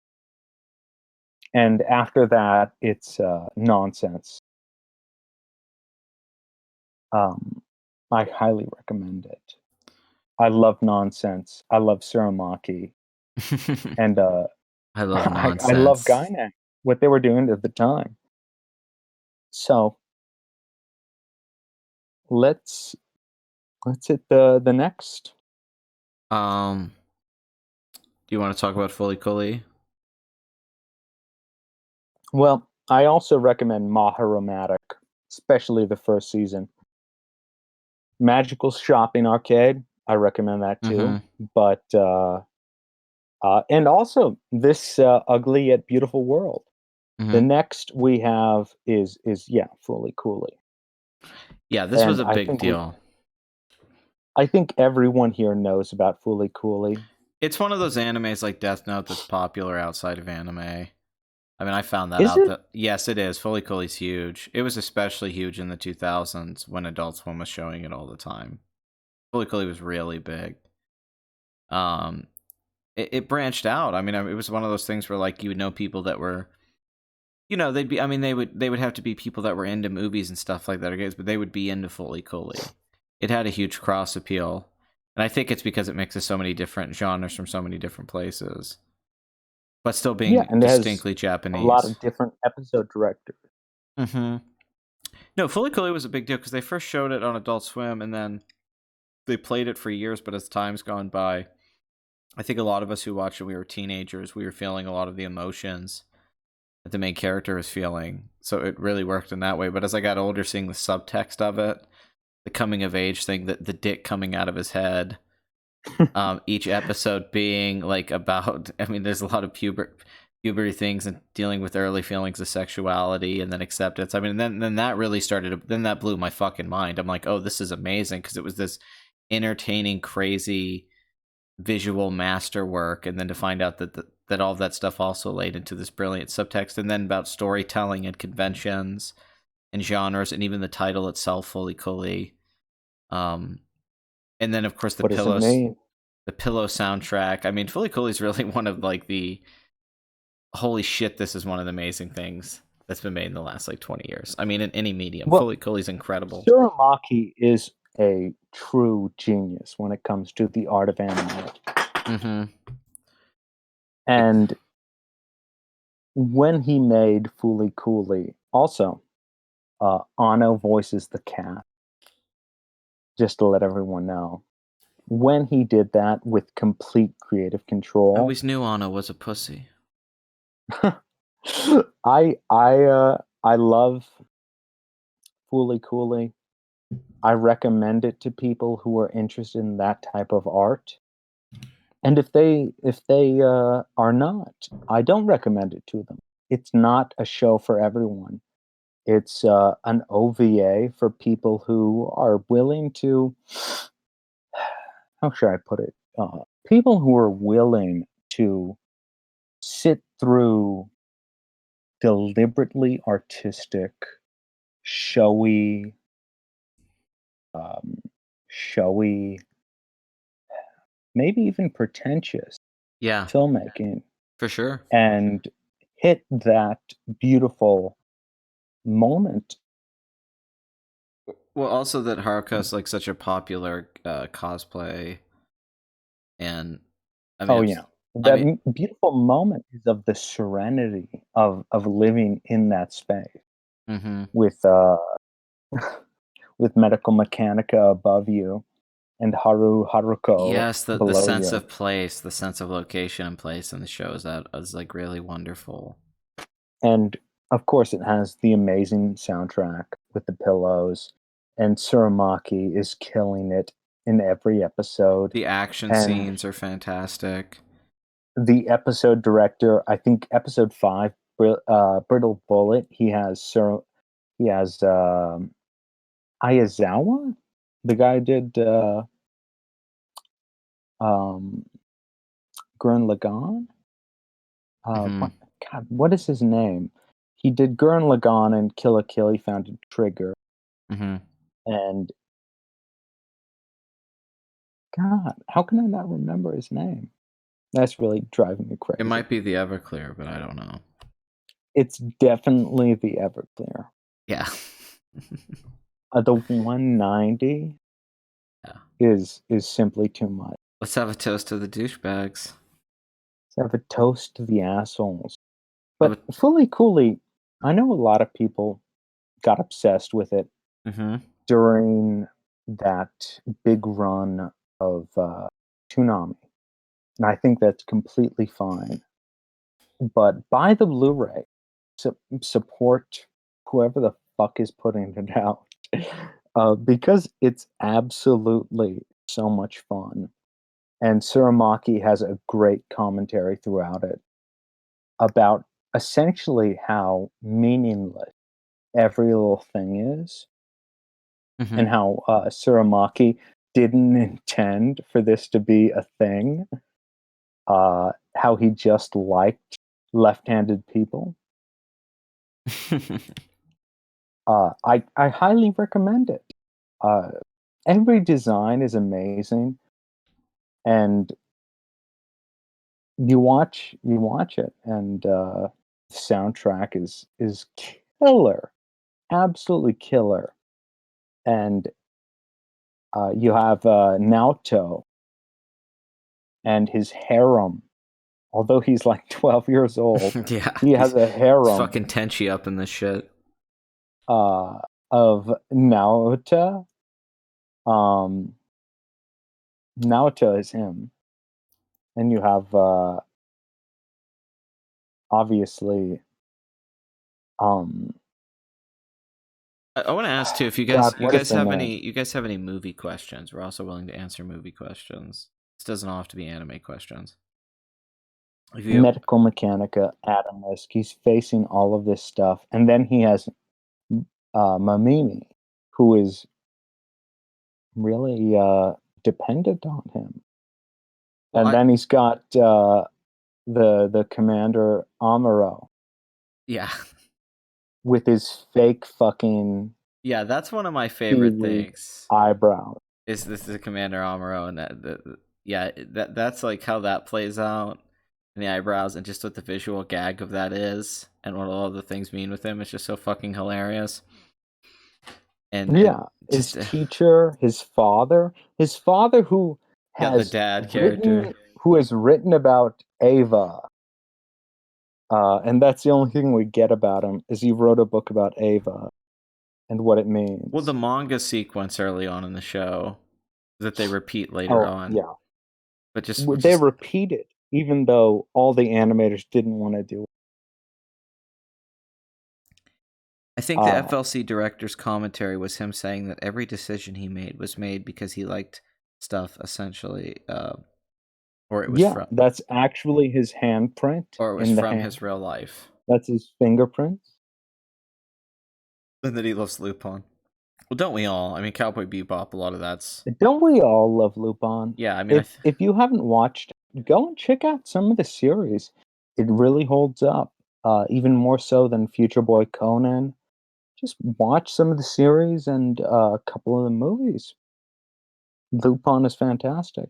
B: And after that, it's nonsense. I highly recommend it. I love nonsense. I love Suramaki, and
A: I love
B: I love
A: nonsense.
B: Gynax, what they were doing at the time. So let's hit the next.
A: Do you want to talk about Fully Cooley?
B: Well, I also recommend Maharomatic, especially the first season. Magical Shopping Arcade, I recommend that too.
A: Mm-hmm.
B: But and also this ugly yet beautiful world. The
A: Mm-hmm.
B: next we have is yeah, Fully Cooley,
A: Yeah, this was
B: and
A: a big deal.
B: I think everyone here knows about Fully Cooley.
A: It's one of those animes like Death Note that's popular outside of anime. I mean, I found that
B: Is
A: out.
B: it?
A: That yes, it is. Fully Cooley's huge. It was especially huge in the 2000s when Adult Swim was showing it all the time. Fully Cooley was really big. Um, it branched out. I mean, it was one of those things where like you would know people that were, they'd be. I mean, they would have to be people that were into movies and stuff like that, or games, but they would be into Fully Cooley. It had a huge cross appeal, and I think it's because it mixes so many different genres from so many different places, but still
B: Yeah,
A: being
B: and it has
A: distinctly
B: a lot
A: Japanese.
B: of different episode directors.
A: Mm-hmm. No, Fully Cooley was a big deal because they first showed it on Adult Swim, and then they played it for years. But as time's gone by, I think a lot of us who watched it, we were teenagers. We were feeling a lot of the emotions that the main character was feeling, so it really worked in that way. But as I got older, seeing the subtext of it, the coming of age thing, the dick coming out of his head, each episode being like about, I mean, there's a lot of puberty things and dealing with early feelings of sexuality and then acceptance. I mean, then that really started, then that blew my fucking mind. I'm like, oh, this is amazing, because it was this entertaining, crazy visual masterwork, and then to find out that all of that stuff also laid into this brilliant subtext, and then about storytelling and conventions and genres, and even the title itself, Fully Cooley. Um, and then of course
B: What does it mean?
A: the pillow soundtrack. I mean, Fully Cooley is really one of like the holy shit. This is one of the amazing things that's been made in the last like 20 years. I mean, in any medium,
B: Well,
A: Fully Cooley's incredible.
B: Suramaki is a true genius when it comes to the art of anime.
A: Mm-hmm.
B: And when he made Fully Cooley, also, Ano voices the cat, just to let everyone know. When he did that with complete creative
A: I
B: control,
A: always knew Anna was a pussy.
B: I love Fully Cooley. I recommend it to people who are interested in that type of art. And if they are not, I don't recommend it to them. It's not a show for everyone. It's an OVA for people who are willing to. How should I put it? People who are willing to sit through deliberately artistic, showy, um, showy, maybe even pretentious
A: Yeah,
B: filmmaking,
A: for sure.
B: and hit that beautiful moment.
A: Well, also that Haruka is like such a popular cosplay, and I mean,
B: Oh yeah,
A: I
B: that
A: mean,
B: beautiful moment is of the serenity of living in that space
A: mm-hmm.
B: with with Medical Mechanica above you and Haruko
A: Yes, the
B: below
A: sense
B: you.
A: of place, the sense of location and place in the show is like really wonderful.
B: And of course, it has the amazing soundtrack with the pillows, and Suramaki is killing it in every episode.
A: The action
B: And
A: scenes are fantastic.
B: the episode director, I think episode 5, Brittle Bullet, he has Ayazawa, the guy who did um, Gurren Lagann.
A: Hmm.
B: What, God, what is his name? he did Gurren Lagann and Kill la Kill. He founded Trigger,
A: Mm-hmm.
B: and God, how can I not remember his name? That's really driving me
A: It
B: crazy.
A: might be the Everclear, but I don't know.
B: It's definitely the Everclear.
A: Yeah.
B: The 190
A: Yeah.
B: is simply too much.
A: Let's have a toast to the douchebags.
B: Let's have a toast to the assholes.
A: Have
B: But fully coolly, I know a lot of people got obsessed with it
A: Mm-hmm.
B: during that big run of Toonami. And I think that's completely fine. But buy the Blu-ray. Support whoever the fuck is putting it out. Because it's absolutely so much fun. And Suramaki has a great commentary throughout it about essentially how meaningless every little thing is,
A: Mm-hmm.
B: and how Suramaki didn't intend for this to be a thing. How he just liked left-handed people. I highly recommend it. Uh, every design is amazing, and you watch it, and the soundtrack is killer, absolutely killer. And you have Naoto and his harem. Although he's like 12 years old,
A: Yeah.
B: he has a
A: He's
B: harem
A: fucking Tenchi up in this shit.
B: of Naota. Um, Naota is him, and you have obviously um,
A: I want to ask too if you guys
B: God,
A: you
B: what is
A: guys
B: their
A: have
B: name?
A: any movie questions. We're also willing to answer movie questions. This doesn't all have to be anime questions. If you
B: Medical Mechanica, Adam Risk. He's facing all of this stuff, and then he has Mamimi, who is really dependent on him.
A: well,
B: And
A: I
B: then he's got the commander Amuro
A: yeah.
B: with his fake fucking
A: Yeah, that's one of my
B: P
A: favorite
B: League
A: things.
B: eyebrows.
A: Is this is Commander Amuro and yeah, that's like how that plays out in the eyebrows and just what the visual gag of that is and what all the things mean with him. It's just so fucking hilarious. And
B: Yeah, his
A: just
B: teacher, his father who
A: yeah, the
B: has
A: dad character.
B: written who has written about Ava. And that's the only thing we get about him is he wrote a book about Ava and what it
A: Well, the
B: means.
A: manga sequence early on in the show that they repeat later
B: Oh
A: on,
B: yeah,
A: but
B: they
A: just
B: repeat it even though all the animators didn't want to do it.
A: I think the
B: Uh,
A: FLC director's commentary was him saying that every decision he made was made because he liked stuff essentially, or it was
B: yeah,
A: from
B: that's actually his handprint in the hand.
A: his real life,
B: That's his fingerprints.
A: and that he loves Lupin. Well, don't we all? I mean, Cowboy Bebop. A lot of that's
B: Don't we all love Lupin?
A: yeah. I mean,
B: If you haven't watched, go and check out some of the series. It really holds up, even more so than Future Boy Conan. Just watch some of the series and a couple of the movies. Lupin is fantastic.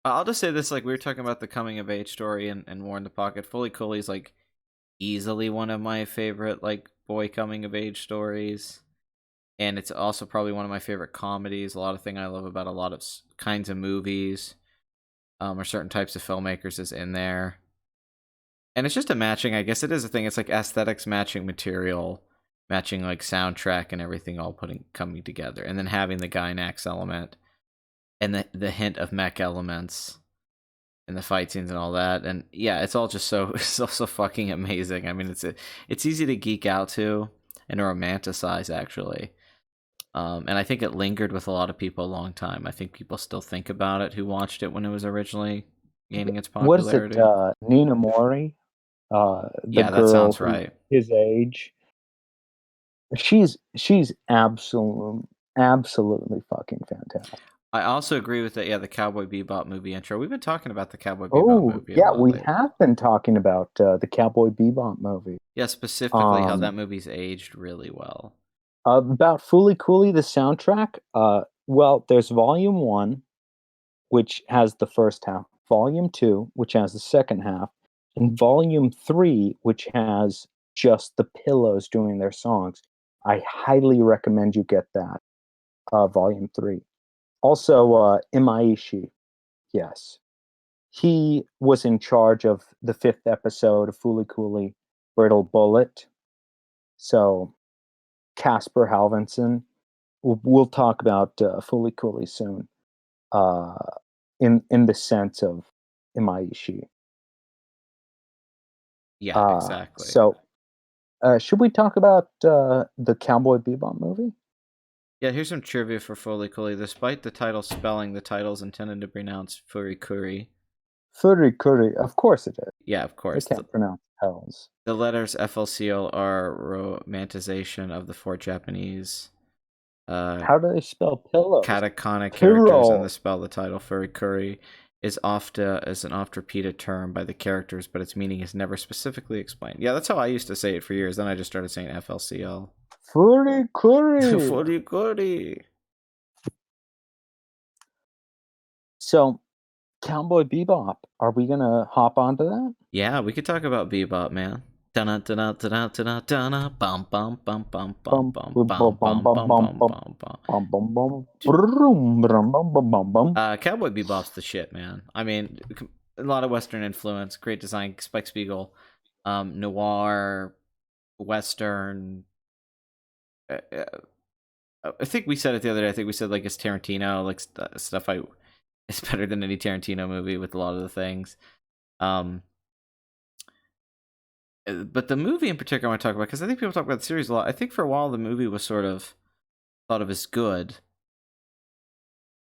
A: I'll just say this: like we were talking about the coming of age story and War in the Pocket. Fully Cooley's like easily one of my favorite like boy coming of age stories. And it's also probably one of my favorite comedies. A lot of thing I love about a lot of kinds of movies, or certain types of filmmakers is in there. And it's just a matching. I guess it is a thing. It's like aesthetics matching material, matching like soundtrack and everything, all coming together, and then having the Gynax element and the hint of mech elements and the fight scenes and all that. And yeah, it's all just so so fucking amazing. I mean, it's easy to geek out to and to romanticize actually. And I think it lingered with a lot of people a long time. I think people still think about it who watched it when it was originally gaining its
B: What is it?
A: popularity.
B: Nina Mori, the
A: Yeah, that
B: girl
A: sounds
B: who's
A: right.
B: his age. She's absolutely fucking fantastic.
A: I also agree with that. Yeah, the Cowboy Bebop movie intro. We've been talking about the Cowboy Bebop
B: Oh,
A: movie a
B: yeah,
A: lot
B: we
A: lately.
B: have been talking about the Cowboy Bebop movie.
A: Yeah, specifically how that
B: Um,
A: movie's aged really well.
B: about Fooly Cooly, the soundtrack. Well, there's Volume 1, which has the first half, Volume 2, which has the second half, and Volume 3, which has just the Pillows doing their songs. I highly recommend you get that, Volume 3. Also, Imaishi, yes. He was in charge of the fifth episode of Fooly Cooly Brittle Bullet. So, Casper Halvinson. We'll talk about Fooly Cooly soon, uh, in the sense of Imaishi.
A: Yeah, exactly.
B: So, should we talk about the Cowboy Bebop movie?
A: Yeah, here's some trivia for Foley Cooley. Despite the title spelling, the title's intended to be pronounced Furikuri.
B: Furikuri, of course it is.
A: Yeah, of
B: They
A: course.
B: can't pronounce L's.
A: The letters FLCL are romanticization of the four Japanese
B: How do they spell pillows?
A: katakana characters in the
B: Pillow.
A: spell. The title Furikuri is an oft repeated term by the characters, but its meaning is never specifically explained. Yeah, that's how I used to say it for years. Then I just started saying FLCL.
B: Furikuri.
A: Furikuri.
B: So, Cowboy Bebop, are we gonna hop onto that?
A: Yeah, we could talk about Bebop, man. Dun dun dun dun dun dun bum bum bum bum bum
B: Bum,
A: bum
B: bum, bum,
A: bum
B: bum,
A: bum
B: bum,
A: bum
B: bum,
A: bum
B: bum,
A: bum bum.
B: bum, bum, bum. Brum, brum, bum, bum, bum, bum.
A: Cowboy Bebop's the shit, man. I mean, a lot of Western influence, great design, Spike Spiegel, noir, Western. Uh, I think we said it the other day. I think we said like it's Tarantino, like stuff. It's better than any Tarantino movie with a lot of the things. Um, but the movie in particular, I want to talk about because I think people talk about the series a lot. I think for a while the movie was sort of thought of as good,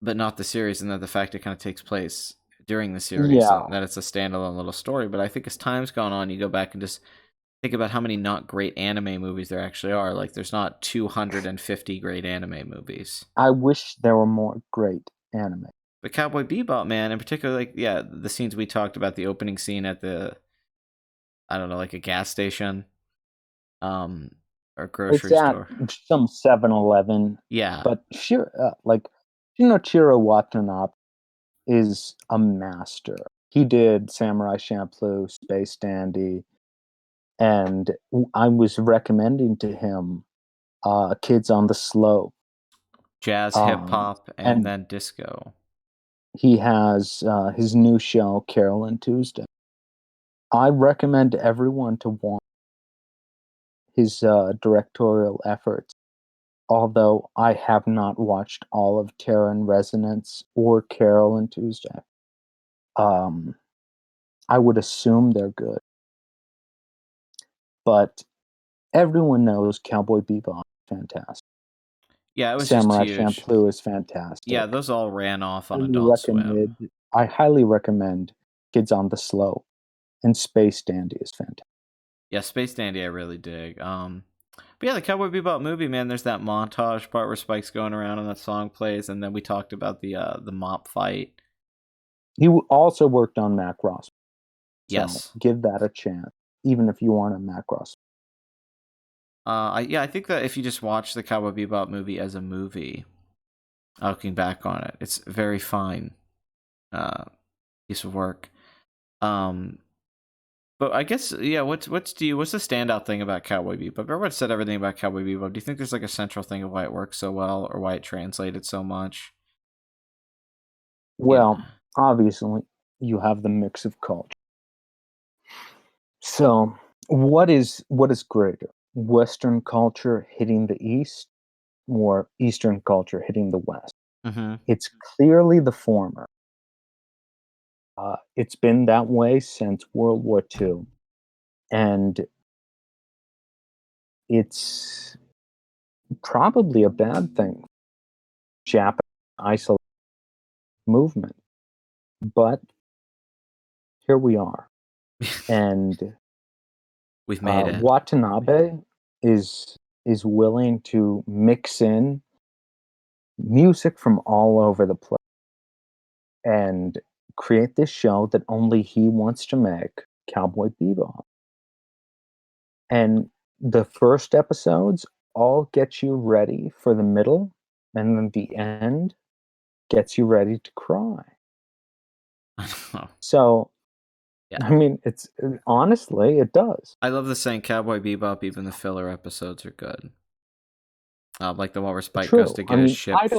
A: but not the series, and that the fact it kind of takes place during the series
B: Yeah,
A: and that it's a standalone little story. But I think as time's gone on, you go back and just think about how many not great anime movies there actually are. Like, there's not 250 great anime movies.
B: I wish there were more great anime.
A: But Cowboy Bebop, man, in particular, like, yeah, the scenes we talked about, the opening scene at the, I don't know, like a gas station, um, or
B: It's
A: grocery
B: at
A: store.
B: some 7-Eleven,
A: Yeah,
B: but like Shinichiro Watanabe is a master. He did Samurai Champloo, Space Dandy, and I was recommending to him Kids on the Slope.
A: jazz, hip
B: Um,
A: hop, and
B: and
A: then disco.
B: he has his new show, Carol and Tuesday. I recommend everyone to watch his directorial efforts, although I have not watched all of Terror and Resonance or Carol and Tuesday. Um, I would assume they're good, but everyone knows Cowboy Bebop is fantastic.
A: Yeah, it was just
B: Samurai
A: huge.
B: Champloo is
A: Yeah,
B: fantastic.
A: those all ran off on
B: Highly
A: Adult Swim.
B: recommend. I highly recommend Kids on the Slope, and Space Dandy is fantastic.
A: Yeah, Space Dandy, I really dig. But yeah, the Cowboy Bebop movie, man. There's that montage part where Spike's going around and that song plays, and then we talked about the mop fight.
B: He also worked on Macross, so
A: Yes.
B: give that a chance, even if you aren't a Macross.
A: I think that if you just watch the Cowboy Bebop movie as a movie, looking back on it, it's a very fine uh, piece of work. Um, but I guess yeah, what's the standout thing about Cowboy Bebop? Everyone said everything about Cowboy Bebop. Do you think there's like a central thing of why it works so well or why it translated so much? You know,
B: Well, obviously, you have the mix of culture. So, what is greater? Western culture hitting the East or Eastern culture hitting the West?
A: mm-hmm.
B: It's clearly the former. It's been that way since World War II, and it's probably a bad thing. Japan isolation movement, but here we are, and
A: We've made it.
B: Watanabe is willing to mix in music from all over the place and create this show that only he wants to make, Cowboy Bebop. And the first episodes all get you ready for the middle, and then the end gets you ready to cry. So,
A: Yeah.
B: I mean, it's honestly, it does.
A: I love the saying Cowboy Bebop, even the filler episodes are good. Like the one where Spike goes
B: True.
A: to
B: I
A: get his
B: mean,
A: ship fixed.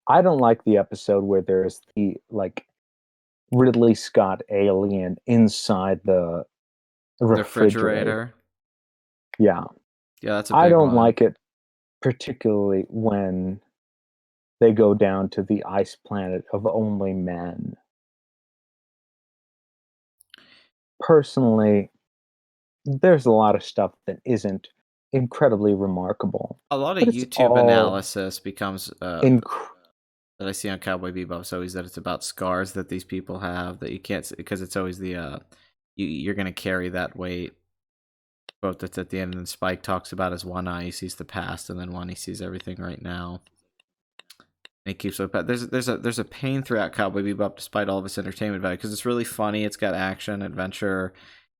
B: I don't like the episode where there's the like Ridley Scott alien inside the
A: The
B: refrigerator.
A: refrigerator.
B: Yeah.
A: Yeah, that's a
B: I
A: big
B: don't
A: one.
B: like it particularly when they go down to the ice planet of only men. Personally, there's a lot of stuff that isn't incredibly remarkable,
A: A lot of
B: but it's
A: YouTube
B: all
A: analysis becomes
B: inc-
A: that I see on Cowboy Bebop is always that it's about scars that these people have that you can't, because it's always the you're gonna carry that weight. Quote that's at the end, and then Spike talks about his one eye, he sees the past, and then one he sees everything right now. And he keeps with that. There's a pain throughout Cowboy Bebop, despite all of its entertainment value, because it's really funny. It's got action, adventure.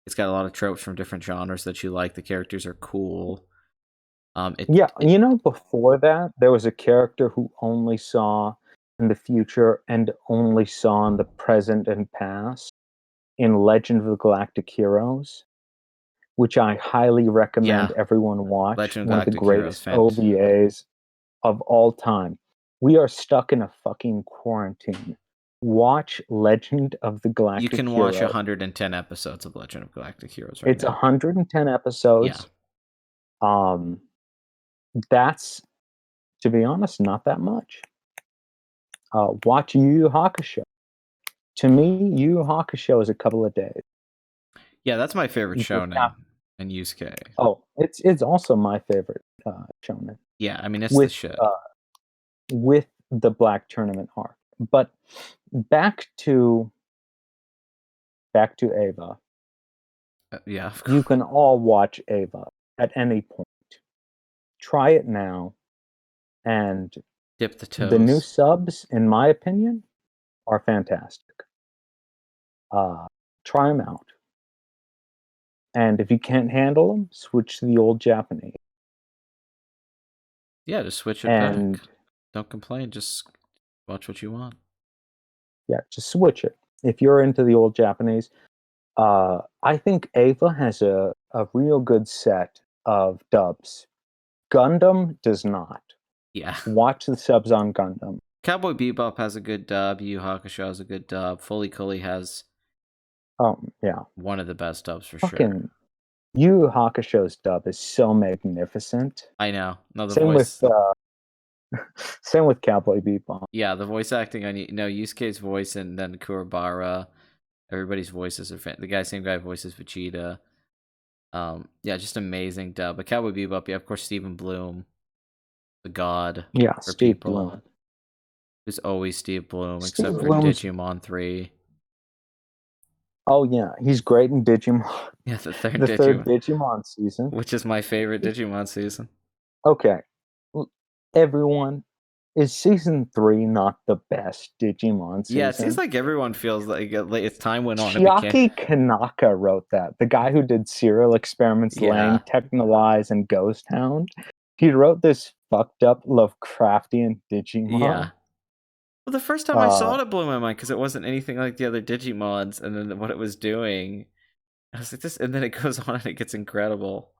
A: It's got a lot of tropes from different genres that you like. The characters are cool.
B: Yeah, before that, there was a character who only saw in the future and only saw in the present and past in Legend of the Galactic Heroes, which I highly recommend
A: Yeah,
B: everyone watch.
A: Legend of
B: One of the
A: Galactic Heroes,
B: greatest OVAs of all time. We are stuck in a fucking quarantine. Watch Legend of the
A: You
B: Galactic
A: can watch
B: Hero.
A: 110 episodes of Legend of Galactic Heroes right
B: It's
A: now.
B: 110
A: Yeah.
B: episodes. That's, to be honest, not that much. Watch Yu Yu Hakusho. To me, Yu Yu Hakusho is a couple of days.
A: Yeah, that's my favorite
B: You just have,
A: shonen and Yusuke.
B: oh, it's also my favorite shonen
A: Yeah, I mean, it's the
B: with
A: shit.
B: uh, with the Black Tournament arc. But back to Ava.
A: Yeah, of
B: You
A: course.
B: can all watch Ava at any point. Try it now, and
A: Dip the
B: the new
A: toes.
B: subs, in my opinion, are fantastic. Try them out, and if you can't handle them, switch to the old Japanese.
A: Yeah, just switch it back.
B: And
A: Don't complain. Just watch what you want.
B: yeah, just switch it. If you're into the old Japanese, I think Ava has a real good set of dubs. Gundam does not.
A: Yeah.
B: Watch the subs on Gundam.
A: Cowboy Bebop has a good dub. Yu Yu Hakusho has a good dub. Fully Cooley has
B: Yeah.
A: one of the best dubs for sure.
B: Fucking Yu Yu Hakusho's dub is so magnificent.
A: I know. No, the
B: Same with
A: voice.
B: same with Cowboy Bebop.
A: Yeah, the voice acting on Yusuke's voice, and then Kurabara. Everybody's voices are the same guy voices Vegeta. Yeah, just amazing dub. But Cowboy Bebop, yeah, of course, Stephen Bloom, the god
B: Yeah,
A: for
B: Steve
A: people.
B: Bloom.
A: Who's always Steve Bloom,
B: Steve
A: except for
B: Bloom's.
A: Digimon 3.
B: Oh yeah, he's great in Digimon.
A: Yeah, the third
B: The third
A: Digimon,
B: Digimon season.
A: which is my favorite Digimon season.
B: Okay, everyone, is season 3 not the best Digimon
A: Yeah, it seems
B: season?
A: like everyone feels like as time went on, it became.
B: Chiaki Kanaka wrote that. The guy who did Serial Experiments Lain,
A: Yeah.
B: Technolize, and Ghost Hound. He wrote this fucked up Lovecraftian Digimon.
A: Yeah. Well, the first time I saw
B: Uh,
A: it, it blew my mind because it wasn't anything like the other Digimons, and then what it was doing, I was like, this, and then it goes on and it gets incredible.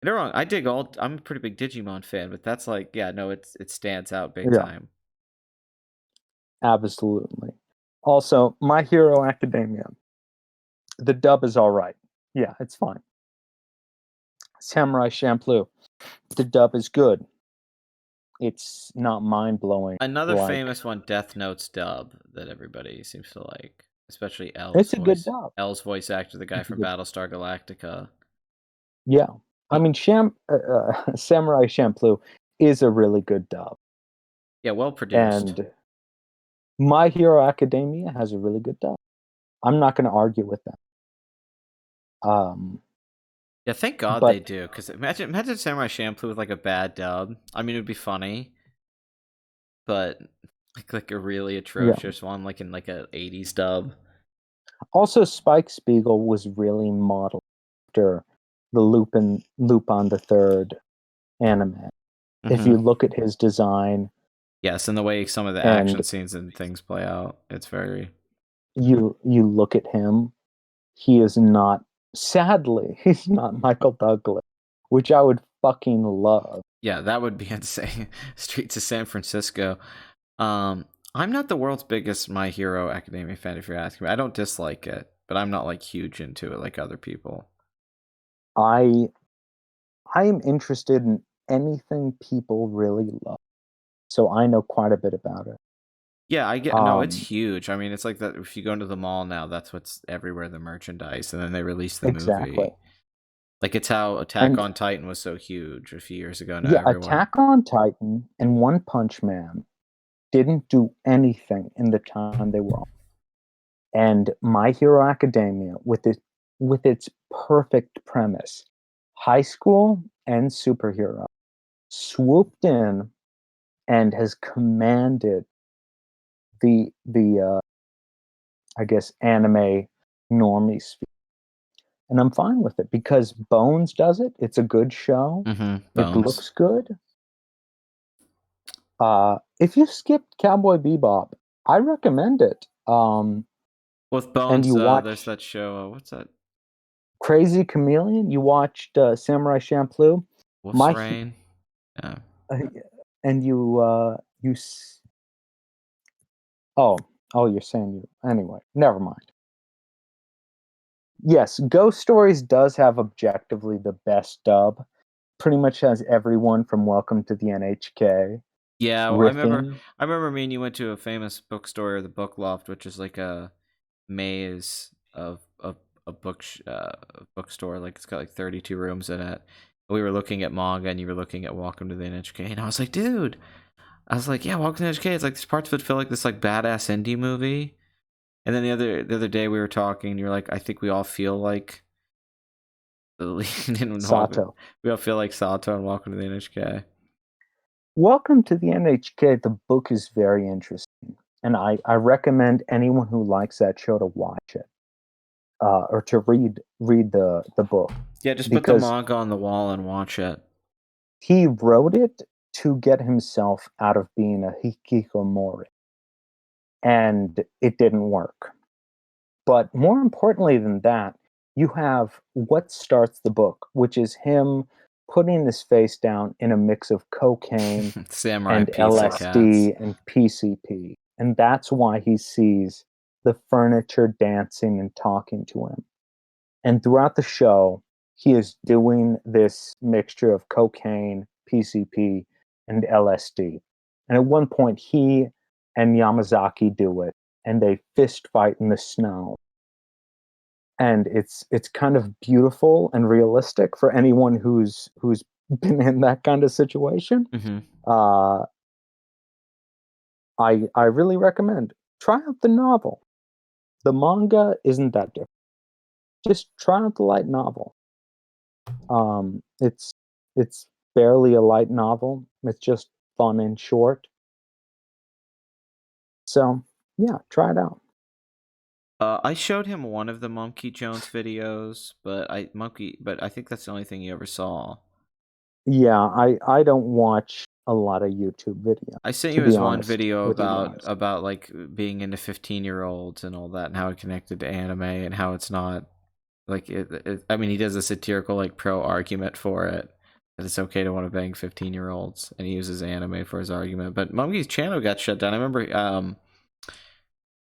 A: You're wrong. I dig all. I'm a pretty big Digimon fan, but that's like, yeah, no, it stands out big
B: yeah,
A: time.
B: absolutely. Also, My Hero Academia. The dub is all right. Yeah, it's fine. Samurai Champloo. The dub is good. It's not mind blowing.
A: Another
B: Like,
A: famous one, Death Note's dub that everybody seems to like, especially
B: it's a good dub.
A: L's voice actor, the guy
B: It's a
A: from
B: good.
A: Battlestar Galactica.
B: Yeah, I
A: He,
B: mean, Samurai Champloo is a really good dub,
A: yeah, well produced.
B: and My Hero Academia has a really good dub. I'm not going to argue with that. Um,
A: Yeah, thank God they
B: But
A: do. Because imagine Samurai Champloo with like a bad dub. I mean, it would be funny, but like a really
B: yeah.
A: atrocious one, like in like a '80s dub.
B: Also, Spike Spiegel was really modeled after the Lupin the Third anime. If
A: Hmm.
B: you look at his design
A: Yes, and the way some of the action
B: and
A: scenes and things play out, it's very.
B: you look at him, he is not. Sadly, he's not Michael Douglas, which I would fucking love.
A: Yeah, that would be insane. Streets of San Francisco. Um, I'm not the world's biggest My Hero Academia fan, if you're asking me. I don't dislike it, but I'm not like huge into it like other people.
B: I I am interested in anything people really love, so I know quite a bit about it.
A: Yeah, I get. No, it's
B: Um,
A: huge. I mean, it's like that. If you go into the mall now, that's what's everywhere, the merchandise, and then they release the
B: exactly.
A: movie. Like it's how Attack
B: And
A: on Titan was so huge a few years ago. Now
B: yeah,
A: everyone.
B: Attack on Titan and One Punch Man didn't do anything in the time they were on. And My Hero Academia, with its perfect premise, high school and superhero, swooped in and has commanded the I guess anime normie sphere. And I'm fine with it because Bones does it. It's a good show.
A: Mm-hmm.
B: It
A: Bones
B: looks good. If you skipped Cowboy Bebop, I recommend it.
A: with
B: And
A: Bones.
B: you
A: There's
B: watch
A: that show. What's that?
B: Crazy Chameleon. You watched Samurai Champloo.
A: Wolf's
B: My
A: Rain. Yeah.
B: uh, and oh you're saying you anyway. Never mind. Yes, Ghost Stories does have objectively the best dub. Pretty much has everyone from Welcome to the NHK
A: Yeah, well,
B: riffing.
A: I remember me and you went to a famous bookstore, the Book Loft, which is like a maze of a bookstore. Like it's got like 32 rooms in it. We were looking at manga, and you were looking at Welcome to the NHK, and I was like, dude, I was like, yeah, Welcome to the NHK. It's like these parts of it feel like this like badass indie movie. And then the other day we were talking, and you're like, I think we all feel like the lead in Welcome.
B: Sato.
A: We all feel like Sato and Welcome to the NHK.
B: Welcome to the NHK. The book is very interesting, and I recommend anyone who likes that show to watch it or to read the book
A: Yeah, just put the
B: because
A: manga on the wall and watch it.
B: he wrote it to get himself out of being a hikikomori, and it didn't work. But more importantly than that, you have what starts the book, which is him putting his face down in a mix of cocaine
A: Samurai
B: and
A: pizza cats.
B: LSD and PCP. And that's why he sees the furniture dancing and talking to him. And throughout the show, he is doing this mixture of cocaine, PCP, and LSD. And at one point, he and Yamazaki do it, and they fist fight in the snow. And it's kind of beautiful and realistic for anyone who's been in that kind of situation.
A: Hmm.
B: Uh, I really recommend try out the novel. The manga isn't that different. Just try out the light novel. It's barely a light novel. It's just fun and short. So yeah, try it out.
A: I showed him one of the Monkey Jones videos, but I think that's the only thing you ever saw.
B: Yeah, I don't watch a lot of YouTube videos,
A: I sent
B: to
A: you
B: be
A: his one
B: honest
A: video
B: with you
A: about
B: guys.
A: like being into 15-year-olds and all that, and how it connected to anime, and how it's not like I mean, he does a satirical like pro argument for it, that it's okay to want to bang 15-year-olds, and he uses anime for his argument. But Monkey's channel got shut down. I remember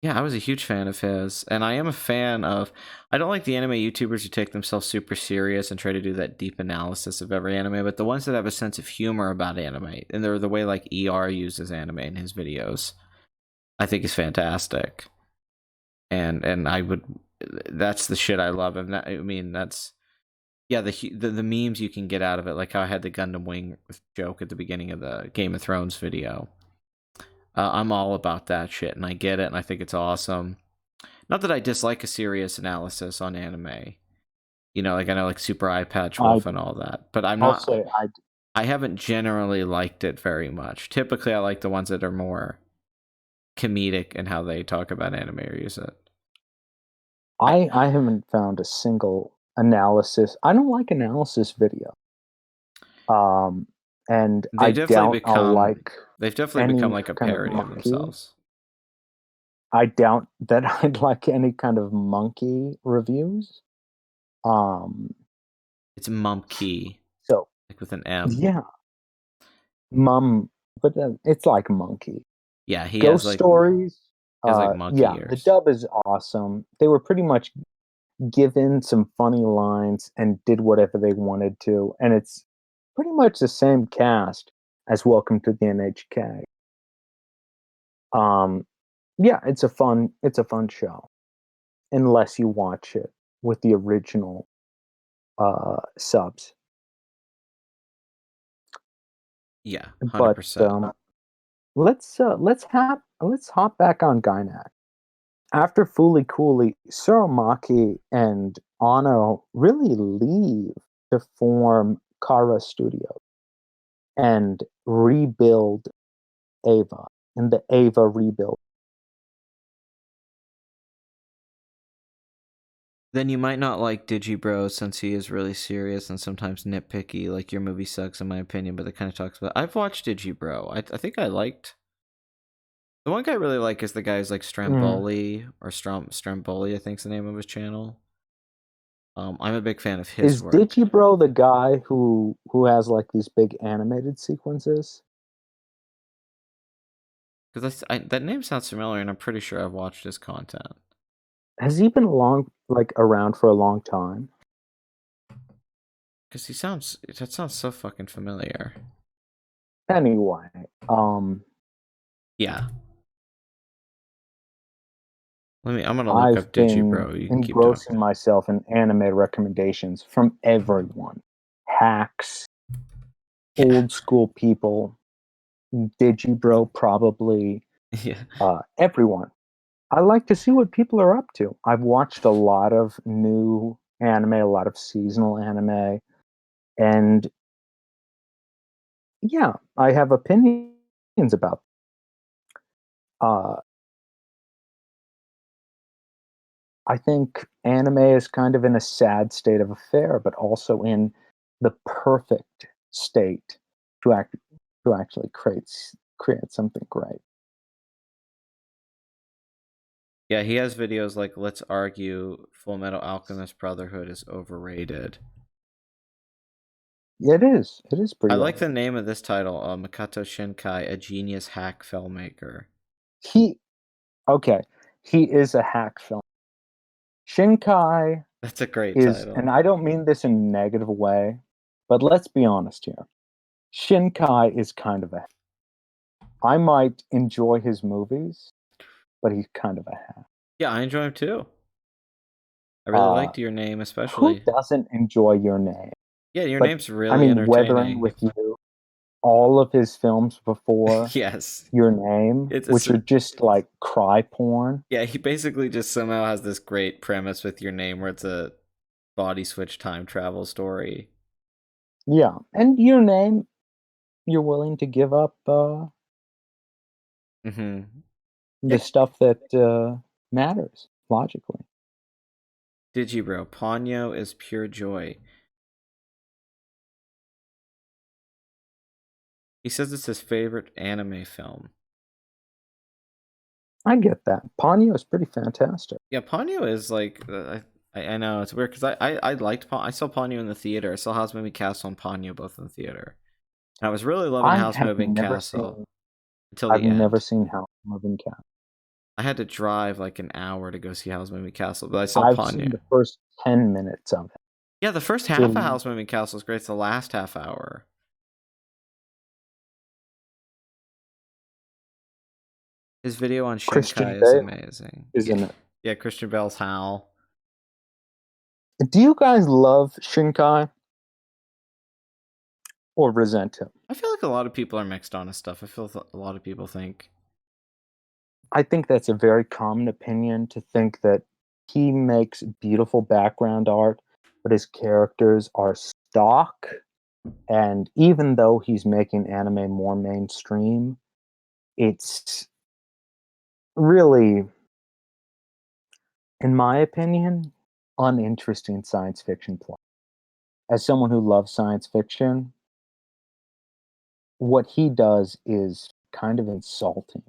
A: yeah, I was a huge fan of his, and I am a fan of. I don't like the anime YouTubers who take themselves super serious and try to do that deep analysis of every anime, but the ones that have a sense of humor about anime, and they're the way like uses anime in his videos, I think is fantastic. And I would, that's the shit I love. And that, I mean, that's yeah, the memes you can get out of it, like how I had the Gundam Wing joke at the beginning of the Game of Thrones video. I'm all about that shit, and I get it, and I think it's awesome. Not that I dislike a serious analysis on anime, Like I know like Super Eye Patch
B: I
A: Wolf and all that, but I'm
B: I'll
A: not.
B: say
A: I haven't generally liked it very much. Typically, I like the ones that are more comedic in how they talk about anime or use it.
B: I haven't found a single analysis. I don't like analysis video. Um, and
A: They
B: I
A: definitely
B: doubt I'll
A: become.
B: like
A: They've definitely become
B: any
A: like a
B: kind of
A: parody of
B: monkey.
A: themselves.
B: I doubt that I'd like any kind of monkey reviews. Um,
A: It's Mumkey,
B: so
A: like with an M.
B: yeah, mum, but it's like monkey.
A: Yeah,
B: Ghost Stories.
A: he has like monkey
B: Yeah, the
A: ears.
B: dub is awesome. They were pretty much given some funny lines and did whatever they wanted to, and it's pretty much the same cast as Welcome to the NHK. Um, yeah, it's a fun show unless you watch it with the original subs.
A: Yeah,
B: But
A: 100%.
B: let's hop back on Gynax. After Fooly Cooley, Surumaki and Ano really leave to form Kara Studios and rebuild Ava in the Ava rebuild.
A: Then you might not like Digibro since he is really serious and sometimes nitpicky. Like your movie sucks in my opinion, but it kind of talks about. I've watched Digibro. I think I liked. The one guy I really like is the guy who's like
B: Mm.
A: Stramboli or Stramboli. I think's the name of his channel. I'm a big fan of his
B: Is
A: work
B: Digibro the guy who has like these big animated sequences?
A: because that name sounds familiar, and I'm pretty sure I've watched his content.
B: Has he been around for a long time?
A: Because that sounds so fucking familiar.
B: Anyway,
A: Yeah, I'm gonna look
B: I've
A: up
B: been
A: Digibro. You can keep
B: engrossing
A: talking.
B: myself in anime recommendations from everyone. Hacks,
A: Yeah,
B: old school people, Digibro probably,
A: yeah.
B: everyone. I like to see what people are up to. I've watched a lot of new anime, a lot of seasonal anime, and yeah, I have opinions about. Uh, I think anime is kind of in a sad state of affair, but also in the perfect state to act to actually create something great.
A: Yeah, he has videos like "Let's Argue Full Metal Alchemist Brotherhood is overrated."
B: It is. It is
A: I
B: pretty
A: like
B: over.
A: the name of this title, Makoto Shinkai, a genius hack filmmaker.
B: He okay. He is a hack film. Shinkai
A: That's a great
B: is, and
A: title.
B: I don't mean this in a negative way, but let's be honest here. Shinkai is kind of a. I might enjoy his movies, but he's kind of a hack.
A: Yeah, I enjoy him too. I really
B: Uh,
A: liked Your Name,
B: who
A: especially.
B: doesn't enjoy Your Name?
A: Yeah, Your
B: But
A: Name's
B: I
A: really
B: mean, Weathering
A: entertaining.
B: with You, all of his films before
A: Yes,
B: Your Name,
A: it's
B: which are just like cry porn.
A: yeah. He basically just somehow has this great premise with Your Name, where it's a body switch time travel story.
B: Yeah, and Your Name, you're willing to give up
A: Mm-hmm.
B: the
A: Yeah,
B: stuff that matters logically.
A: Digibro, Ponyo is pure joy. He says it's his favorite anime film.
B: I get that. Ponyo is pretty fantastic.
A: Yeah, Ponyo is like I know it's weird because I liked I saw Ponyo in the theater. I saw House Moving Castle and Ponyo both in the theater, and I was really loving
B: I
A: House
B: have
A: Moving
B: never
A: Castle
B: seen.
A: until
B: I've
A: the
B: never
A: end.
B: seen House Moving Cat.
A: I had to drive like an hour to go see House Moving Castle, but I saw
B: I've seen
A: Ponyo.
B: the first 10 minutes of it.
A: Yeah, the first half of
B: It
A: House Moving Castle is great. It's the last half hour. His video on
B: Christian
A: Shinkai is
B: Bale
A: amazing.
B: is
A: Yeah,
B: in it.
A: yeah, Christian Bale's Hal.
B: Do you guys love Shinkai or resent him?
A: I feel like a lot of people are mixed on his stuff. I feel a lot of people think,
B: I think that's a very common opinion to think that he makes beautiful background art, but his characters are stock. And even though he's making anime more mainstream, it's really, in my opinion, uninteresting science fiction plot. As someone who loves science fiction, what he does is kind of insulting.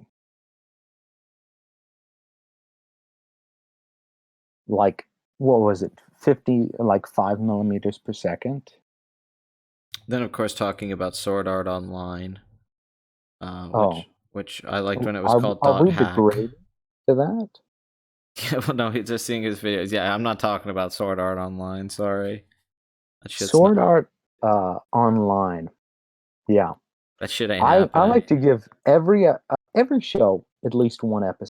B: Like, what was it? 50, like 5 millimeters per second?
A: Then, of course, talking about Sword Art Online,
B: Oh,
A: which I liked when it was
B: are,
A: called
B: are
A: Dot
B: we
A: Hack.
B: degrading to that?
A: Yeah, well, no, he's just seeing his videos. Yeah, I'm not talking about Sword Art Online. Sorry, that shit's not.
B: Sword Art Online. Yeah.
A: That shit ain't
B: I
A: happening.
B: like to give every show at least one episode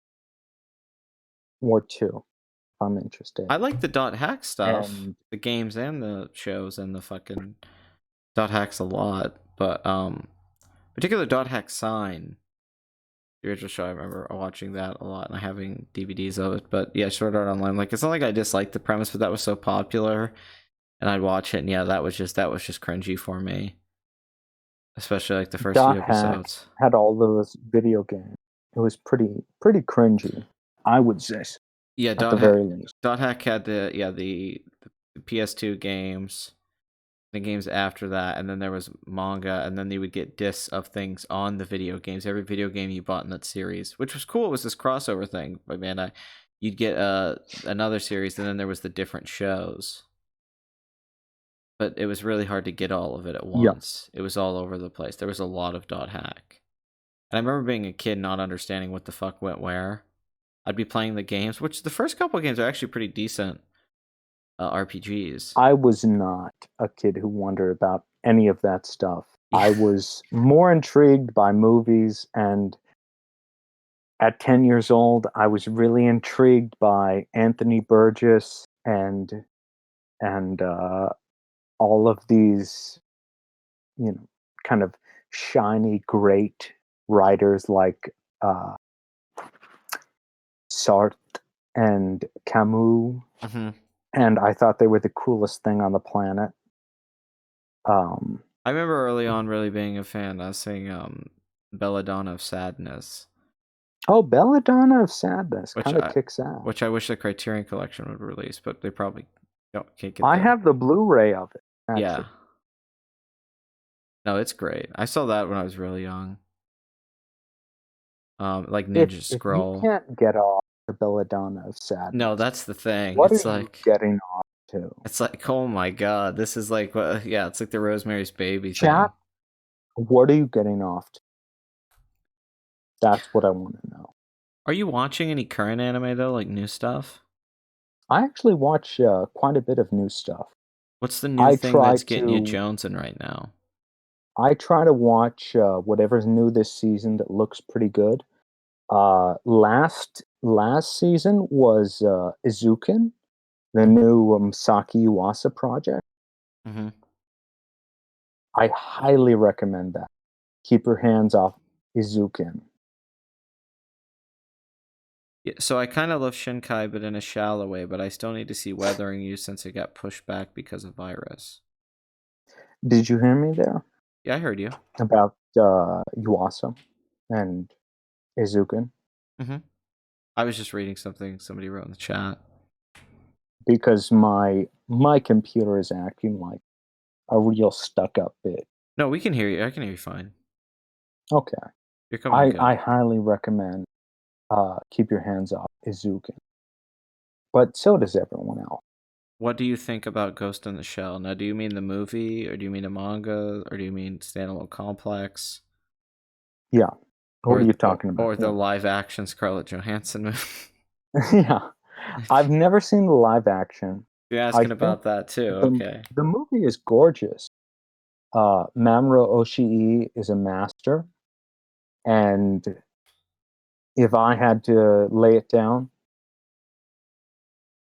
B: or two if I'm interested.
A: I like the Dot Hack stuff,
B: And
A: the games and the shows and the fucking Dot Hacks a lot, but particular Dot Hack Sign, the original show. I remember watching that a lot and having DVDs of it. But yeah, Sword Art Online. Like, it's not like I disliked the premise, but that was so popular, and I'd watch it, and yeah, that was just cringy for me, especially like the first few
B: Dot Hack
A: episodes.
B: had all those video games. It was pretty cringy, I would say,
A: Yeah,
B: at the very least.
A: Dot Hack had the PS2 games, the games after that, and then there was manga, and then you would get discs of things on the video games. Every video game you bought in that series, which was cool. It was this crossover thing, but man, you'd get another series, and then there was the different shows. But it was really hard to get all of it at
B: Yeah.
A: once. It was all over the place. There was a lot of Dot Hack. And I remember being a kid not understanding what the fuck went where. I'd be playing the games, which the first couple of games are actually pretty decent RPGs.
B: I was not a kid who wondered about any of that stuff. I was more intrigued by movies, and at 10 years old, I was really intrigued by Anthony Burgess and all of these, kind of shiny, great writers like Sartre and Camus,
A: Mm-hmm.
B: and I thought they were the coolest thing on the planet.
A: I remember early on really being a fan. I was saying Belladonna of Sadness.
B: Oh, Belladonna of Sadness
A: Which
B: kind of
A: I
B: kicks ass.
A: which I wish the Criterion Collection would release, but they probably can't get
B: I
A: the.
B: have the Blu-ray of it,
A: Yeah.
B: actually.
A: No, it's great. I saw that when I was really young. Like
B: If
A: Ninja
B: if you
A: Scroll.
B: can't get off the Belladonna of Sadness,
A: No, that's the thing.
B: what are you getting off to?
A: It's like, oh my god, this is like, yeah, it's like the Rosemary's Baby
B: Chat,
A: thing.
B: what are you getting off to? That's what I want to know.
A: Are you watching any current anime though, like new stuff?
B: I actually watch quite a bit of new stuff.
A: What's the new
B: I
A: thing
B: try
A: that's getting you
B: to
A: jonesing right now?
B: I try to watch whatever's new this season that looks pretty good. Last season was Izuken, the new Saki Yuasa project.
A: Mm-hmm.
B: I highly recommend that. Keep your hands off Izuken.
A: Yeah, so I kind of love Shinkai, but in a shallow way. But I still need to see Weathering You since it got pushed back because of virus.
B: Did you hear me there
A: Yeah, I heard you.
B: about Yuasa and Izuken?
A: Mm-hmm. I was just reading something somebody wrote in the chat.
B: Because my computer is acting like a real stuck up bitch.
A: No, we can hear you. I can hear you fine.
B: Okay.
A: You're coming in good.
B: I highly recommend Keep Your Hands Off Izuken. But so does everyone else.
A: What do you think about Ghost in the Shell? Now, do you mean the movie, or do you mean a manga, or do you mean standalone complex?
B: Yeah. What are you talking about?
A: Or the live action Scarlett Johansson movie?
B: Yeah. I've never seen the live action.
A: You're
B: I
A: asking
B: think
A: about that too.
B: the,
A: Okay.
B: the movie is gorgeous. Mamoru Oshii is a master. And if I had to lay it down,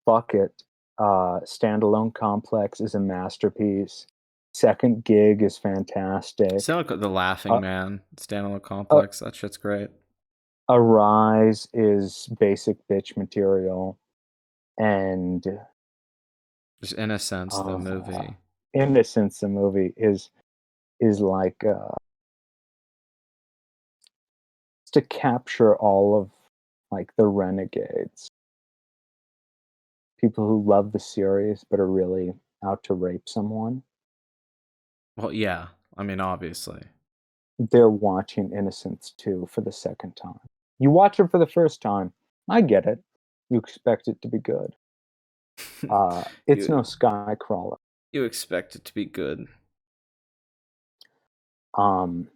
B: fuck it. Standalone Complex is a masterpiece. Second Gig is fantastic.
A: The Laughing
B: Uh,
A: Man, standalone
B: uh,
A: complex. That shit's great.
B: Arise is basic bitch material. And
A: Just Innocence, the
B: Uh,
A: movie.
B: Innocence, the movie, is like to capture all of like the renegades, people who love the series but are really out to rape someone.
A: Well, yeah. I mean, obviously.
B: They're watching Innocence 2 for the second time. You watch it for the first time, I get it. You expect it to be good. It's no
A: you
B: Skycrawler.
A: you expect it to be good.
B: Um,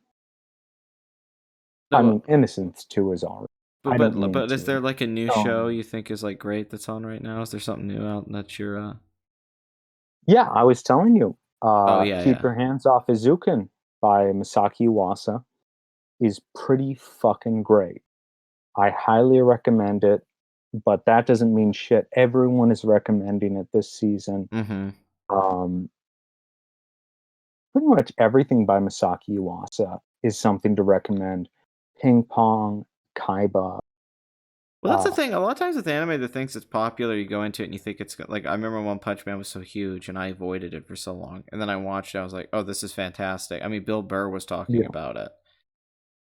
B: I
A: No,
B: mean, Innocence 2 is alright.
A: but
B: I don't mean
A: but is
B: to.
A: there like a new show
B: Um,
A: you think is like great that's on right now? Is there something new out that you're
B: yeah, I was telling you,
A: Oh yeah,
B: Keep
A: yeah.
B: Your Hands Off Izuken by Masaki Uwasa is pretty fucking great. I highly recommend it, but that doesn't mean shit. Everyone is recommending it this season.
A: Mhm.
B: Um, Pretty much everything by Masaki Uwasa is something to recommend. Ping Pong, Kaiba.
A: Well, that's the
B: Uh,
A: thing. A lot of times with anime that thinks it's popular, you go into it and you think it's like I remember One Punch Man was so huge and I avoided it for so long. And then I watched it, I was like, "Oh, this is fantastic." I mean, Bill Burr was talking
B: yeah,
A: about it.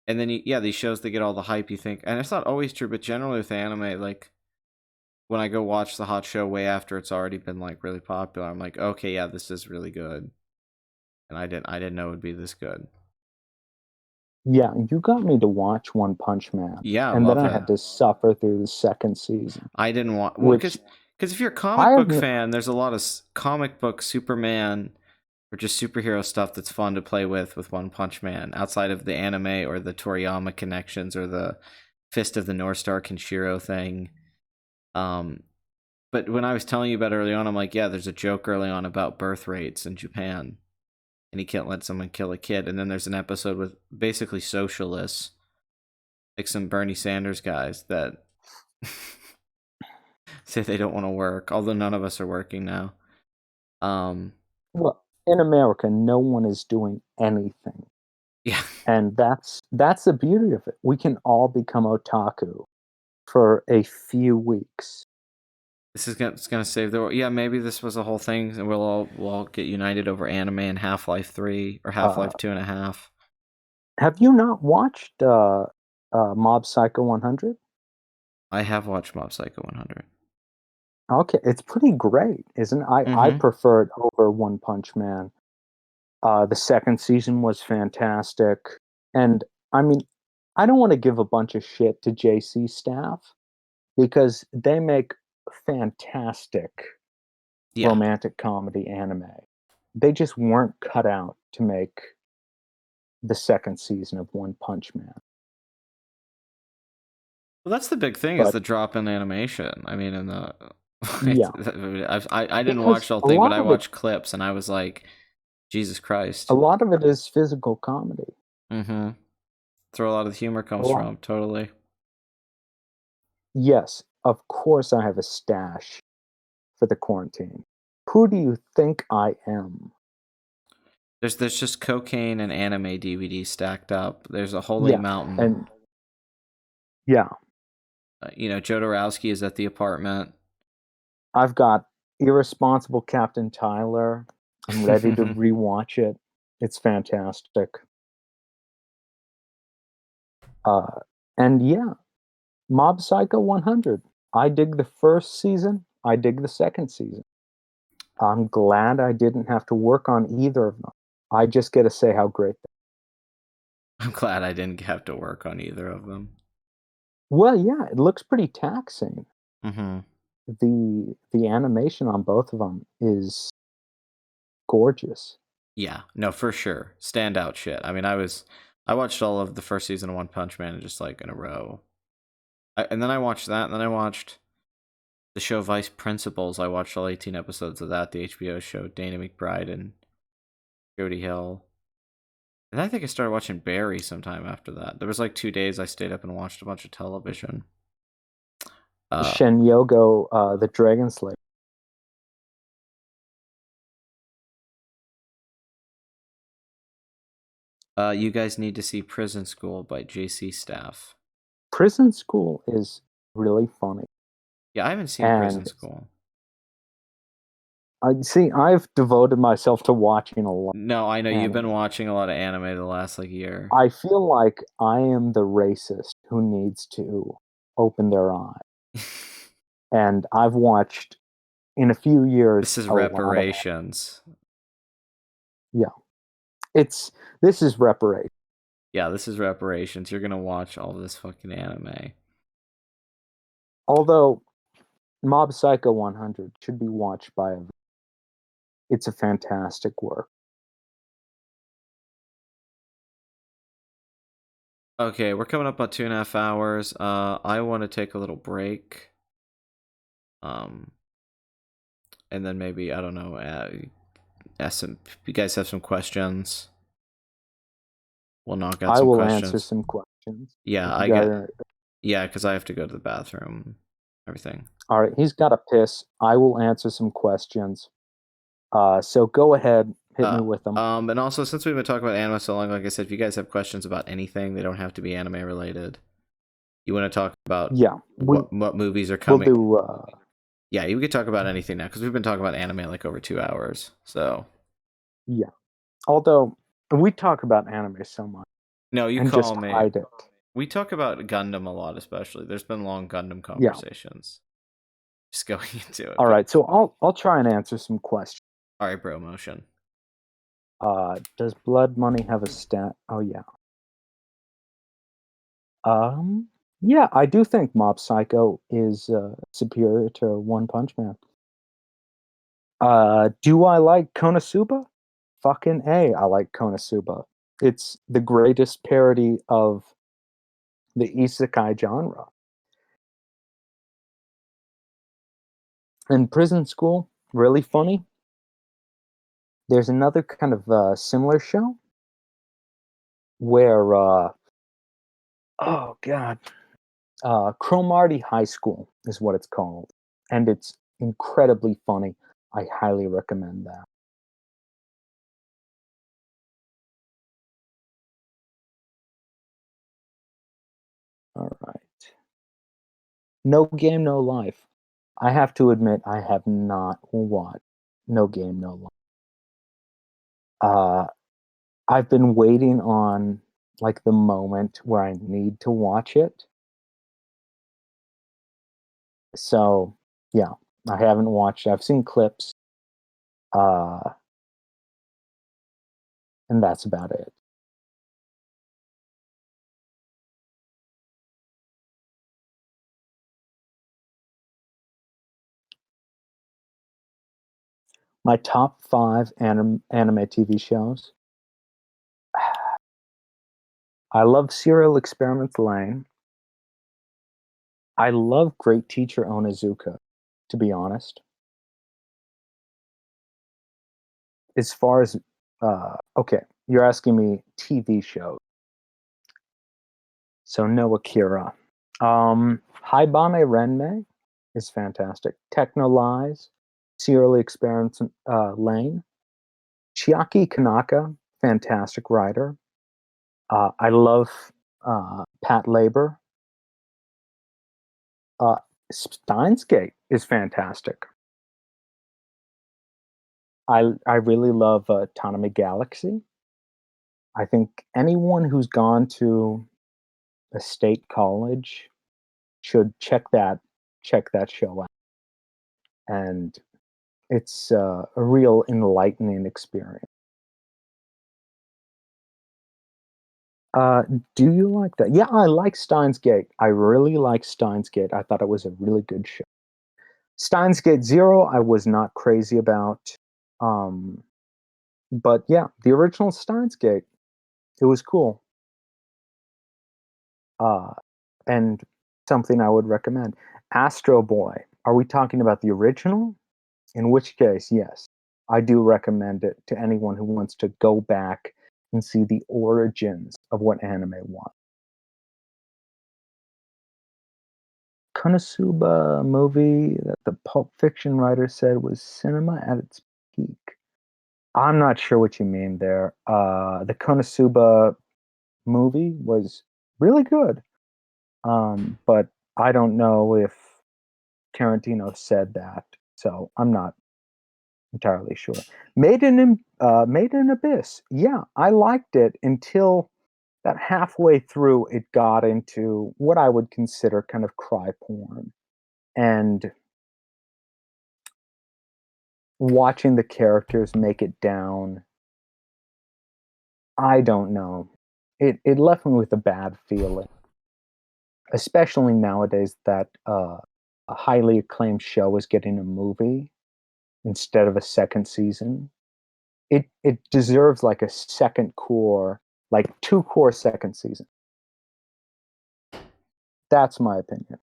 A: And then yeah, these shows that get all the hype you think. And it's not always true, but generally with anime like when I go watch the hot show way after it's already been like really popular, I'm like, "Okay, yeah, this is really good." And I didn't know it would be this good.
B: yeah. You got me to watch One Punch Man,
A: Yeah, I
B: and then
A: love
B: I
A: it.
B: had to suffer through the second season,
A: I didn't want well
B: which
A: because if you're a
B: I
A: comic
B: have.
A: book fan, there's a lot of comic book Superman or just superhero stuff that's fun to play with One Punch Man outside of the anime or the Toriyama connections or the Fist of the North Star Kenshiro thing. Um, but when I was telling you about it early on, I'm like, yeah, there's a joke early on about birth rates in Japan, and he can't let someone kill a kid. And then there's an episode with basically socialists, like some Bernie Sanders guys that say they don't want to work, although none of us are working now. Um,
B: Well, in America, no one is doing anything,
A: yeah,
B: and that's the beauty of it. We can all become otaku for a few weeks.
A: this is gonna it's gonna save the world. Yeah, maybe this was a whole thing, and we'll all get united over anime and Half-Life 3 or
B: Uh,
A: Half-Life 2.5.
B: have you not watched Mob Psycho 100?
A: I have watched Mob Psycho 100.
B: Okay, it's pretty great, isn't it? I
A: Mm-hmm.
B: prefer it over One Punch Man. The second season was fantastic, and I mean, I don't want to give a bunch of shit to JC staff because they make fantastic
A: Yeah.
B: romantic comedy anime. They just weren't cut out to make the second season of One Punch Man.
A: Well, that's the big thing is
B: But
A: the drop in animation. I mean, in the
B: yeah,
A: I didn't watch
B: because
A: the whole
B: a
A: thing, but
B: lot
A: I
B: of it
A: watched clips and I was like, Jesus
B: a
A: Christ.
B: lot of it is physical comedy.
A: Mm-hmm. That's where a lot of the humor
B: A
A: comes
B: lot.
A: from. Totally.
B: Yes, of course I have a stash for the quarantine. Who do you think I am?
A: There's just cocaine and anime DVDs stacked up. There's a holy
B: Yeah,
A: mountain.
B: and yeah,
A: Jodorowsky is at the apartment.
B: I've got Irresponsible Captain Tyler. I'm ready to rewatch it. It's fantastic. Uh, and yeah, Mob Psycho 100. I dig the first season. I dig the second season. I'm glad I didn't have to work on either of them. I just get to say how great.
A: I'm glad I didn't have to work on either of them.
B: Well, yeah, it looks pretty taxing.
A: Mm-hmm.
B: The animation on both of them is gorgeous.
A: Yeah, no, for sure. Standout shit. I mean, I watched all of the first season of One Punch Man just like in a row. And then I watched that, and then I watched the show Vice Principals. I watched all 18 episodes of that, the HBO show, Dana McBride and Jody Hill. And I think I started watching Barry sometime after that. There was like 2 days I stayed up and watched a bunch of television. Uh,
B: Shen Yogo, the Dragon Slayer.
A: you guys need to see Prison School by JC Staff.
B: Prison School is really funny.
A: Yeah, I haven't seen Prison
B: And
A: School.
B: I see. I've devoted myself to watching a lot
A: No, I know
B: of
A: you've been
B: anime.
A: watching a lot of anime the last like year.
B: I feel like I am the racist who needs to open their eye. And I've watched in a few
A: This
B: years
A: is
B: a lot of
A: reparations.
B: yeah. This is reparation.
A: Yeah, this is reparations. You're gonna watch all this fucking anime.
B: Although Mob Psycho 100 should be watched by a it's a fantastic work.
A: Okay, we're coming up on 2.5 hours. I want to take a little break. Um, and then maybe I don't know. Ask some. You guys have some questions. We'll knock out
B: I
A: some
B: will answer
A: questions.
B: some questions.
A: Yeah,
B: If you
A: I
B: got
A: get.
B: a,
A: Yeah, because I have to go to the bathroom. Everything.
B: all right, he's got a piss. I will answer some questions. So go ahead, hit me
A: Uh,
B: with them.
A: and also since we've been talking about anime so long, like I said, if you guys have questions about anything, they don't have to be anime related. You want to talk about
B: Yeah,
A: what movies are
B: we'll
A: coming?
B: do.
A: Yeah, you could talk about anything now because we've been talking about anime like over 2 hours. So
B: Yeah, although we talk about anime so much
A: no, you
B: and
A: call
B: just
A: me.
B: hide it.
A: We talk about Gundam a lot, especially. There's been long Gundam
B: Yeah.
A: conversations. Just going into it,
B: All
A: but
B: right, so I'll try and answer some questions.
A: all right, bro. Motion.
B: Does Blood Money have a stat? Oh yeah. Yeah, I do think Mob Psycho is superior to One Punch Man. Do I like Konosuba? Fucking A, I like Konosuba. It's the greatest parody of the isekai genre. And Prison School, really funny. There's another kind of similar show where, oh god, Cromartie High School is what it's called, and it's incredibly funny. I highly recommend that. All right. No Game, No Life. I have to admit, I have not watched No Game, No Life. Uh, I've been waiting on like the moment where I need to watch it. So yeah, I haven't watched it. I've seen clips, uh, and that's about it. My top five anime TV shows. I love Serial Experiments Lane. I love Great Teacher Onizuka, to be honest. As far as okay, you're asking me TV shows. So no Akira. Haibane Renmei is fantastic. Techno Lies, Serial Experiments Lane. Chiaki Kanaka, fantastic writer. I love Pat Labor. Steins Gate is fantastic. I really love Tanami Galaxy. I think anyone who's gone to a state college should check that show out, and it's a real enlightening experience. Uh, do you like that? Yeah, I like Steins Gate. I really like Steins Gate. I thought it was a really good show. Steins Gate Zero, I was not crazy about. Um, but yeah, the original Steins Gate, it was cool. Uh, and something I would recommend. Astro Boy. Are we talking about the original? In which case, yes, I do recommend it to anyone who wants to go back and see the origins of what anime was. Konosuba movie that the Pulp Fiction writer said was cinema at its peak. I'm not sure what you mean there. The Konosuba movie was really good, but I don't know if Tarantino said that, so I'm not entirely sure. Made in Abyss. Yeah, I liked it until that halfway through it got into what I would consider kind of cry porn. And watching the characters make it down, I don't know. It left me with a bad feeling, especially nowadays that a highly acclaimed show is getting a movie instead of a second season. It deserves like a second core, like two core second season. That's my opinion.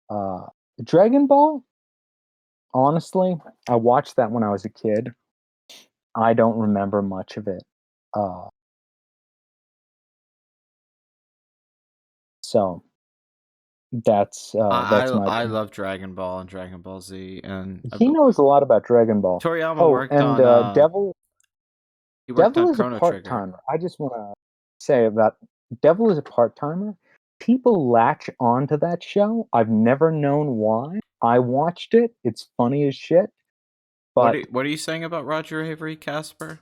B: Uh, Dragon Ball, honestly, I watched that when I was a kid. I don't remember much of it. Uh, so that's my
A: I
B: opinion.
A: love Dragon Ball and Dragon Ball Z, and
B: He knows a lot about Dragon Ball.
A: Toriyama
B: Oh,
A: worked
B: and
A: on he worked on
B: Devil is a
A: Chrono
B: part
A: Trigger.
B: timer. I just want to say about Devil is a part timer. People latch on to that show. I've never known why. I watched it. It's funny as shit. But
A: What are you saying about Roger Avery, Casper?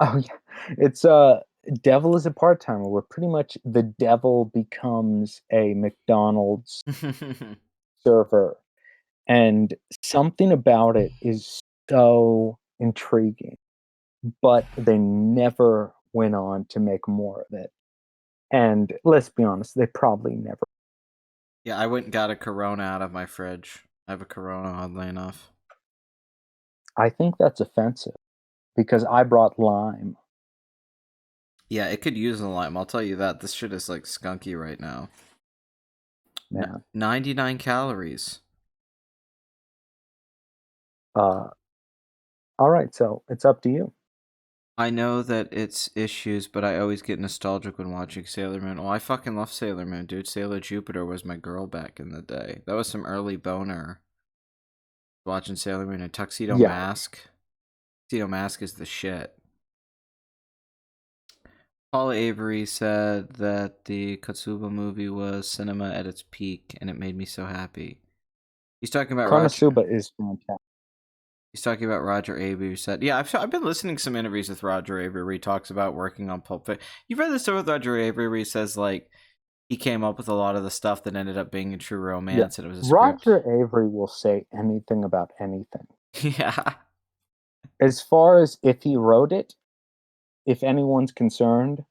B: oh yeah, it's Devil is a part timer where pretty much the devil becomes a McDonald's server, and something about it is so intriguing. But they never went on to make more of it. And let's be honest, they probably never.
A: Yeah, I went and got a Corona out of my fridge. I have a Corona, oddly enough.
B: I think that's offensive because I brought lime.
A: Yeah, it could use a lime. I'll tell you that. This shit is like skunky right now.
B: Man.
A: 99 calories.
B: Uh, all right, so it's up to you.
A: I know that it's issues, but I always get nostalgic when watching Sailor Moon. Oh, I fucking love Sailor Moon, dude. Sailor Jupiter was my girl back in the day. That was some early boner. Watching Sailor Moon and Tuxedo
B: Yeah,
A: Mask. Tuxedo Mask is the shit. Paula Avery said that the Kotsuba movie was cinema at its peak, and it made me so happy. He's talking about Roger.
B: Konosuba is fantastic.
A: He's talking about Roger Avery. Who said, "Yeah, I've been listening to some interviews with Roger Avery where he talks about working on Pulp Fiction. You've read the story with Roger Avery where he says like he came up with a lot of the stuff that ended up being a true
B: Yeah,
A: romance, and it was a script."
B: Roger Avery will say anything about anything.
A: Yeah,
B: As far as if he wrote it, if anyone's concerned,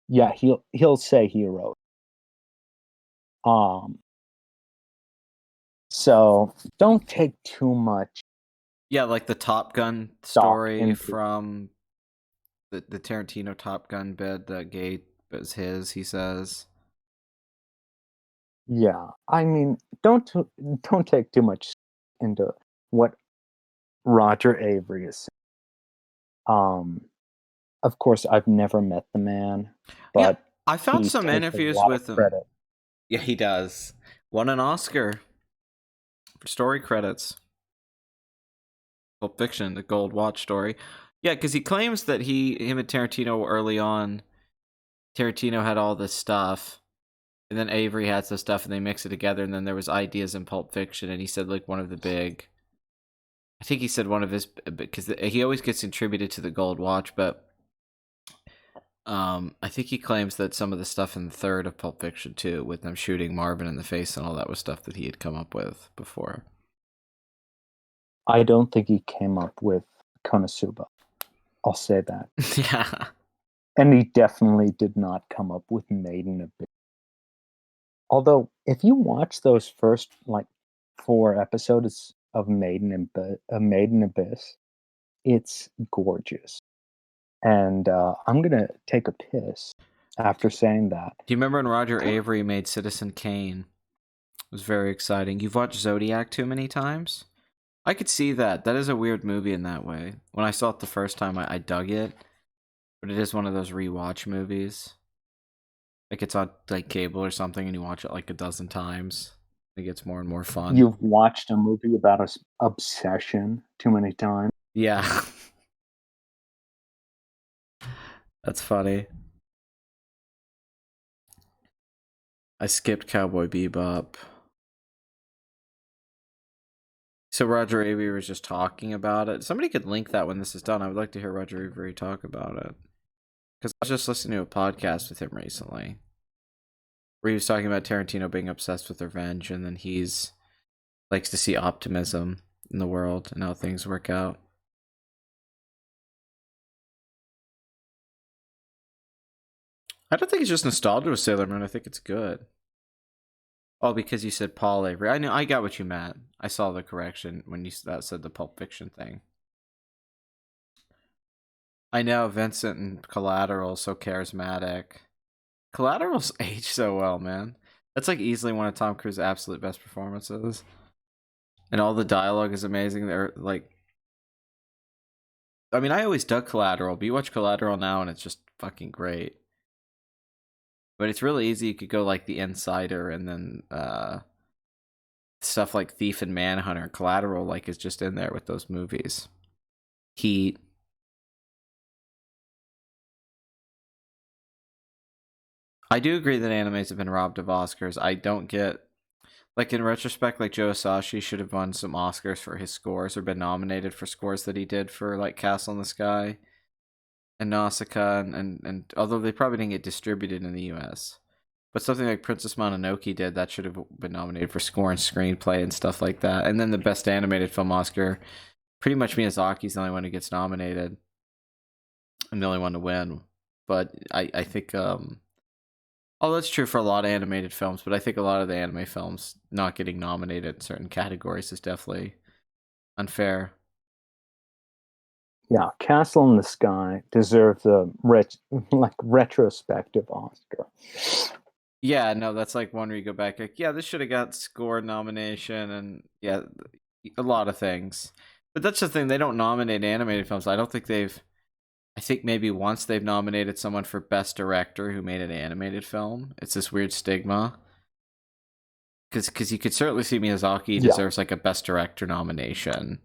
B: yeah, he'll say he wrote. Um, so don't take too much
A: yeah, like the Top Gun
B: stock
A: story
B: into.
A: from the Tarantino Top Gun bed that gate was his. He says.
B: Yeah, I mean, don't take too much into what Roger Avery is. Um, of course, I've never met the man,
A: Yeah,
B: but
A: I found
B: he
A: some
B: takes a
A: interviews
B: lot of
A: with him.
B: credit.
A: Yeah, he does. Won an Oscar for story credits. Pulp Fiction, the Gold Watch story. Yeah, because he claims that him and Tarantino early on, Tarantino had all this stuff, and then Avery had some stuff, and they mix it together, and then there was ideas in Pulp Fiction, and he said like one of the big. I think he said one of his because he always gets attributed to the Gold Watch, but I think he claims that some of the stuff in the third of Pulp Fiction too, with them shooting Marvin in the face and all that, was stuff that he had come up with before.
B: I don't think he came up with Konosuba. I'll say that.
A: Yeah.
B: And he definitely did not come up with Maiden Abyss. Although, if you watch those first like 4 episodes of Maiden Abyss, it's gorgeous. And I'm gonna take a piss after saying that.
A: Do you remember when Roger Avery made Citizen Kane? It was very exciting. You've watched Zodiac too many times? I could see that. That is a weird movie in that way. When I saw it the first time, I dug it, but it is one of those rewatch movies. Like it's on like cable or something, and you watch it like a dozen times. It gets more and more fun.
B: You've watched a movie about a obsession too many times.
A: Yeah, that's funny. I skipped Cowboy Bebop. So Roger Avery was just talking about it. Somebody could link that when this is done. I would like to hear Roger Avery talk about it. Because I was just listening to a podcast with him recently where he was talking about Tarantino being obsessed with revenge, and then he's likes to see optimism in the world and how things work out. I don't think it's just nostalgia with Sailor Moon. I think it's good. Oh, because you said Paul Avery. I know. I got what you meant. I saw the correction when you that said the Pulp Fiction thing. I know Vincent and Collateral so charismatic. Collateral's aged so well, man. That's like easily one of Tom Cruise's absolute best performances, and all the dialogue is amazing. They're like, I mean, I always dug Collateral, but you watch Collateral now and it's just fucking great. But it's really easy. You could go like The Insider, and then stuff like Thief and Manhunter. Collateral like is just in there with those movies. Heat. I do agree that animes have been robbed of Oscars. I don't get, like, in retrospect, like Joe Asashi should have won some Oscars for his scores or been nominated for scores that he did for like Castle in the Sky and Nausicaa, and although they probably didn't get distributed in the US. But something like Princess Mononoke did, that should have been nominated for score and screenplay and stuff like that. And then the best animated film Oscar, pretty much Miyazaki's the only one who gets nominated and the only one to win. But I think oh, that's true for a lot of animated films, but I think a lot of the anime films not getting nominated in certain categories is definitely unfair.
B: Yeah, Castle in the Sky deserves a retrospective Oscar.
A: Yeah, no, that's like one where you go back, like, yeah, this should have got score nomination, and yeah, a lot of things. But that's the thing, they don't nominate animated films. I don't think they've. I think maybe once they've nominated someone for best director who made an animated film. It's this weird stigma. Because you could certainly see Miyazaki
B: Yeah.
A: deserves like a best director nomination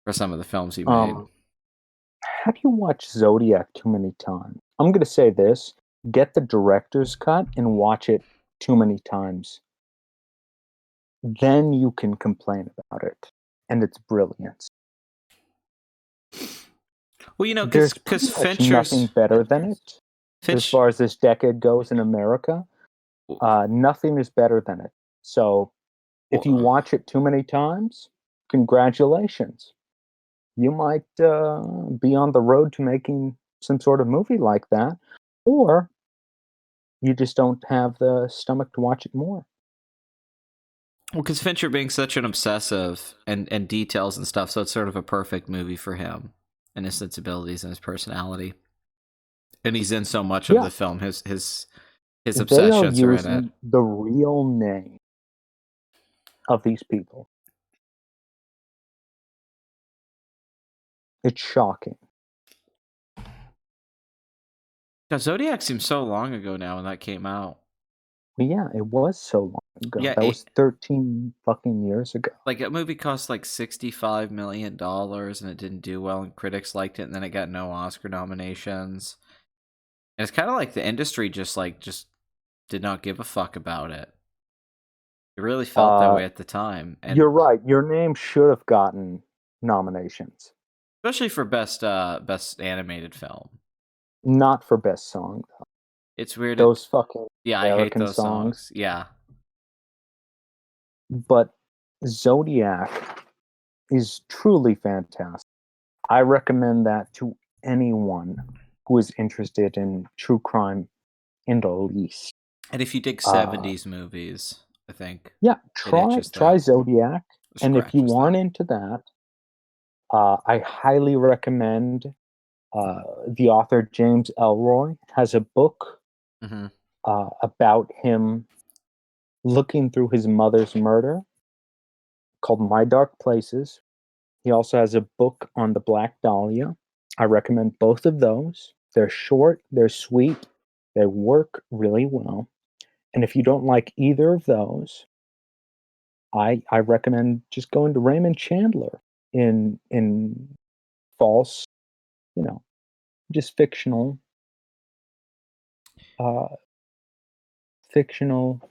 A: for some of the films he made.
B: Have you watched Zodiac too many times? I'm going to say this: get the director's cut and watch it too many times. Then you can complain about it, and it's brilliant.
A: Well, you know,
B: There's
A: because
B: pretty much nothing better than it. As far as this decade goes in America, nothing is better than it. So if you watch it too many times, congratulations. You might be on the road to making some sort of movie like that, or you just don't have the stomach to watch it more.
A: Well, because Fincher being such an obsessive and details and stuff, so it's sort of a perfect movie for him and his sensibilities and his personality. And he's in so much of
B: Yeah,
A: the film. His
B: they are
A: obsessions are in it.
B: using the real name of these people. It's shocking.
A: God, Zodiac seems so long ago now when that came out.
B: But yeah, it was so long ago.
A: Yeah,
B: That was 13 fucking years ago.
A: like that movie cost like $65 million, and it didn't do well, and critics liked it, and then it got no Oscar nominations. And it's kind of like the industry just did not give a fuck about it. It really felt that way at the time, and
B: You're right. Your name should have gotten nominations.
A: especially for best animated film.
B: Not for best song, though.
A: It's weird.
B: Those fucking
A: Yeah, I hate
B: American
A: those
B: songs.
A: Yeah.
B: But Zodiac is truly fantastic. I recommend that to anyone who is interested in true crime in the least.
A: And if you dig 70s movies, I think.
B: Yeah,
A: It
B: try Zodiac. And if you
A: scratches
B: aren't
A: that.
B: into that, I highly recommend the author James Elroy has a book about him looking through his mother's murder called My Dark Places. He also has a book on the Black Dahlia. I recommend both of those. They're short, they're sweet, they work really well. And if you don't like either of those, I recommend just going to Raymond Chandler in false, you know, just fictional uh fictional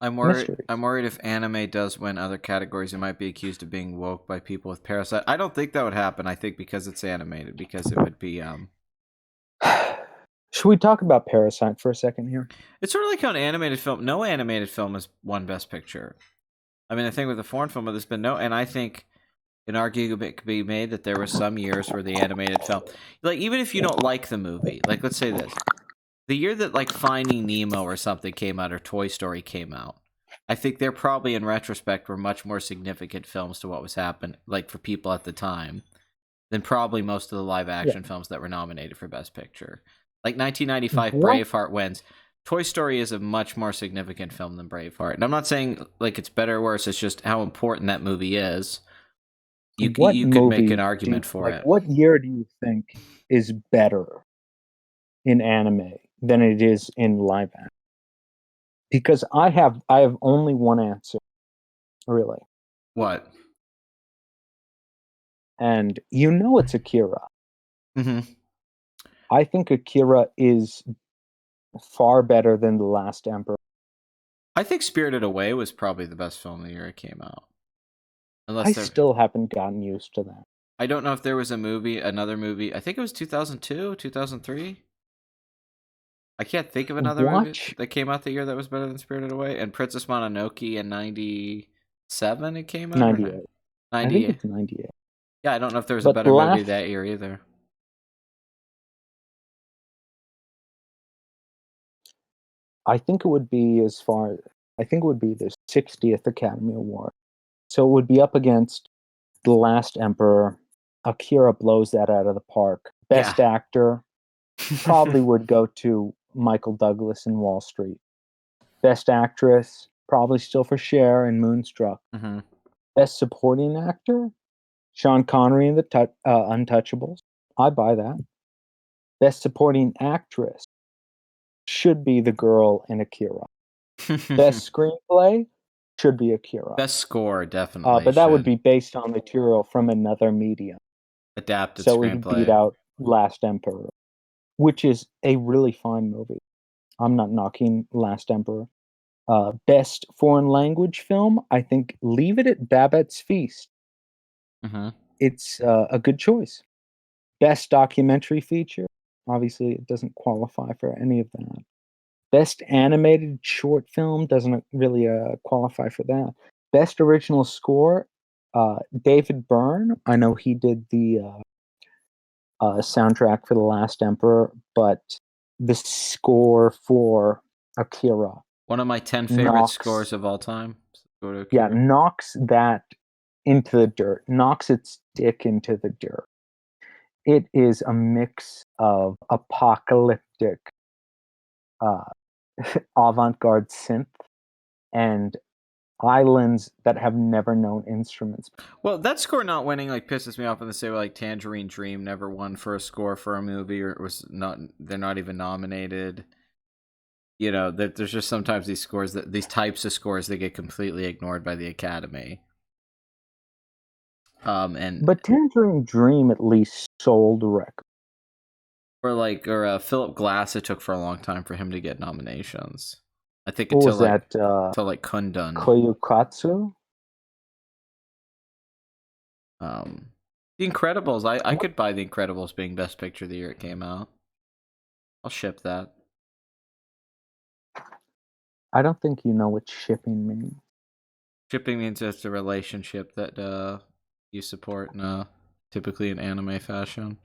A: I'm worried.
B: mysteries.
A: I'm worried if anime does win other categories, it might be accused of being woke by people with Parasite. I don't think that would happen. I think because it's animated, because it would be
B: Should we talk about Parasite for a second here?
A: It's sort of like how an animated film. No animated film has won Best Picture. I mean, the thing with the foreign film, there's been no, and I think an argument could be made that there were some years where the animated film, like even if you don't like the movie, like let's say this, the year that like Finding Nemo or something came out or Toy Story came out, I think they're probably in retrospect were much more significant films to what was happening, like for people at the time, than probably most of the live
B: Yeah.
A: action films that were nominated for Best Picture. Like 1995,
B: What?
A: Braveheart wins. Toy Story is a much more significant film than Braveheart. And I'm not saying like it's better or worse, it's just how important that movie is.
B: What
A: You could make
B: movie
A: an argument for it.
B: what year do you think is better in anime than it is in live action? Because I have only one answer, really.
A: What?
B: And you know it's Akira.
A: Mm-hmm.
B: I think Akira is far better than The Last Emperor.
A: I think Spirited Away was probably the best film of the year it came out.
B: I
A: Unless there,
B: still haven't gotten used to that.
A: I don't know if there was another movie. I think it was 2002, 2003. I can't think of another movie
B: Watch
A: that came out the year that was better than Spirited Away. And Princess Mononoke in '97 it came out or
B: 98. I think
A: 98.
B: it's 98.
A: Yeah, I don't know if there was a
B: But
A: better movie
B: last
A: that year either.
B: I think it would be I think it would be the 60th Academy Award. So it would be up against The Last Emperor. Akira blows that out of the park.
A: Yeah.
B: Best actor probably would go to Michael Douglas in Wall Street. Best actress probably still for Cher in Moonstruck.
A: Mm-hmm.
B: Best supporting actor Sean Connery in The Untouchables. I buy that. Best supporting actress should be the girl in Akira. Best screenplay should be Akira.
A: Best score definitely
B: But that would
A: should.
B: be based on material from another medium.
A: Adapted
B: So it would beat
A: screenplay.
B: out Last Emperor, which is a really fine movie. I'm not knocking Last Emperor. Best foreign language film, I think Leave It at Babette's Feast.
A: Mm-hmm.
B: It's a good choice. Best documentary feature, obviously it doesn't qualify for any of that. Best animated short film doesn't really qualify for that. Best original score, David Byrne. I know he did the soundtrack for The Last Emperor, but the score for Akira
A: One of my 10 favorite
B: knocks,
A: scores of all time. Go to
B: yeah,
A: Akira.
B: knocks that into the dirt, knocks its dick into the dirt. It is a mix of apocalyptic uh, avant-garde synth and islands that have never known instruments.
A: Well, that score not winning like pisses me off when they say like Tangerine Dream never won for a score for a movie or it was not. They're not even nominated. You know, there's just sometimes these scores that these types of scores that get completely ignored by the Academy. And
B: But Tangerine Dream at least sold a record.
A: or Philip Glass, it took for a long time for him to get nominations. I think
B: What was that?
A: until like Kundun.
B: Koyukatsu?
A: The Incredibles. I could buy The Incredibles being Best Picture the year it came out. I'll ship that.
B: I don't think you know what shipping means.
A: Shipping means it's a relationship that you support in typically in anime fashion.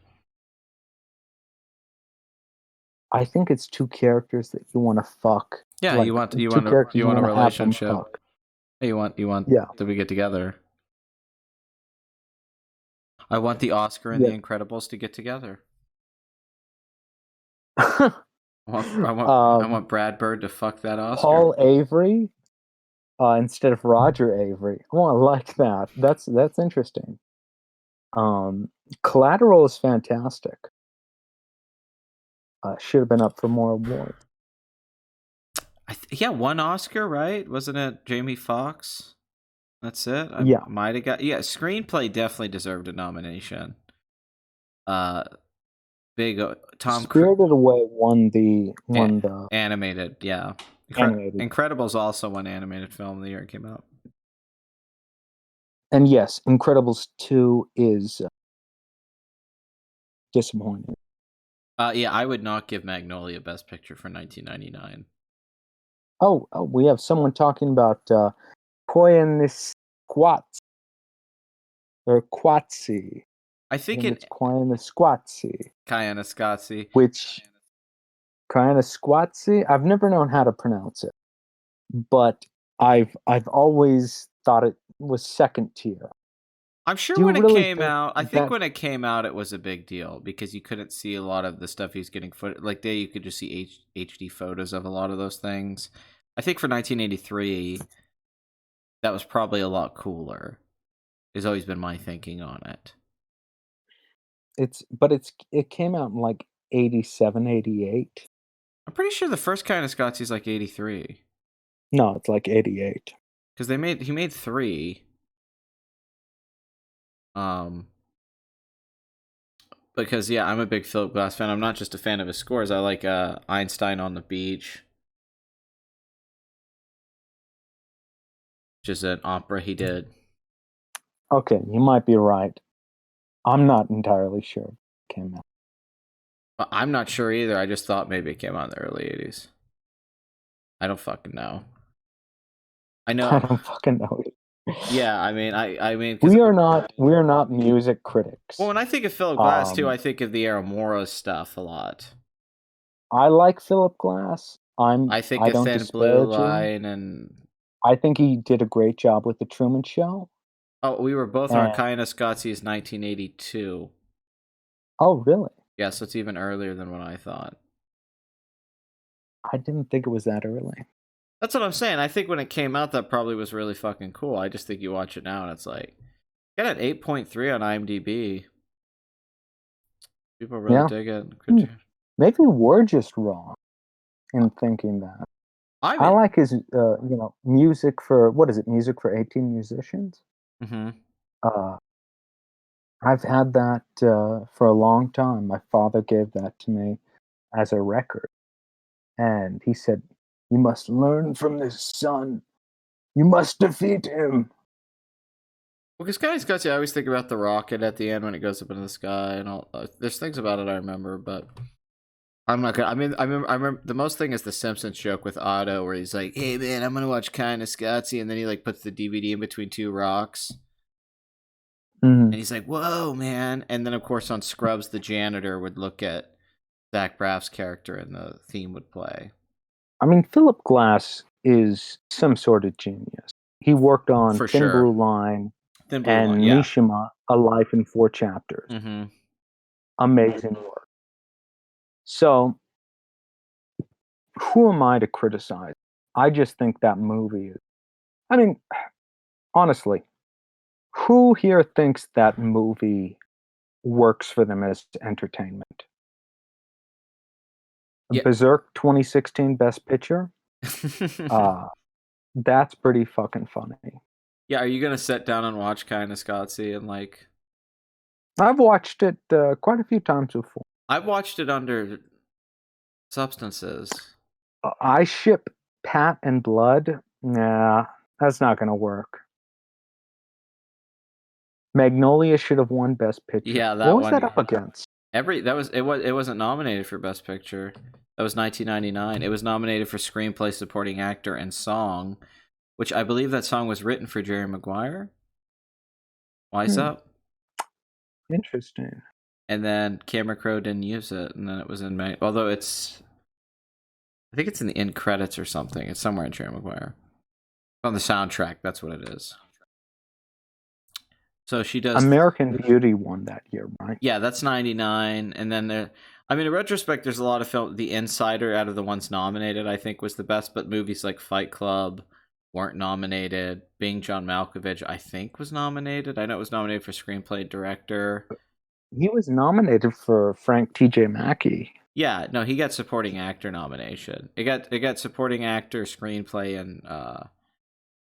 B: I think it's two characters that you want to fuck.
A: Yeah,
B: Like two characters
A: you
B: you
A: want a
B: want to have them
A: relationship.
B: fuck.
A: You want
B: Yeah.
A: that we get together. I want the Oscar and
B: Yeah.
A: the Incredibles to get together.
B: I
A: I want Brad Bird to fuck that Oscar.
B: Paul Avery instead of Roger Avery. Oh, I like that. That's interesting. Collateral is fantastic. Should have been up for more awards.
A: Yeah, one Oscar, right? Wasn't it Jamie Foxx? That's it. I
B: Yeah.
A: might have got. Yeah, screenplay definitely deserved a nomination. Big Tom
B: Spirited Away won the
A: animated. Yeah,
B: animated.
A: Incredibles also won animated film the year it came out.
B: And yes, Incredibles 2 is disappointing.
A: Yeah, I would not give Magnolia Best Picture for 1999.
B: Oh, we have someone talking about Koyaanisqatsi or Quatsi.
A: I
B: I
A: think
B: think
A: in
B: it's Koyaanisqatsi,
A: Koyaanisqatsi.
B: which Koyaanisqatsi. I've never known how to pronounce it, but I've always thought it was second tier.
A: I'm sure
B: Do you
A: when it
B: really
A: came
B: think
A: out, I think
B: that
A: when it came out, it was a big deal because you couldn't see a lot of the stuff he's getting like there. You could just see HD photos of a lot of those things. I think for 1983, that was probably a lot cooler. Has always been my thinking on it.
B: it came out in like 87, 88?
A: I'm pretty sure the first kind of Scots is like 83
B: No, it's like 88.
A: because he made three. Um, because yeah, I'm a big Philip Glass fan. I'm not just a fan of his scores. I like Einstein on the Beach, which is an opera he did.
B: Okay, you might be right. I'm not entirely sure it came out.
A: I'm not sure either. I just thought maybe it came out in the early 80s. I don't fucking know. I
B: I
A: know.
B: don't fucking know it.
A: Yeah, I mean, because
B: We are not music
A: well,
B: critics.
A: when I think of Philip Glass too,
B: Um,
A: I think of the Aramora stuff a lot.
B: I like Philip Glass.
A: I think
B: I
A: of
B: don't
A: Thin Blue
B: disparage him.
A: Line and
B: I think he did a great job with the Truman Show.
A: oh, we were both on
B: And
A: Arcana Scotsi's 1982.
B: oh, really?
A: Yeah, so it's even earlier than what I thought.
B: I didn't think it was that early.
A: That's what I'm saying. I think when it came out, that probably was really fucking cool. I just think you watch it now and it's like, got an 8.3 on IMDb. People really
B: Yeah.
A: dig it.
B: Maybe we're just wrong in thinking that.
A: I
B: I
A: mean,
B: like his, music for what is it? Music for 18 musicians.
A: mm-hmm.
B: Uh, I've had that for a long time. My father gave that to me as a record, and he said, "You must learn from this, son. You must defeat him."
A: Well, because Sky Scots, I always think about the rocket at the end when it goes up into the sky, and all. There's things about it I remember, but I'm not gonna. I mean, I remember the most thing is the Simpsons joke with Otto, where he's like, "Hey man, I'm gonna watch Kind of Scotsy," and then he like puts the DVD in between two rocks,
B: Mhm.
A: and he's like, "Whoa, man!" And then of course on Scrubs, the janitor would look at Zach Braff's character, and the theme would play.
B: I mean, Philip Glass is some sort of genius. He worked on
A: For
B: Thin
A: sure.
B: Blue Line
A: Thin Blue Line,
B: and
A: yeah.
B: Mishima: A Life in Four Chapters.
A: Mm-hmm.
B: Amazing work. So, who am I to criticize? I just think that movie is. I mean, honestly, who here thinks that movie works for them as entertainment?
A: Yeah.
B: Berserk 2016 Best Picture? Uh, that's pretty fucking funny.
A: Yeah, are you gonna sit down and watch Kind of Scotsy and like?
B: I've watched it quite a few times before.
A: I've watched it under substances.
B: I ship Pat and Blood. Nah, that's not going to work. Magnolia should have won Best Picture.
A: Yeah,
B: What
A: that
B: was that
A: one.
B: up against?
A: It wasn't nominated for Best Picture. That was 1999. It was nominated for Screenplay, Supporting Actor, and Song, which I believe that song was written for Jerry Maguire. Wise
B: Hmm,
A: up.
B: interesting.
A: And then Camera Crow didn't use it, and then it was in May. Although I think it's in the end credits or something. It's somewhere in Jerry Maguire. On the soundtrack, that's what it is. So she does.
B: American Beauty won that year, right?
A: Yeah, that's 99. And then I mean, in retrospect, there's a lot of film. The Insider, out of the ones nominated, I think was the best. But movies like Fight Club weren't nominated. Being John Malkovich, I think, was nominated. I know it was nominated for screenplay director.
B: He was nominated for Frank T.J. Mackey.
A: Yeah, no, he got supporting actor nomination. It got supporting actor, screenplay, and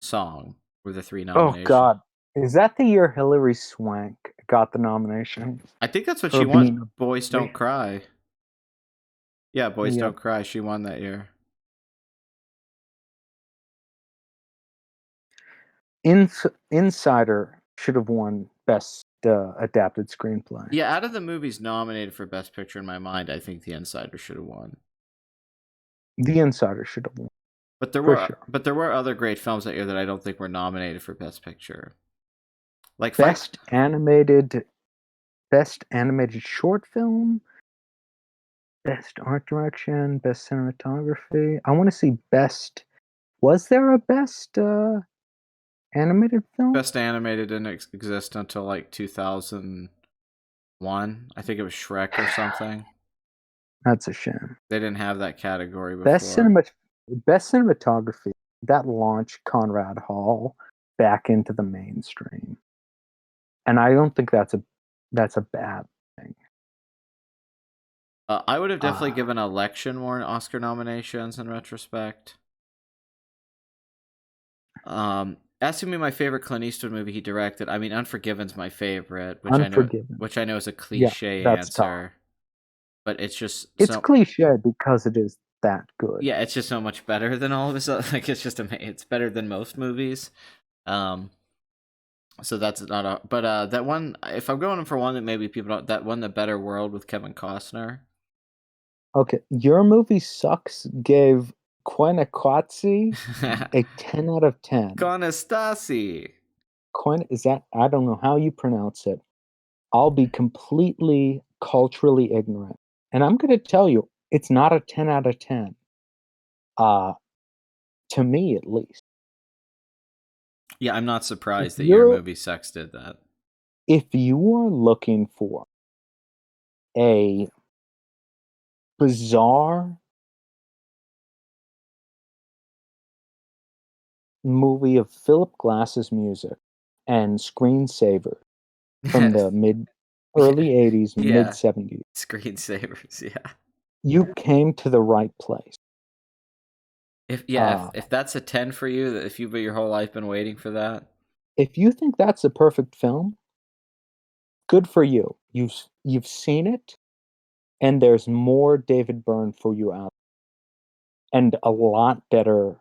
A: song were the three
B: Oh,
A: nominations.
B: God. Is that the year Hilary Swank got the nomination
A: I think that's what
B: for
A: she won.
B: being a
A: Boys
B: boy?
A: Don't Cry. Yeah, Boys
B: Yep.
A: Don't Cry. She won that year.
B: Insider should have won best adapted screenplay.
A: Yeah, out of the movies nominated for Best Picture in my mind, I think The Insider should have won.
B: The Insider should have won
A: But
B: for sure.
A: there were other great films that year that I don't think were nominated for Best Picture. Like
B: Best animated short film, best art direction, best cinematography. I want to see best. Was there a best animated film?
A: Best Animated didn't exist until like 2001. I think it was Shrek or something.
B: That's a shame.
A: They didn't have that category before.
B: Best cinematography. That launched Conrad Hall back into the mainstream, and I don't think that's a bad thing.
A: I would have definitely given Election more Oscar nominations in retrospect. Asking me my favorite Clint Eastwood movie he directed. I mean, Unforgiven's my favorite, which I know is a cliche answer, but it's
B: cliche because it is that good.
A: Yeah, it's just so much better than all of his. Like, it's better than most movies. So that's not a. But that one, if I'm going for one that maybe people don't, that one, The Better World with Kevin Costner.
B: Okay, Your Movie Sucks gave Quenequatsi a 10 out of 10.
A: Conestasi.
B: Is that, I don't know how you pronounce it. I'll be completely culturally ignorant. And I'm going to tell you, it's not a 10 out of 10. To me, at least.
A: Yeah, I'm not surprised that Your Movie Sucks did that.
B: If you are looking for a bizarre movie of Philip Glass's music and screensaver from the early 80s, mid 70s.
A: Screensavers, yeah.
B: You came to the right place.
A: If that's a 10 for you, if you've your whole life been waiting for that.
B: If you think that's a perfect film, good for you. You've seen it, and there's more David Byrne for you out there. And a lot better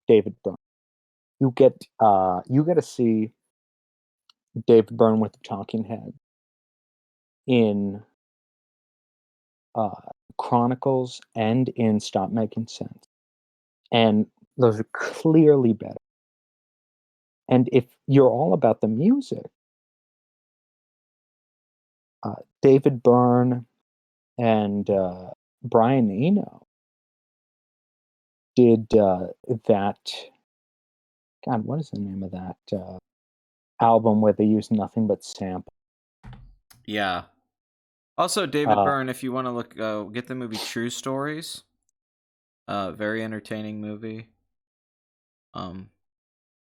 B: David Byrne. You get to see David Byrne with the Talking Head in Chronicles and in Stop Making Sense. And those are clearly better. And if you're all about the music, David Byrne and Brian Eno did that. God, what is the name of that album where they use nothing but sample?
A: Yeah. Also, David Byrne, if you want to look, get the movie True Stories. Very entertaining movie.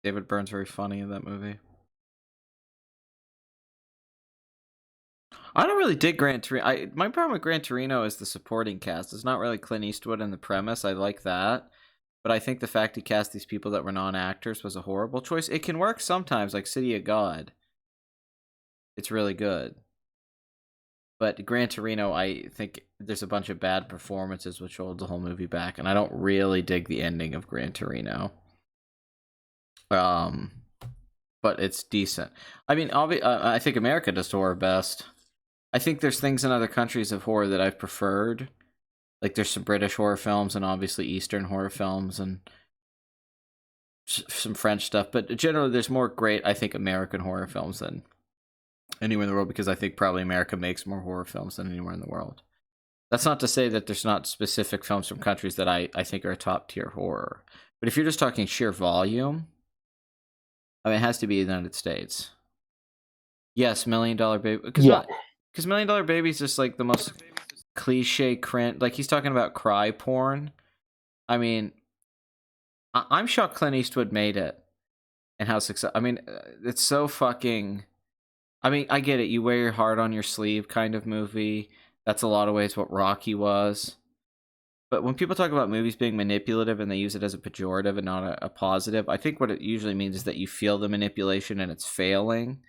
A: David Byrne's very funny in that movie. I don't really dig Gran Torino. My problem with Gran Torino is the supporting cast. It's not really Clint Eastwood in the premise. I like that. But I think the fact he cast these people that were non-actors was a horrible choice. It can work sometimes, like City of God. It's really good. But Gran Torino, I think there's a bunch of bad performances which hold the whole movie back, and I don't really dig the ending of Gran Torino. But it's decent. I mean, I think America does horror best. I think there's things in other countries of horror that I've preferred. Like there's some British horror films and obviously Eastern horror films and some French stuff. But generally, there's more great, I think, American horror films than anywhere in the world, because I think probably America makes more horror films than anywhere in the world. That's not to say that there's not specific films from countries that I think are top tier horror. But if you're just talking sheer volume, I mean, it has to be the United States. Yes, $1 Million Baby. Because $1 Million Baby is just like the most cliche cringe. Like he's talking about cry porn. I mean, I'm shocked Clint Eastwood made it and how successful. I mean, it's so fucking. I mean, I get it. You wear your heart on your sleeve kind of movie. That's a lot of ways what Rocky was. But when people talk about movies being manipulative and they use it as a pejorative and not a positive, I think what it usually means is that you feel the manipulation and it's failing,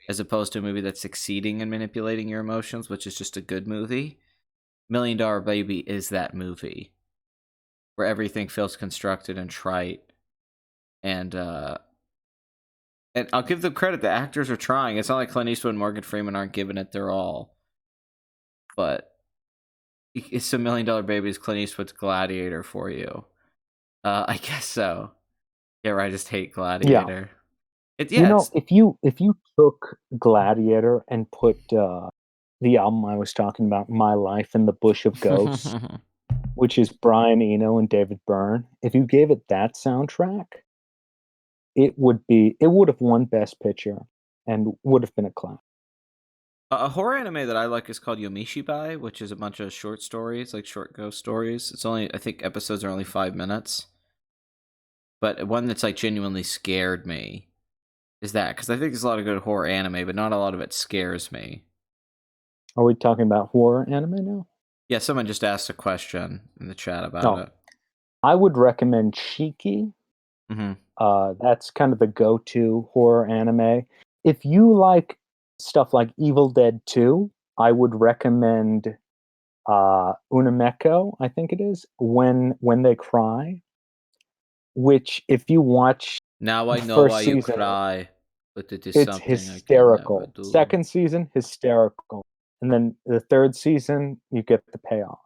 A: as opposed to a movie that's succeeding in manipulating your emotions, which is just a good movie. $1 Million Baby is that movie where everything feels constructed and trite, and I'll give them credit. The actors are trying. It's not like Clint Eastwood and Morgan Freeman aren't giving it their all. But it's $1 Million Baby's Clint Eastwood's Gladiator for you. I guess so. Yeah, right. I just hate
B: Yeah.
A: Gladiator.
B: You know,
A: It's
B: if you took Gladiator and put the album I was talking about, My Life in the Bush of Ghosts, which is Brian Eno and David Byrne, if you gave it that soundtrack, it would have won Best Picture and would have been a classic.
A: a horror anime that I like is called Yomishibai, which is a bunch of short stories, like short ghost stories. It's only, I think episodes are only 5 minutes. But one that's like genuinely scared me is that, because I think there's a lot of good horror anime, but not a lot of it scares me.
B: Are we talking about horror anime now?
A: Yeah, someone just asked a question in the chat about
B: No.
A: it.
B: I would recommend Shiki.
A: Mm-hmm.
B: That's kind of the go-to horror anime. If you like stuff like Evil Dead 2, I would recommend Unimeko, I think it is, When They Cry, which if you watch
A: Now I
B: the
A: know
B: first
A: why you
B: season,
A: cry, but it is
B: it's
A: something I can never
B: hysterical.
A: do.
B: Second season, hysterical. And then the third season, you get the payoff.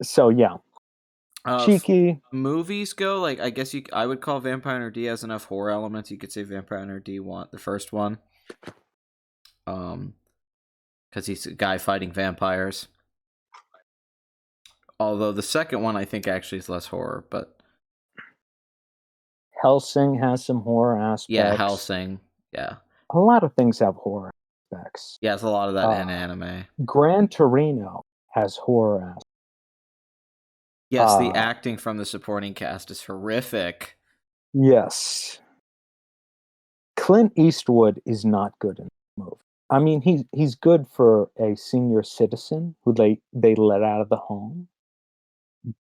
B: So yeah, Cheeky.
A: Movies go, like, I guess I would call Vampire Hunter D has enough horror elements. You could say Vampire Hunter D the first one, because he's a guy fighting vampires. Although the second one I think actually is less horror, but
B: Hellsing has some horror
A: yeah,
B: aspects.
A: Hellsing, yeah,
B: A lot of things have horror aspects.
A: yeah, it's a lot of that in anime.
B: Gran Torino has horror aspects.
A: Yes, the acting from the supporting cast is horrific.
B: Yes. Clint Eastwood is not good in the movie. I mean, he's good for a senior citizen who they let out of the home,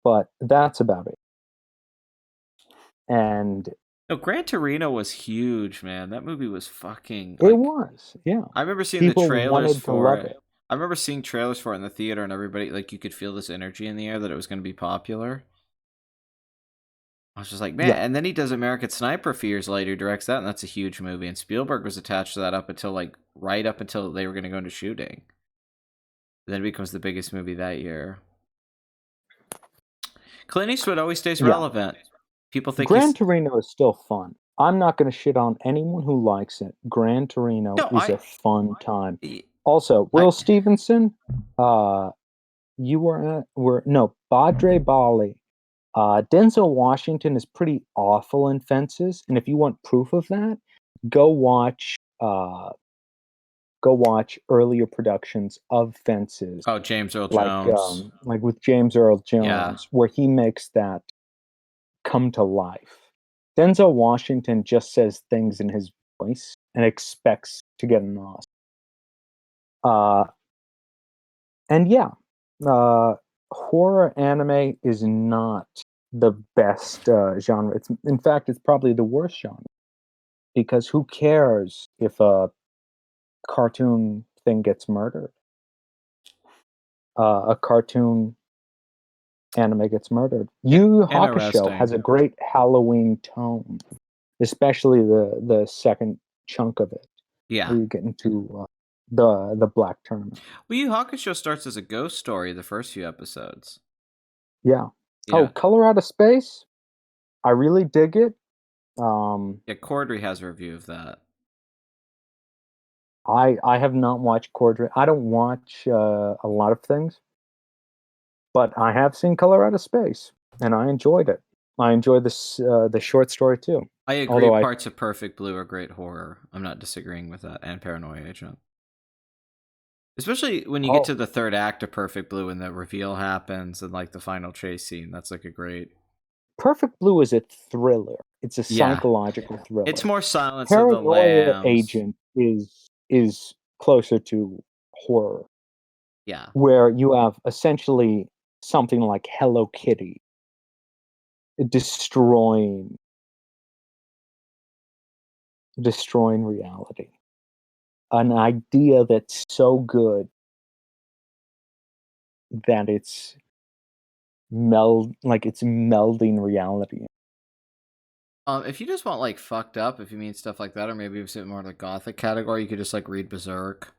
B: but that's about it. And
A: No, Gran Torino was huge, man. That movie was fucking,
B: it
A: like,
B: was, yeah.
A: I remember seeing the
B: People
A: trailers
B: wanted to
A: for
B: love
A: it.
B: it.
A: I remember seeing trailers for it in the theater, and everybody, like, you could feel this energy in the air that it was going to be popular. I was just like, man.
B: Yeah.
A: And then he does American Sniper a few years later, directs that, and that's a huge movie. And Spielberg was attached to that up until, like, right up until they were going to go into shooting. Then it becomes the biggest movie that year. Clint Eastwood always stays
B: Yeah.
A: relevant. People think
B: Gran Torino is still fun. I'm not going to shit on anyone who likes it. Gran Torino is a fun time. Also, Will Stevenson, you were Badre Bali. Denzel Washington is pretty awful in Fences, and if you want proof of that, go watch earlier productions of Fences.
A: Oh, James Earl Jones.
B: Like with James Earl Jones, where he makes that come to life. Denzel Washington just says things in his voice and expects to get an Oscar. And yeah, horror anime is not the best genre. In fact, it's probably the worst genre, because who cares if a cartoon thing gets murdered? A cartoon anime gets murdered. Yu Hakusho has a great Halloween tone, especially the second chunk of it.
A: Yeah.
B: Where you get into the Black Tournament.
A: Well, Yu Hakusho starts as a ghost story the first few episodes.
B: Yeah. Oh, Color Out of Space. I really dig it.
A: Yeah, Cordry has a review of that.
B: I have not watched Cordry. I don't watch a lot of things, but I have seen Color Out of Space, and I enjoyed it. I enjoyed the short story too.
A: I agree. Parts of Perfect Blue are great horror. I'm not disagreeing with that. And Paranoia Agent. Especially when you get to the third act of Perfect Blue and the reveal happens and, like, the final chase scene. That's, like, a great...
B: Perfect Blue is a thriller. It's a psychological thriller.
A: It's more Silence of the
B: Paranoia
A: Lambs.
B: Agent is closer to horror.
A: Yeah.
B: Where you have essentially something like Hello Kitty destroying reality. An idea that's so good that it's it's melding reality.
A: If you just want like fucked up, if you mean stuff like that, or maybe it's more the gothic category, you could just like read Berserk.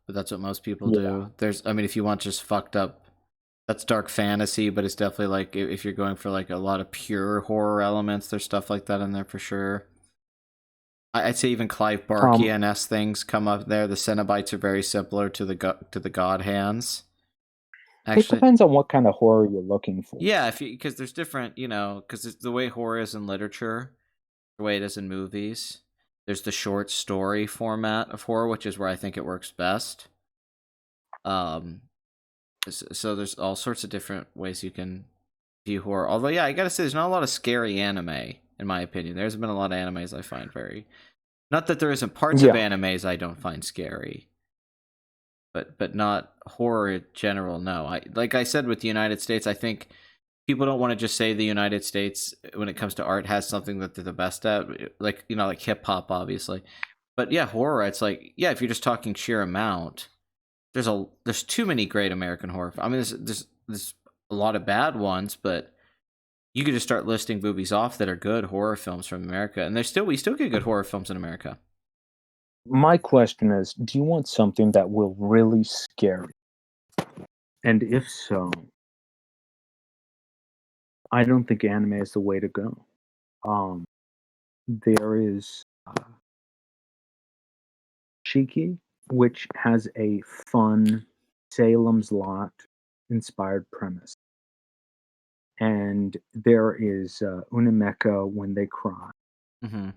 A: But that's what most people
B: Yeah.
A: do. I mean, if you want just fucked up, that's dark fantasy, but it's definitely like if you're going for like a lot of pure horror elements, there's stuff like that in there for sure. I'd say even Clive
B: Um,
A: Barkian-esque things come up there. The Cenobites are very similar to the God Hands.
B: it
A: Actually,
B: depends on what kind of horror you're looking for.
A: yeah, if you because there's different, because the way horror is in literature, the way it is in movies. There's the short story format of horror, which is where I think it works best. Um, so there's all sorts of different ways you can view horror. Although, yeah, I gotta say, there's not a lot of scary anime, in my opinion. There's been a lot of animes I find very. Not that there isn't parts of
B: Yeah.
A: animes I don't find scary, but not horror in general. No, like I said with the United States, I think people don't want to just say the United States when it comes to art has something that they're the best at, like like hip hop, obviously. But yeah, horror. It's like yeah, if you're just talking sheer amount, there's too many great American horror. I mean, there's a lot of bad ones, but you could just start listing movies off that are good horror films from America, and we still get good horror films in America.
B: My question is, do you want something that will really scare you? And if so, I don't think anime is the way to go. Um, there is Shiki, which has a fun Salem's Lot inspired premise. And there is Unimeka When They Cry.
A: Mm-hmm.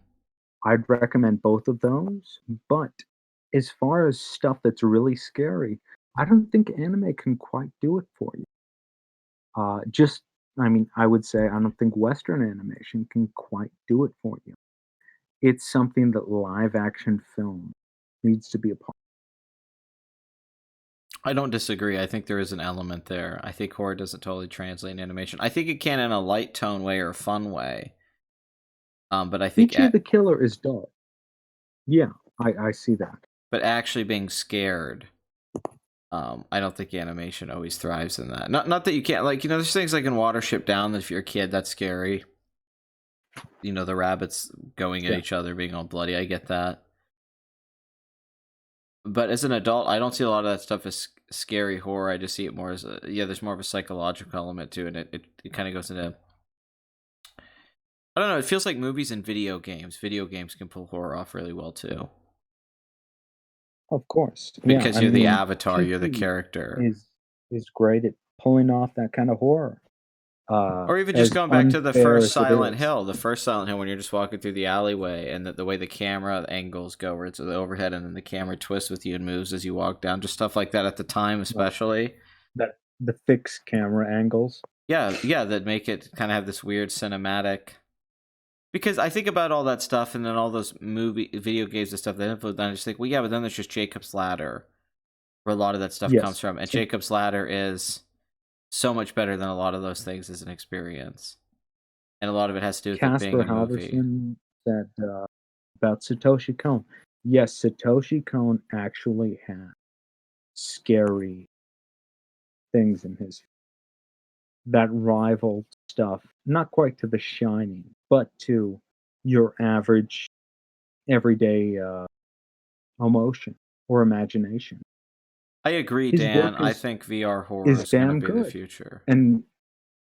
B: I'd recommend both of those, but as far as stuff that's really scary, I don't think anime can quite do it for you. Just, I mean, I would say I don't think Western animation can quite do it for you. It's something that live action film needs to be a part.
A: I don't disagree. I think there is an element there. I think horror doesn't totally translate in animation. I think it can in a light tone way or a fun way. But I think,
B: Ichi the Killer is dark. Yeah, I see that.
A: but actually being scared, I don't think animation always thrives in that. Not that you can't like there's things like in Watership Down that if you're a kid that's scary. The rabbits going at
B: Yeah.
A: each other, being all bloody. I get that. But as an adult, I don't see a lot of that stuff as scary horror. I just see it more as there's more of a psychological element to it. And it kind of goes into I don't know. It feels like movies and video games. Video games can pull horror off really well too,
B: Of course. Yeah,
A: because
B: I
A: you're the
B: mean,
A: avatar, you're the
B: PT
A: character.
B: is great at pulling off that kind of horror.
A: Or even just
B: As
A: going back to the
B: unfair
A: first
B: as it
A: Silent
B: is.
A: Hill, when you're just walking through the alleyway and the way the camera angles go, where it's the overhead and then the camera twists with you and moves as you walk down, just stuff like that at the time,
B: Right.
A: especially.
B: That the fixed camera angles.
A: Yeah, that make it kind of have this weird cinematic. Because I think about all that stuff and then all those video games and stuff that influence, and I just think, well, yeah, but then there's just Jacob's Ladder, where a lot of that stuff comes
B: Yes.
A: from. And
B: So
A: Jacob's Ladder is so much better than a lot of those things as an experience. And a lot of it has to do with it being
B: Casper
A: a movie.
B: Halverson said about Satoshi Kon. Yes, Satoshi Kon actually had scary things in his that rivaled stuff, not quite to The Shining, but to your average everyday emotion or imagination.
A: I agree,
B: His
A: Dan.
B: work
A: I think VR horror
B: is
A: is going to
B: damn
A: be the
B: good,
A: future.
B: and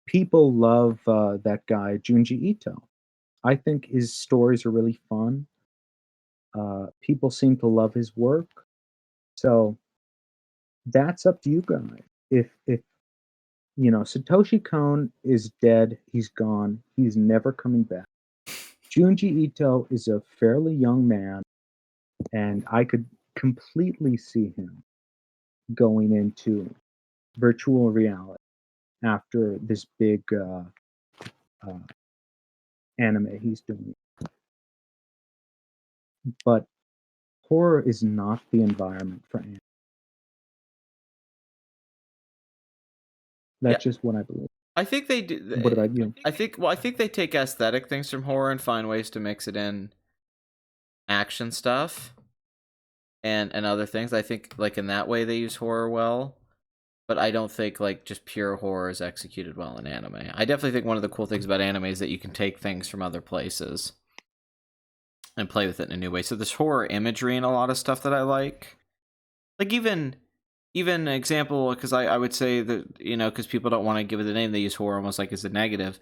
B: people love that guy Junji Ito. I think his stories are really fun. People seem to love his work, so that's up to you guys. If Satoshi Kon is dead, he's gone. He's never coming back. Junji Ito is a fairly young man, and I could completely see him going into virtual reality after this big uh, anime he's doing. But horror is not the environment for anime.
A: Yeah,
B: That's just what I believe.
A: I think they do.
B: What about you?
A: I think they take aesthetic things from horror and find ways to mix it in action stuff and other things. I think like in that way they use horror well. but I don't think like just pure horror is executed well in anime. I definitely think one of the cool things about anime is that you can take things from other places and play with it in a new way. So there's horror imagery and a lot of stuff that I like even an example, because I would say that, because people don't want to give it a name, they use horror almost like as a negative.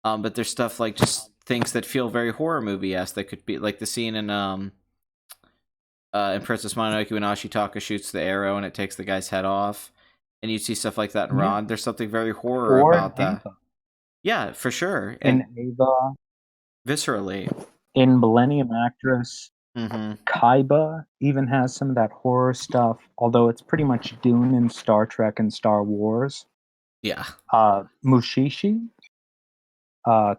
A: But there's stuff like just things that feel very horror movie-esque that could be like the scene in Princess Mononoke when Ashitaka shoots the arrow and it takes the guy's head off, and you see stuff like that in
B: Yeah.
A: Ron. There's something very horror
B: Or in
A: about that.
B: Ava.
A: Yeah, for sure,
B: In
A: and
B: Ava,
A: viscerally.
B: in Millennium Actress,
A: Mm-hmm.
B: Kaiba even has some of that horror stuff, although it's pretty much Dune in Star Trek and Star Wars.
A: Yeah.
B: Mushishi,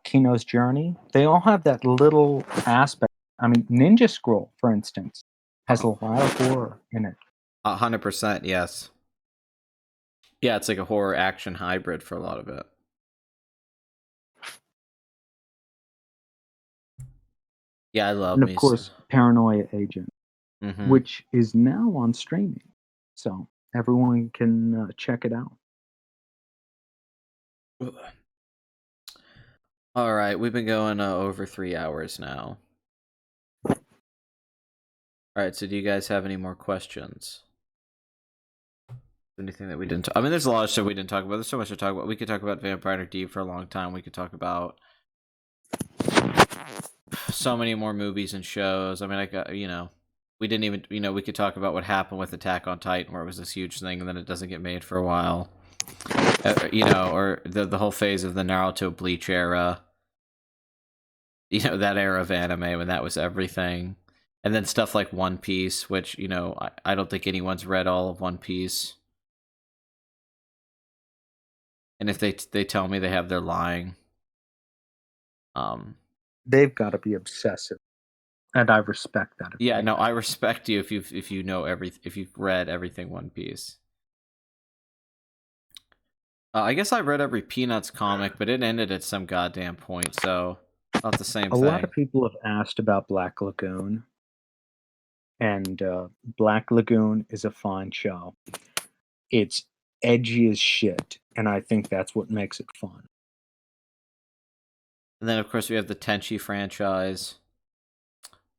B: Kino's Journey, they all have that little aspect. I mean, Ninja Scroll, for instance, has a lot of horror in it.
A: 100%. Yes. Yeah, it's like a horror action hybrid for a lot of it. Yeah, I love
B: And of
A: me some.
B: course, Paranoia Agent,
A: Mm-hmm.
B: which is now on streaming. So everyone can check it out.
A: All right, we've been going over 3 hours now. All right, so do you guys have any more questions? Anything that we didn't? I mean, there's a lot of stuff we didn't talk about. There's so much to talk about. We could talk about Vampire D for a long time. We could talk about so many more movies and shows. I mean, we didn't even, we could talk about what happened with Attack on Titan, where it was this huge thing, and then it doesn't get made for a while. Or the whole phase of the Naruto Bleach era. That era of anime when that was everything. And then stuff like One Piece, which, I don't think anyone's read all of One Piece. And if they tell me they have, they're lying.
B: They've got to be obsessive, and I respect that.
A: Yeah, no, I respect you if you've read everything One Piece. I guess I read every Peanuts comic, but it ended at some goddamn point, so not the same thing.
B: A lot of people have asked about Black Lagoon, and Black Lagoon is a fine show. It's edgy as shit, and I think that's what makes it fun.
A: And then, of course, we have the Tenchi franchise.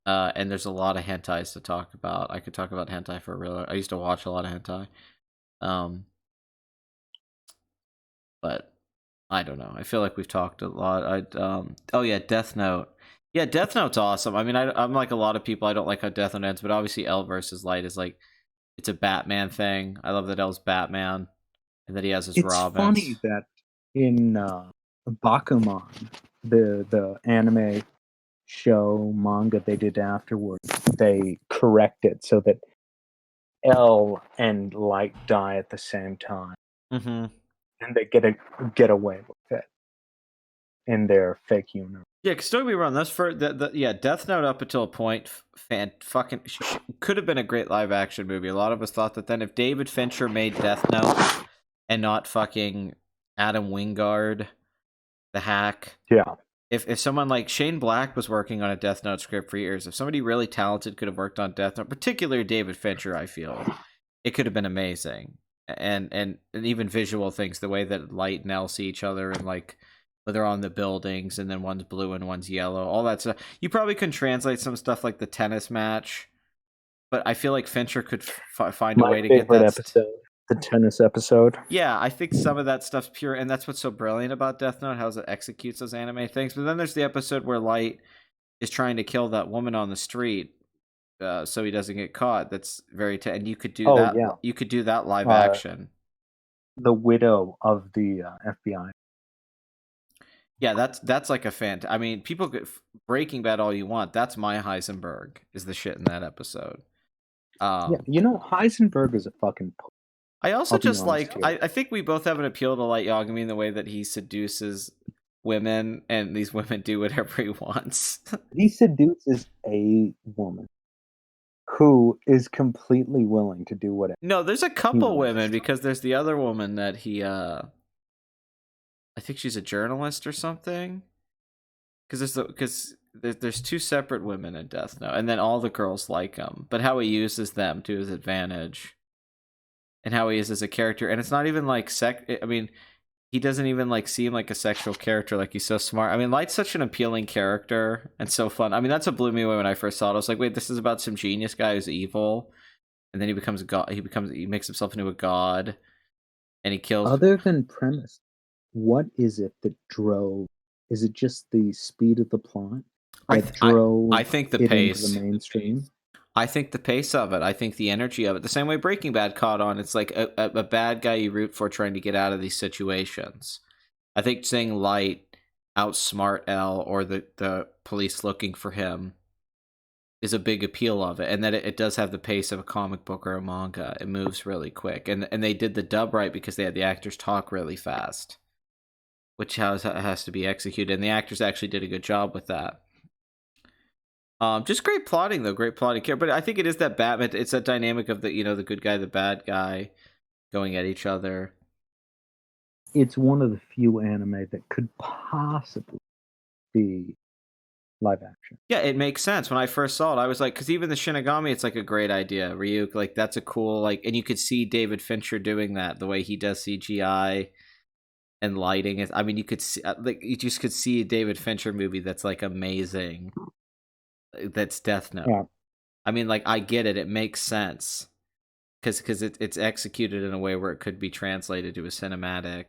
A: And there's a lot of hentais to talk about. I could talk about hentai for a real. I used to watch a lot of hentai. But I don't know. I feel like we've talked a lot. Oh yeah, Death Note. Yeah, Death Note's awesome. I mean, I'm like a lot of people. I don't like how Death Note ends, but obviously L versus Light is like, it's a Batman thing. I love that L's Batman and that he has his
B: It's
A: Robins.
B: funny that in Bakuman, the anime show manga they did afterwards, they correct it so that L and Light die at the same time,
A: Mm-hmm.
B: and they get away with it in their fake universe.
A: Yeah, because don't get me wrong, that's for Death Note up until a point, could have been a great live action movie. A lot of us thought that then if David Fincher made Death Note and not fucking Adam Wingard, the hack.
B: Yeah.
A: If someone like Shane Black was working on a Death Note script for years, if somebody really talented could have worked on Death Note, particularly David Fincher, I feel it could have been amazing. And even visual things, the way that Light and L see each other, and like where they're on the buildings, and then one's blue and one's yellow, all that stuff. You probably can translate some stuff like the tennis match, but I feel like Fincher could find a way to get that
B: episode. The tennis episode.
A: Yeah, I think some of that stuff's pure, and that's what's so brilliant about Death Note, how it executes those anime things. But then there's the episode where Light is trying to kill that woman on the street, so he doesn't get caught. That's very, and you could do that.
B: Yeah.
A: You could do that live action.
B: The widow of the FBI.
A: Yeah, that's like a fan. I mean, people get Breaking Bad all you want. That's my Heisenberg is the shit in that episode.
B: Yeah, Heisenberg is a fucking.
A: I also just like, I think we both have an appeal to Light Yagami in the way that he seduces women, and these women do whatever he wants.
B: He seduces a woman who is completely willing to do whatever.
A: No, there's a couple women, because there's the other woman that he, I think she's a journalist or something. Because there's two separate women in Death Note, and then all the girls like him, but how he uses them to his advantage. and how he is as a character. And it's not even like I mean, he doesn't even like seem like a sexual character. Like he's so smart. I mean, Light's such an appealing character and so fun. I mean, that's what blew me away when I first saw it. I was like, wait, this is about some genius guy who's evil, and then he becomes a god. He makes himself into a god, and he kills.
B: Other than premise, what is it that drove? Is it just the speed of the plot that
A: I
B: drove
A: think the
B: it into the
A: pace.
B: mainstream?
A: I think the pace of it. I think the energy of it. The same way Breaking Bad caught on. It's like a bad guy you root for trying to get out of these situations. I think seeing Light outsmart L or the police looking for him is a big appeal of it, and that it does have the pace of a comic book or a manga. It moves really quick, and they did the dub right because they had the actors talk really fast, which has to be executed, and the actors actually did a good job with that. Just great plotting though, great plotting care. But I think it is that Batman. It's that dynamic of the good guy, the bad guy, going at each other.
B: It's one of the few anime that could possibly be live action.
A: Yeah, it makes sense. When I first saw it, I was like, because even the Shinigami, it's like a great idea. Ryuk, like that's a cool like, and you could see David Fincher doing that the way he does CGI and lighting. I mean, you could see like you just could see a David Fincher movie that's like amazing. That's Death Note.
B: Yeah.
A: I mean, like I get it. It makes sense because it's executed in a way where it could be translated to a cinematic.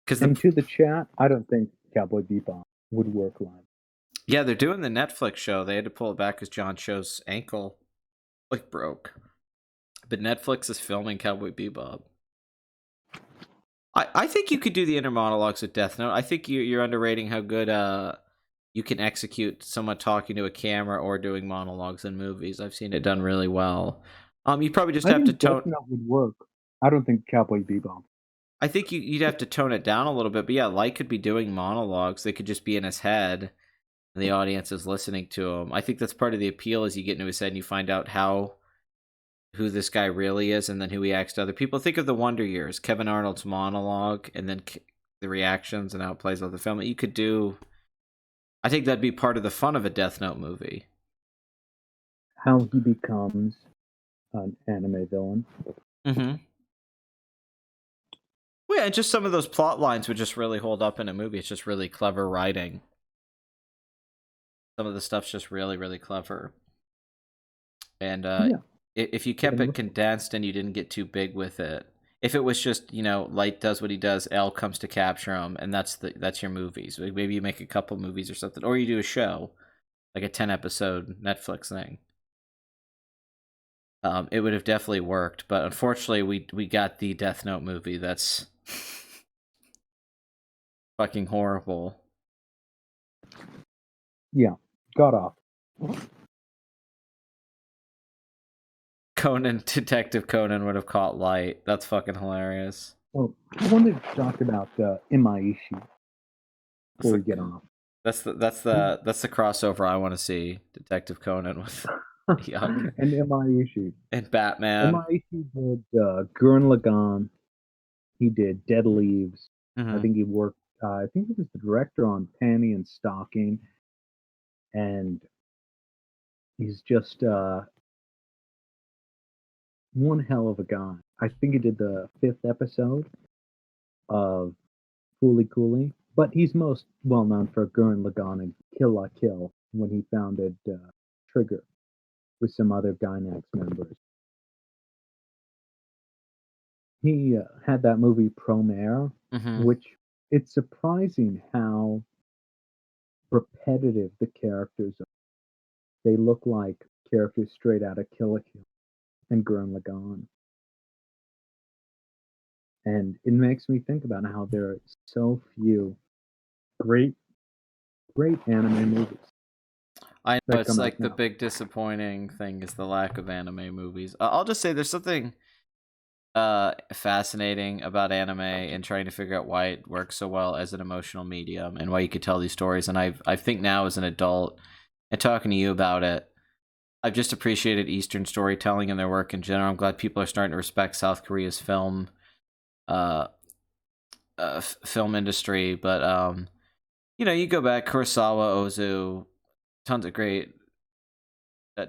A: Because
B: And to the chat, I don't think Cowboy Bebop would work live.
A: yeah, they're doing the Netflix show. They had to pull it back because John Cho's ankle like broke. But Netflix is filming Cowboy Bebop. I think you could do the inner monologues with Death Note. I think you're underrating how good you can execute someone talking to a camera or doing monologues in movies. I've seen it done really well. You probably just
B: I
A: have to
B: think
A: tone.
B: Death Note would work. I don't think Cowboy Bebop.
A: I think you'd have to tone it down a little bit. But yeah, Light could be doing monologues. They could just be in his head, and the audience is listening to him. I think that's part of the appeal. Is you get into his head and you find out who this guy really is, and then who he acts to other people. Think of the Wonder Years, Kevin Arnold's monologue, and then the reactions and how it plays out the film. You could do. I think that'd be part of the fun of a Death Note movie.
B: How he becomes an anime villain.
A: Mm-hmm. Well, yeah, just some of those plot lines would just really hold up in a movie. It's just really clever writing. Some of the stuff's just really, really clever. And
B: Yeah.
A: if you kept it condensed and you didn't get too big with it, if it was just Light does what he does, L comes to capture him, and that's your movies. Maybe you make a couple movies or something, or you do a show like a 10-episode Netflix thing. It would have definitely worked, but unfortunately, we got the Death Note movie. That's fucking horrible.
B: Yeah, got off.
A: Detective Conan would have caught Light. That's fucking hilarious.
B: Well, I wanted to talk about Imaishi before we get off.
A: That's the crossover I want to see. Detective Conan with Yuck.
B: And Imaishi.
A: And Batman.
B: Imaishi did Gurren Lagann. He did Dead Leaves.
A: Mm-hmm.
B: I think he worked. I think he was the director on Panty and Stocking. And he's just one hell of a guy. I think he did the 5th episode of Fooly Cooly, but he's most well known for Gurren Lagann and Kill La Kill when he founded Trigger with some other Gainax members. He had that movie Promare, which it's surprising how repetitive the characters are. They look like characters straight out of Kill La Kill and Gurren Lagann. And it makes me think about how there are so few great anime movies.
A: I know it's like the big disappointing thing is the lack of anime movies. I'll just say there's something fascinating about anime and trying to figure out why it works so well as an emotional medium and why you could tell these stories. And I think now as an adult and talking to you about it, I've just appreciated Eastern storytelling and their work in general. I'm glad people are starting to respect South Korea's film industry. But you go back Kurosawa, Ozu, tons of great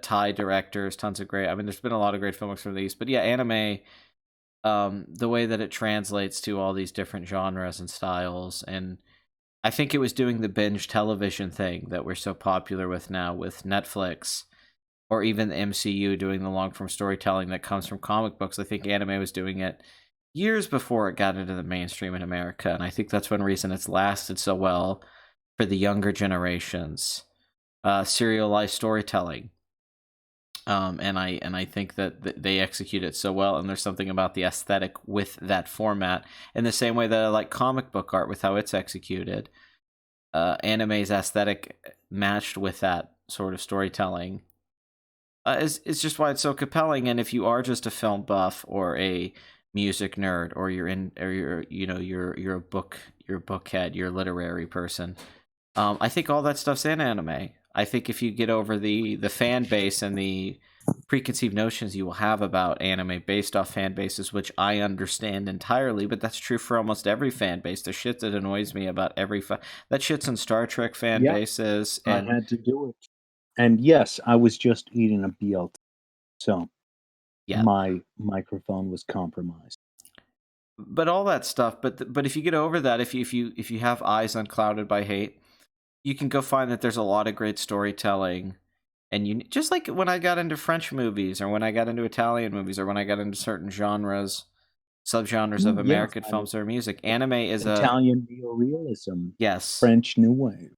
A: Thai directors, tons of great. I mean, there's been a lot of great films from these, but yeah, anime. The way that it translates to all these different genres and styles, and I think it was doing the binge television thing that we're so popular with now with Netflix, or even the MCU doing the long form storytelling that comes from comic books. I think anime was doing it years before it got into the mainstream in America, and I think that's one reason it's lasted so well for the younger generations. Serialized storytelling, and I think that they execute it so well, and there's something about the aesthetic with that format, in the same way that I like comic book art with how it's executed. Anime's aesthetic matched with that sort of storytelling is just why it's so compelling. And if you are just a film buff or a music nerd, or you're you're a book head, you're a literary person, I think all that stuff's in anime. I think if you get over the fan base and the preconceived notions you will have about anime based off fan bases, which I understand entirely, but that's true for almost every fan base. There's shit that annoys me about that shit's in Star Trek fan
B: Yeah,
A: bases,
B: I
A: and
B: had to do it. And yes, I was just eating a BLT, so
A: yeah,
B: my microphone was compromised.
A: but all that stuff. But if you get over that, if you have eyes unclouded by hate, you can go find that there's a lot of great storytelling. And you just like when I got into French movies, or when I got into Italian movies, or when I got into certain genres, subgenres of
B: Yeah,
A: American films or music, anime is a
B: Italian neorealism,
A: yes.
B: French New Wave.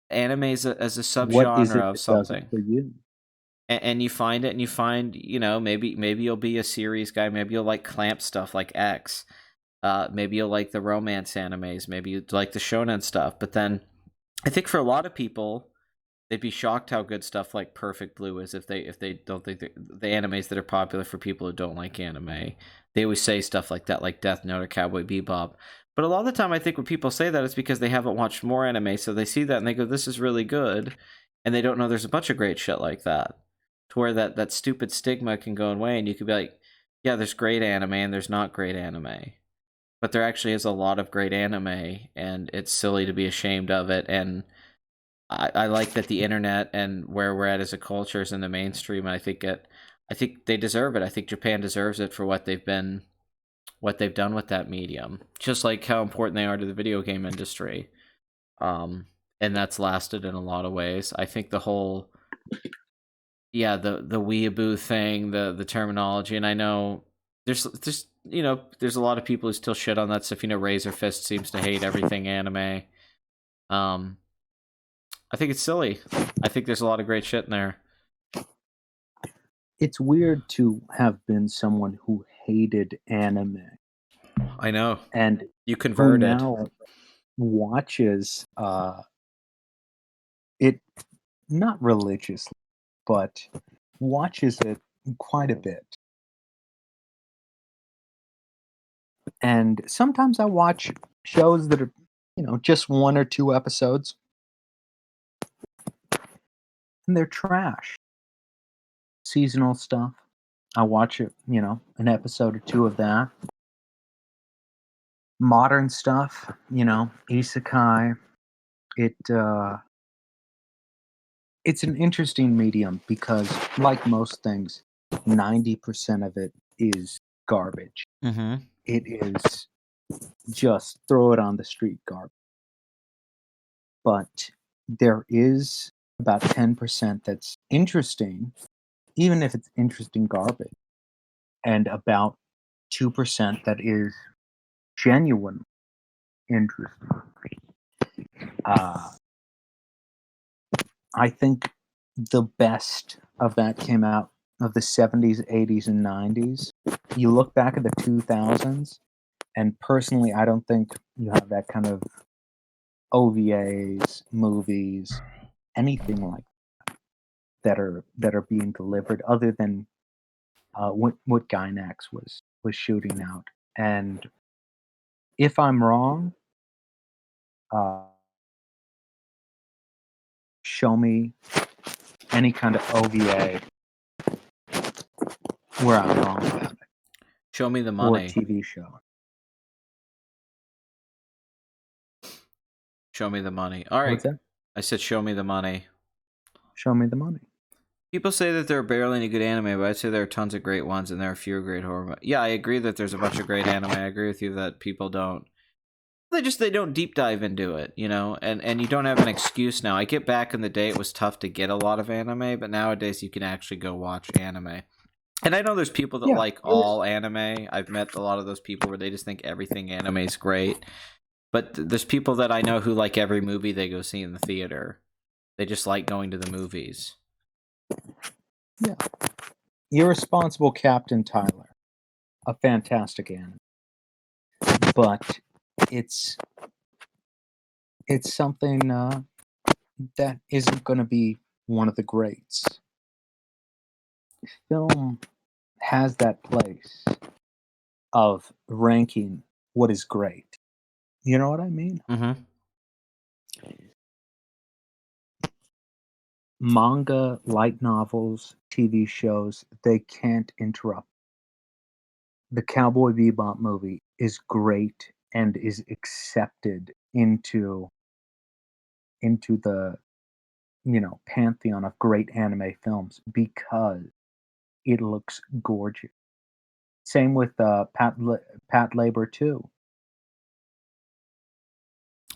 A: Anime is a
B: What is
A: subgenre
B: it
A: of
B: that does it
A: something,
B: for you?
A: and you find it, and you find, maybe you'll be a series guy, maybe you'll like clamp stuff like X, maybe you'll like the romance animes, maybe you like the shonen stuff, but then I think for a lot of people, they'd be shocked how good stuff like Perfect Blue is if they don't think the animes that are popular for people who don't like anime. They always say stuff like that, like Death Note or Cowboy Bebop. But a lot of the time, I think when people say that, it's because they haven't watched more anime, so they see that and they go, "This is really good," and they don't know there's a bunch of great shit like that. To where that stupid stigma can go away, and you could be like, "Yeah, there's great anime and there's not great anime." But there actually is a lot of great anime, and it's silly to be ashamed of it. And I like that the internet and where we're at as a culture is in the mainstream, and I think they deserve it. I think Japan deserves it for what they've done with that medium, just like how important they are to the video game industry. Um, and that's lasted in a lot of ways. I think the whole, yeah, the weeaboo thing, the terminology, and I know there's there's a lot of people who still shit on that stuff. Razor Fist seems to hate everything anime. Um, I think it's silly. I think there's a lot of great shit in there.
B: It's weird to have been someone who hated anime
A: I know.
B: and
A: You
B: who
A: converted.
B: now watches it, not religiously, but watches it quite a bit. And sometimes I watch shows that are, just one or two episodes, and they're trash. Seasonal stuff. I watch it, an episode or two of that. Modern stuff, isekai. It it's an interesting medium because, like most things, 90% of it is garbage.
A: Mm-hmm.
B: It is just throw it on the street garbage. But there is about 10% that's interesting, even if it's interesting garbage, and about 2% that is genuine interesting. Uh, I think the best of that came out of the 70s, 80s, and 90s. You look back at the 2000s, and personally, I don't think you have that kind of OVAs, movies, anything like that are being delivered, other than what Gynax was shooting out. And if I'm wrong, uh, show me any kind of OVA where I'm wrong about it,
A: Show me the
B: or
A: money.
B: TV show.
A: Show me the money. All right.
B: What's that?
A: I said, show me the money.
B: Show me the money.
A: People say that there are barely any good anime, but I'd say there are tons of great ones, and there are fewer great horror. Yeah, I agree that there's a bunch of great anime. I agree with you that people don't. They don't deep dive into it, you know, and you don't have an excuse now. I get back in the day it was tough to get a lot of anime, but nowadays you can actually go watch anime. And I know there's people that
B: Yeah,
A: like all anime. I've met a lot of those people where they just think everything anime is great. But there's people that I know who like every movie they go see in the theater. They just like going to the movies.
B: yeah. Irresponsible Captain Tyler, a fantastic anime, but it's it's something that isn't going to be one of the greats. Film has that place of ranking what is great. You know what I mean?
A: Mm-hmm.
B: Manga, light novels, TV shows, they can't interrupt. The Cowboy Bebop movie is great and is accepted into the pantheon of great anime films because it looks gorgeous. Same with Pat Labor too.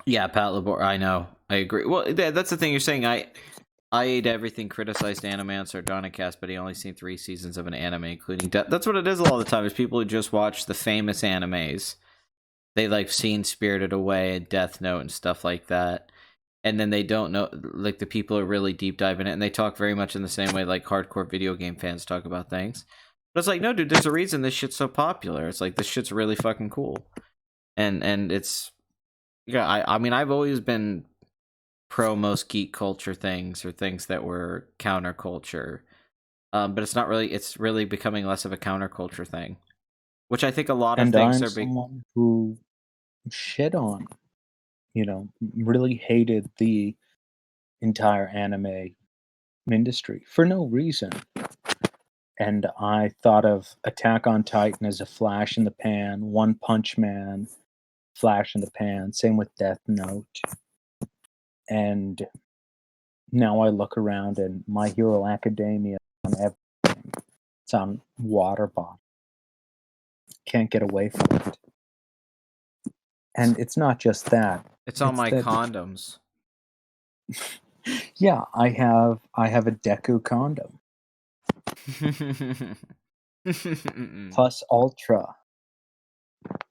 A: Yeah, Pat Labor. I know. I agree. Well, that's the thing you're saying. I ate everything criticized anime on Sardonicast, but he only seen 3 seasons of an anime, including that's what it is a lot of the time. Is people who just watch the famous animes. They like seen Spirited Away and Death Note and stuff like that, and then they don't know. Like the people are really deep diving it, and they talk very much in the same way like hardcore video game fans talk about things. But it's like, no, dude, there's a reason this shit's so popular. It's like this shit's really fucking cool, and it's yeah. I mean, I've always been pro most geek culture things or things that were counterculture. But it's not really. It's really becoming less of a counterculture thing, which I think a lot of
B: And
A: things
B: I'm
A: are big.
B: someone who shit on, really hated the entire anime industry for no reason. And I thought of Attack on Titan as a flash in the pan, One Punch Man, flash in the pan, same with Death Note. And now I look around and My Hero Academia on everything. It's on water bottle. Can't get away from it. And it's not just that.
A: It's on
B: It's
A: my
B: that
A: condoms.
B: yeah, I have a Deku condom. Plus Ultra.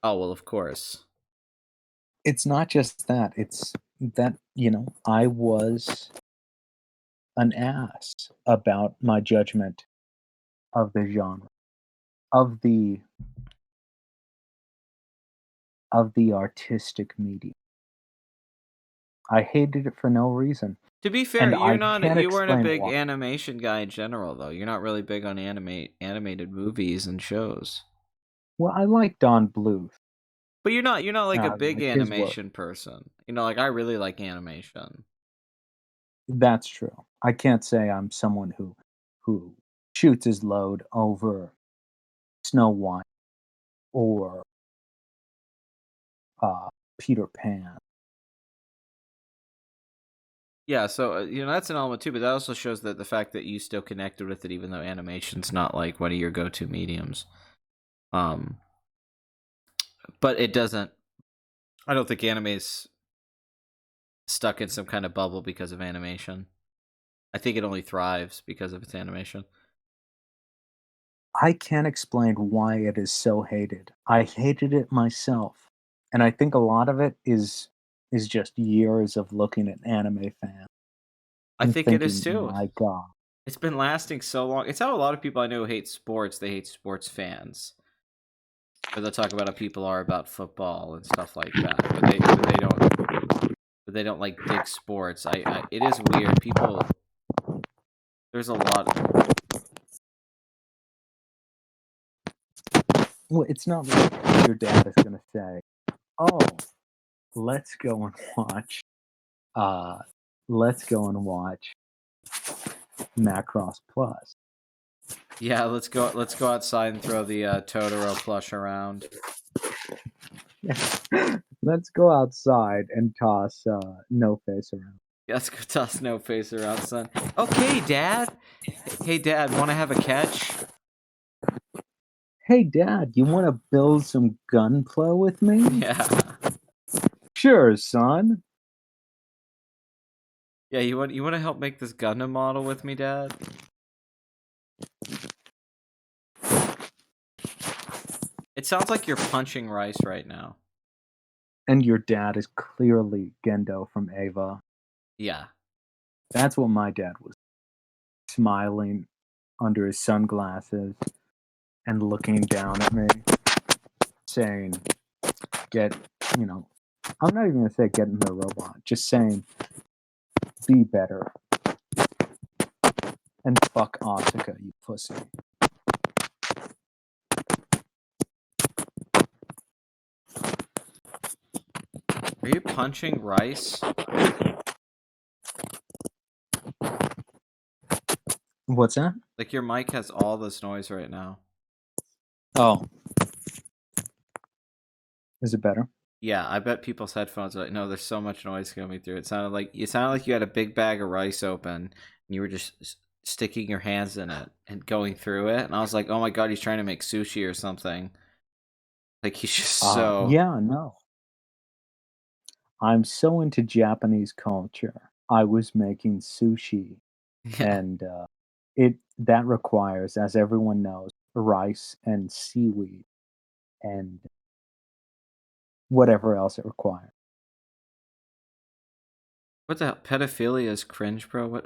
A: Oh well, of course.
B: It's not just that. It's that, I was an ass about my judgment of the genre, of the of the artistic medium. I hated it for no reason,
A: To be fair,
B: and
A: you're
B: I
A: not.
B: can't
A: You weren't a
B: explain
A: big
B: why.
A: animation guy in general, though. You're not really big on animated movies and shows.
B: Well, I like Don Bluth.
A: But you're not like a big
B: Like his work.
A: animation person. You know, like I really like animation.
B: That's true. I can't say I'm someone who shoots his load over Snow White or uh, Peter Pan.
A: Yeah, so that's an element too, but that also shows that the fact that you still connected with it, even though animation's not like one of your go-to mediums. Um, but it doesn't. I don't think anime's stuck in some kind of bubble because of animation. I think it only thrives because of its animation.
B: I can't explain why it is so hated. I hated it myself, and I think a lot of it is just years of looking at anime fans
A: I
B: and
A: think it is
B: thinking,
A: too.
B: "My God."
A: It's been lasting so long. It's how a lot of people I know hate sports. They hate sports fans. Or they'll talk about how people are about football and stuff like that. But they don't like dig sports. It is weird. People there's a lot.
B: Well, it's not like your dad is gonna say, "Oh, let's go and watch, uh, let's go and watch Macross Plus."
A: Yeah, let's go outside and throw the Totoro plush around.
B: Let's go outside and toss No Face around.
A: Let's go toss no face around, son. Okay, Dad. Hey, Dad, want to have a catch?
B: Hey, Dad, you want to build some gunpla with me?
A: Yeah.
B: Sure, son.
A: Yeah, you want to help make this Gundam model with me, Dad? It sounds like you're punching rice right now.
B: And your dad is clearly Gendo from Ava.
A: Yeah.
B: That's what my dad was, smiling under his sunglasses and looking down at me, saying, get, you know, I'm not even going to say get in the robot, just saying, be better. And fuck Asuka, you pussy.
A: Are you punching rice?
B: What's that?
A: Like your mic has all this noise right now.
B: Oh. Is it better?
A: Yeah, I bet people's headphones are like, no, there's so much noise coming through. It sounded like you had a big bag of rice open and you were just sticking your hands in it and going through it. And I was like, oh my god, he's trying to make sushi or something. Like he's just so
B: Yeah, no. I'm so into Japanese culture. I was making sushi,
A: yeah.
B: and it that requires, as everyone knows, rice and seaweed and whatever else it requires.
A: What the hell? Pedophilia is cringe, bro. What?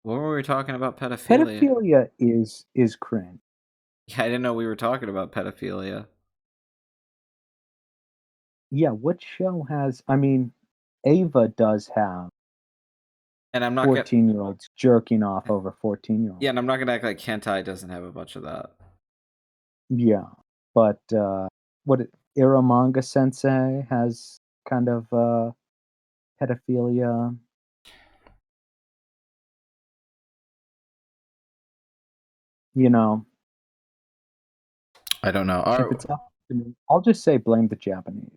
A: What were we talking about pedophilia?
B: Pedophilia is cringe.
A: Yeah, I didn't know we were talking about pedophilia.
B: Yeah, what show has? I mean, Ava does have
A: And I'm not gonna
B: 14-year-olds jerking off over 14-year-olds.
A: yeah, and I'm not gonna act like hentai doesn't have a bunch of that.
B: Yeah, but what Iramanga Sensei has kind of pedophilia. You know,
A: I don't know.
B: if it's up to me, I'll just say blame the Japanese.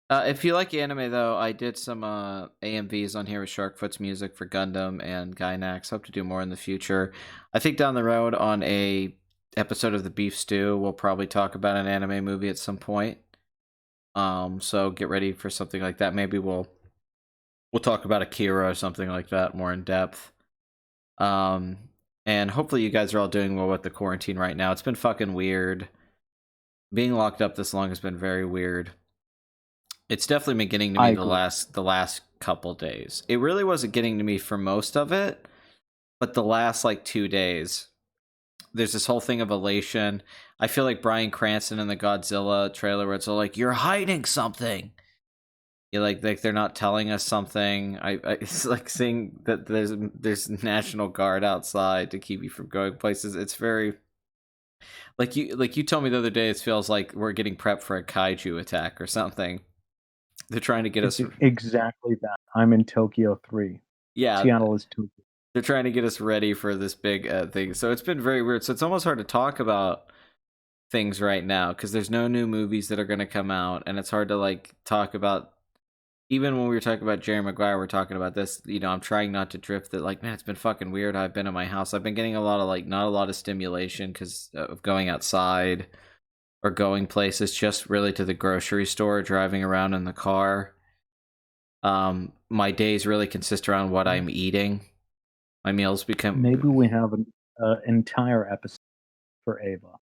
A: If you like anime, though, I did some AMVs on here with Sharkfoot's music for Gundam and Gainax. Hope to do more in the future. I think down the road on a episode of the Beef Stew, we'll probably talk about an anime movie at some point. So get ready for something like that. Maybe we'll talk about Akira or something like that more in depth. Um, and hopefully you guys are all doing well with the quarantine right now. It's been fucking weird. Being locked up this long has been very weird. It's definitely been getting to
B: I
A: me
B: agree.
A: the last couple days. It really wasn't getting to me for most of it, but the last like 2 days, there's this whole thing of elation. I feel like Bryan Cranston in the Godzilla trailer where it's all like, "You're hiding something." You like they're not telling us something. It's like seeing that there's National Guard outside to keep you from going places. It's very like you told me the other day. It feels like we're getting prepped for a kaiju attack or something. They're trying to get
B: It's
A: us.
B: exactly that. I'm in Tokyo 3.
A: Yeah,
B: Seattle is Tokyo.
A: they're trying to get us ready for this big thing. So it's been very weird. So it's almost hard to talk about things right now because there's no new movies that are going to come out, and it's hard to like talk about. Even when we were talking about Jerry Maguire, we're talking about this. You know, I'm trying not to drift. That like, man, it's been fucking weird. I've been in my house. I've been getting a lot of like not a lot of stimulation because of going outside or going places. Just really to the grocery store, driving around in the car. My days really consist around what I'm eating. My meals
B: Maybe
A: become
B: we have an entire episode for Ava.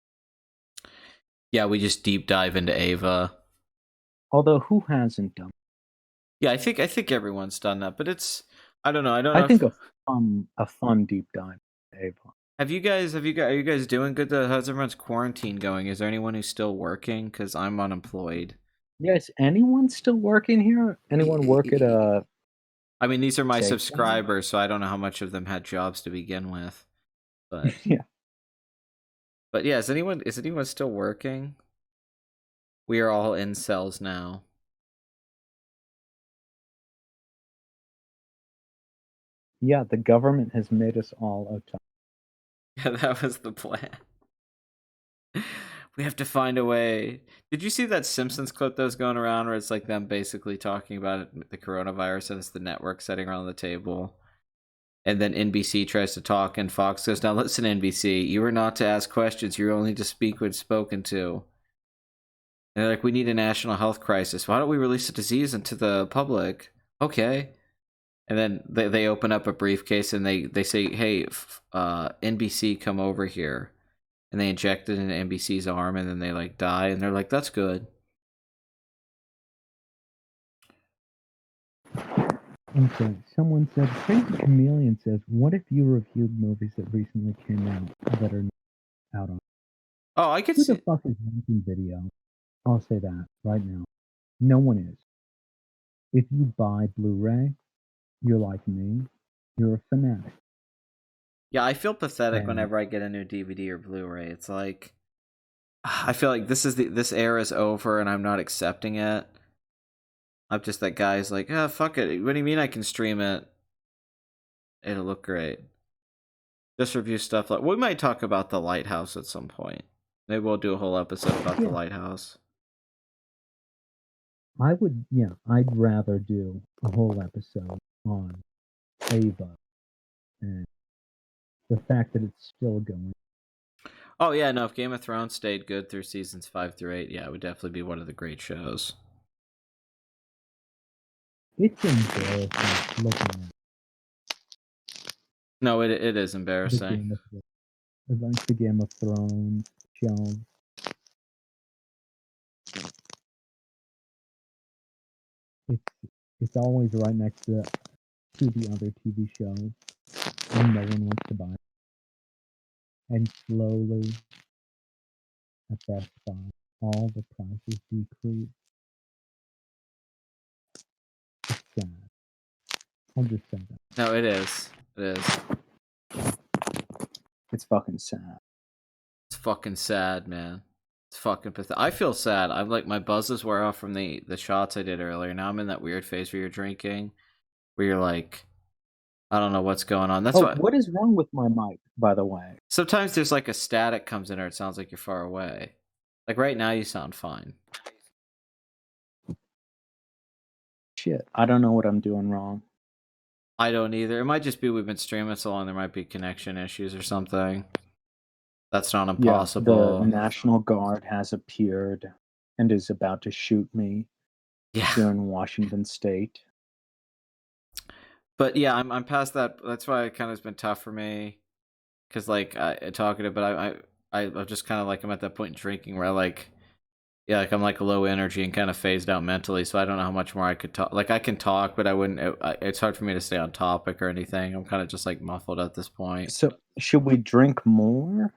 A: yeah. We just deep dive into Ava.
B: Although who hasn't done?
A: Yeah, I think everyone's done that, but it's I don't know. I don't
B: I
A: know
B: think
A: if
B: a fun deep dive for Ava.
A: are you guys doing good? How's everyone's quarantine going? Is there anyone who's still working? Because I'm unemployed.
B: Yes, anyone still working here? Anyone work at a
A: I mean, these are my
B: safe zone?
A: subscribers, so I don't know how much of them had jobs to begin with. But
B: Yeah.
A: but yeah, is anyone still working? We are all in cells now.
B: Yeah, the government has made us all autonomous.
A: Yeah, that was the plan. We have to find a way. Did you see that Simpsons clip that was going around where it's like them basically talking about the coronavirus and it's the network sitting around the table? And then NBC tries to talk, and Fox goes, "Now listen, NBC, you are not to ask questions. You're only to speak when spoken to." And they're like, "We need a national health crisis. Why don't we release a disease into the public?" Okay. And then they open up a briefcase and they say, "Hey, NBC, come over here." And they inject it into NBC's arm, and then they like die, and they're like, "That's good."
C: Okay, someone said, Crazy Chameleon says, what if you reviewed movies that recently came out that are not out on?
A: Oh, I could
C: Who the
A: see.
C: fuck is making video? I'll say that right now. No one is. If you buy Blu-ray, you're like me. You're a fanatic.
A: Yeah, I feel pathetic
C: And
A: whenever I get a new DVD or Blu-ray. It's like I feel like this era is over, and I'm not accepting it. I'm just that guy who's like, "Ah, fuck it. What do you mean I can stream it? It'll look great." Just review stuff like we might talk about The Lighthouse at some point. Maybe we'll do a whole episode about The
C: yeah,
A: Lighthouse.
C: I'd rather do a whole episode on Ava and the fact that it's still going.
A: Oh yeah, no. If Game of Thrones stayed good through seasons 5 through 8, yeah, it would definitely be one of the great shows.
C: It's embarrassing looking at
A: No, it is
C: the
A: embarrassing.
C: Game of Thrones, like the Game of Thrones show. It's it's always right next to the other TV shows, and no one wants to buy it. And slowly, at Best Buy, all the prices decrease. It's sad. I'll just say that.
A: No, it is. It is.
B: It's fucking sad.
A: It's fucking sad, man. It's fucking pathetic. I feel sad. I'm like my buzzes wear off from the shots I did earlier. Now I'm in that weird phase where you're drinking, where you're like, I don't know what's going on. That's
B: Oh,
A: why
B: what is wrong with my mic, by the way?
A: sometimes there's like a static comes in, or it sounds like you're far away. Like right now, you sound fine.
B: Shit, I don't know what I'm doing wrong.
A: I don't either. It might just be we've been streaming so long. There might be connection issues or something. That's not
B: Yeah, the
A: impossible.
B: National Guard has appeared and is about to shoot me
A: Yeah,
B: here in Washington State.
A: but yeah, I'm past that. That's why it kind of has been tough for me. Because like talking but I'm just kind of like I'm at that point in drinking where I like yeah like I'm like low energy and kind of phased out mentally, so I don't know how much more I could talk. Like I can talk, but I wouldn't. It's hard for me to stay on topic or anything. I'm kind of just like muffled at this point.
B: So, should we drink more?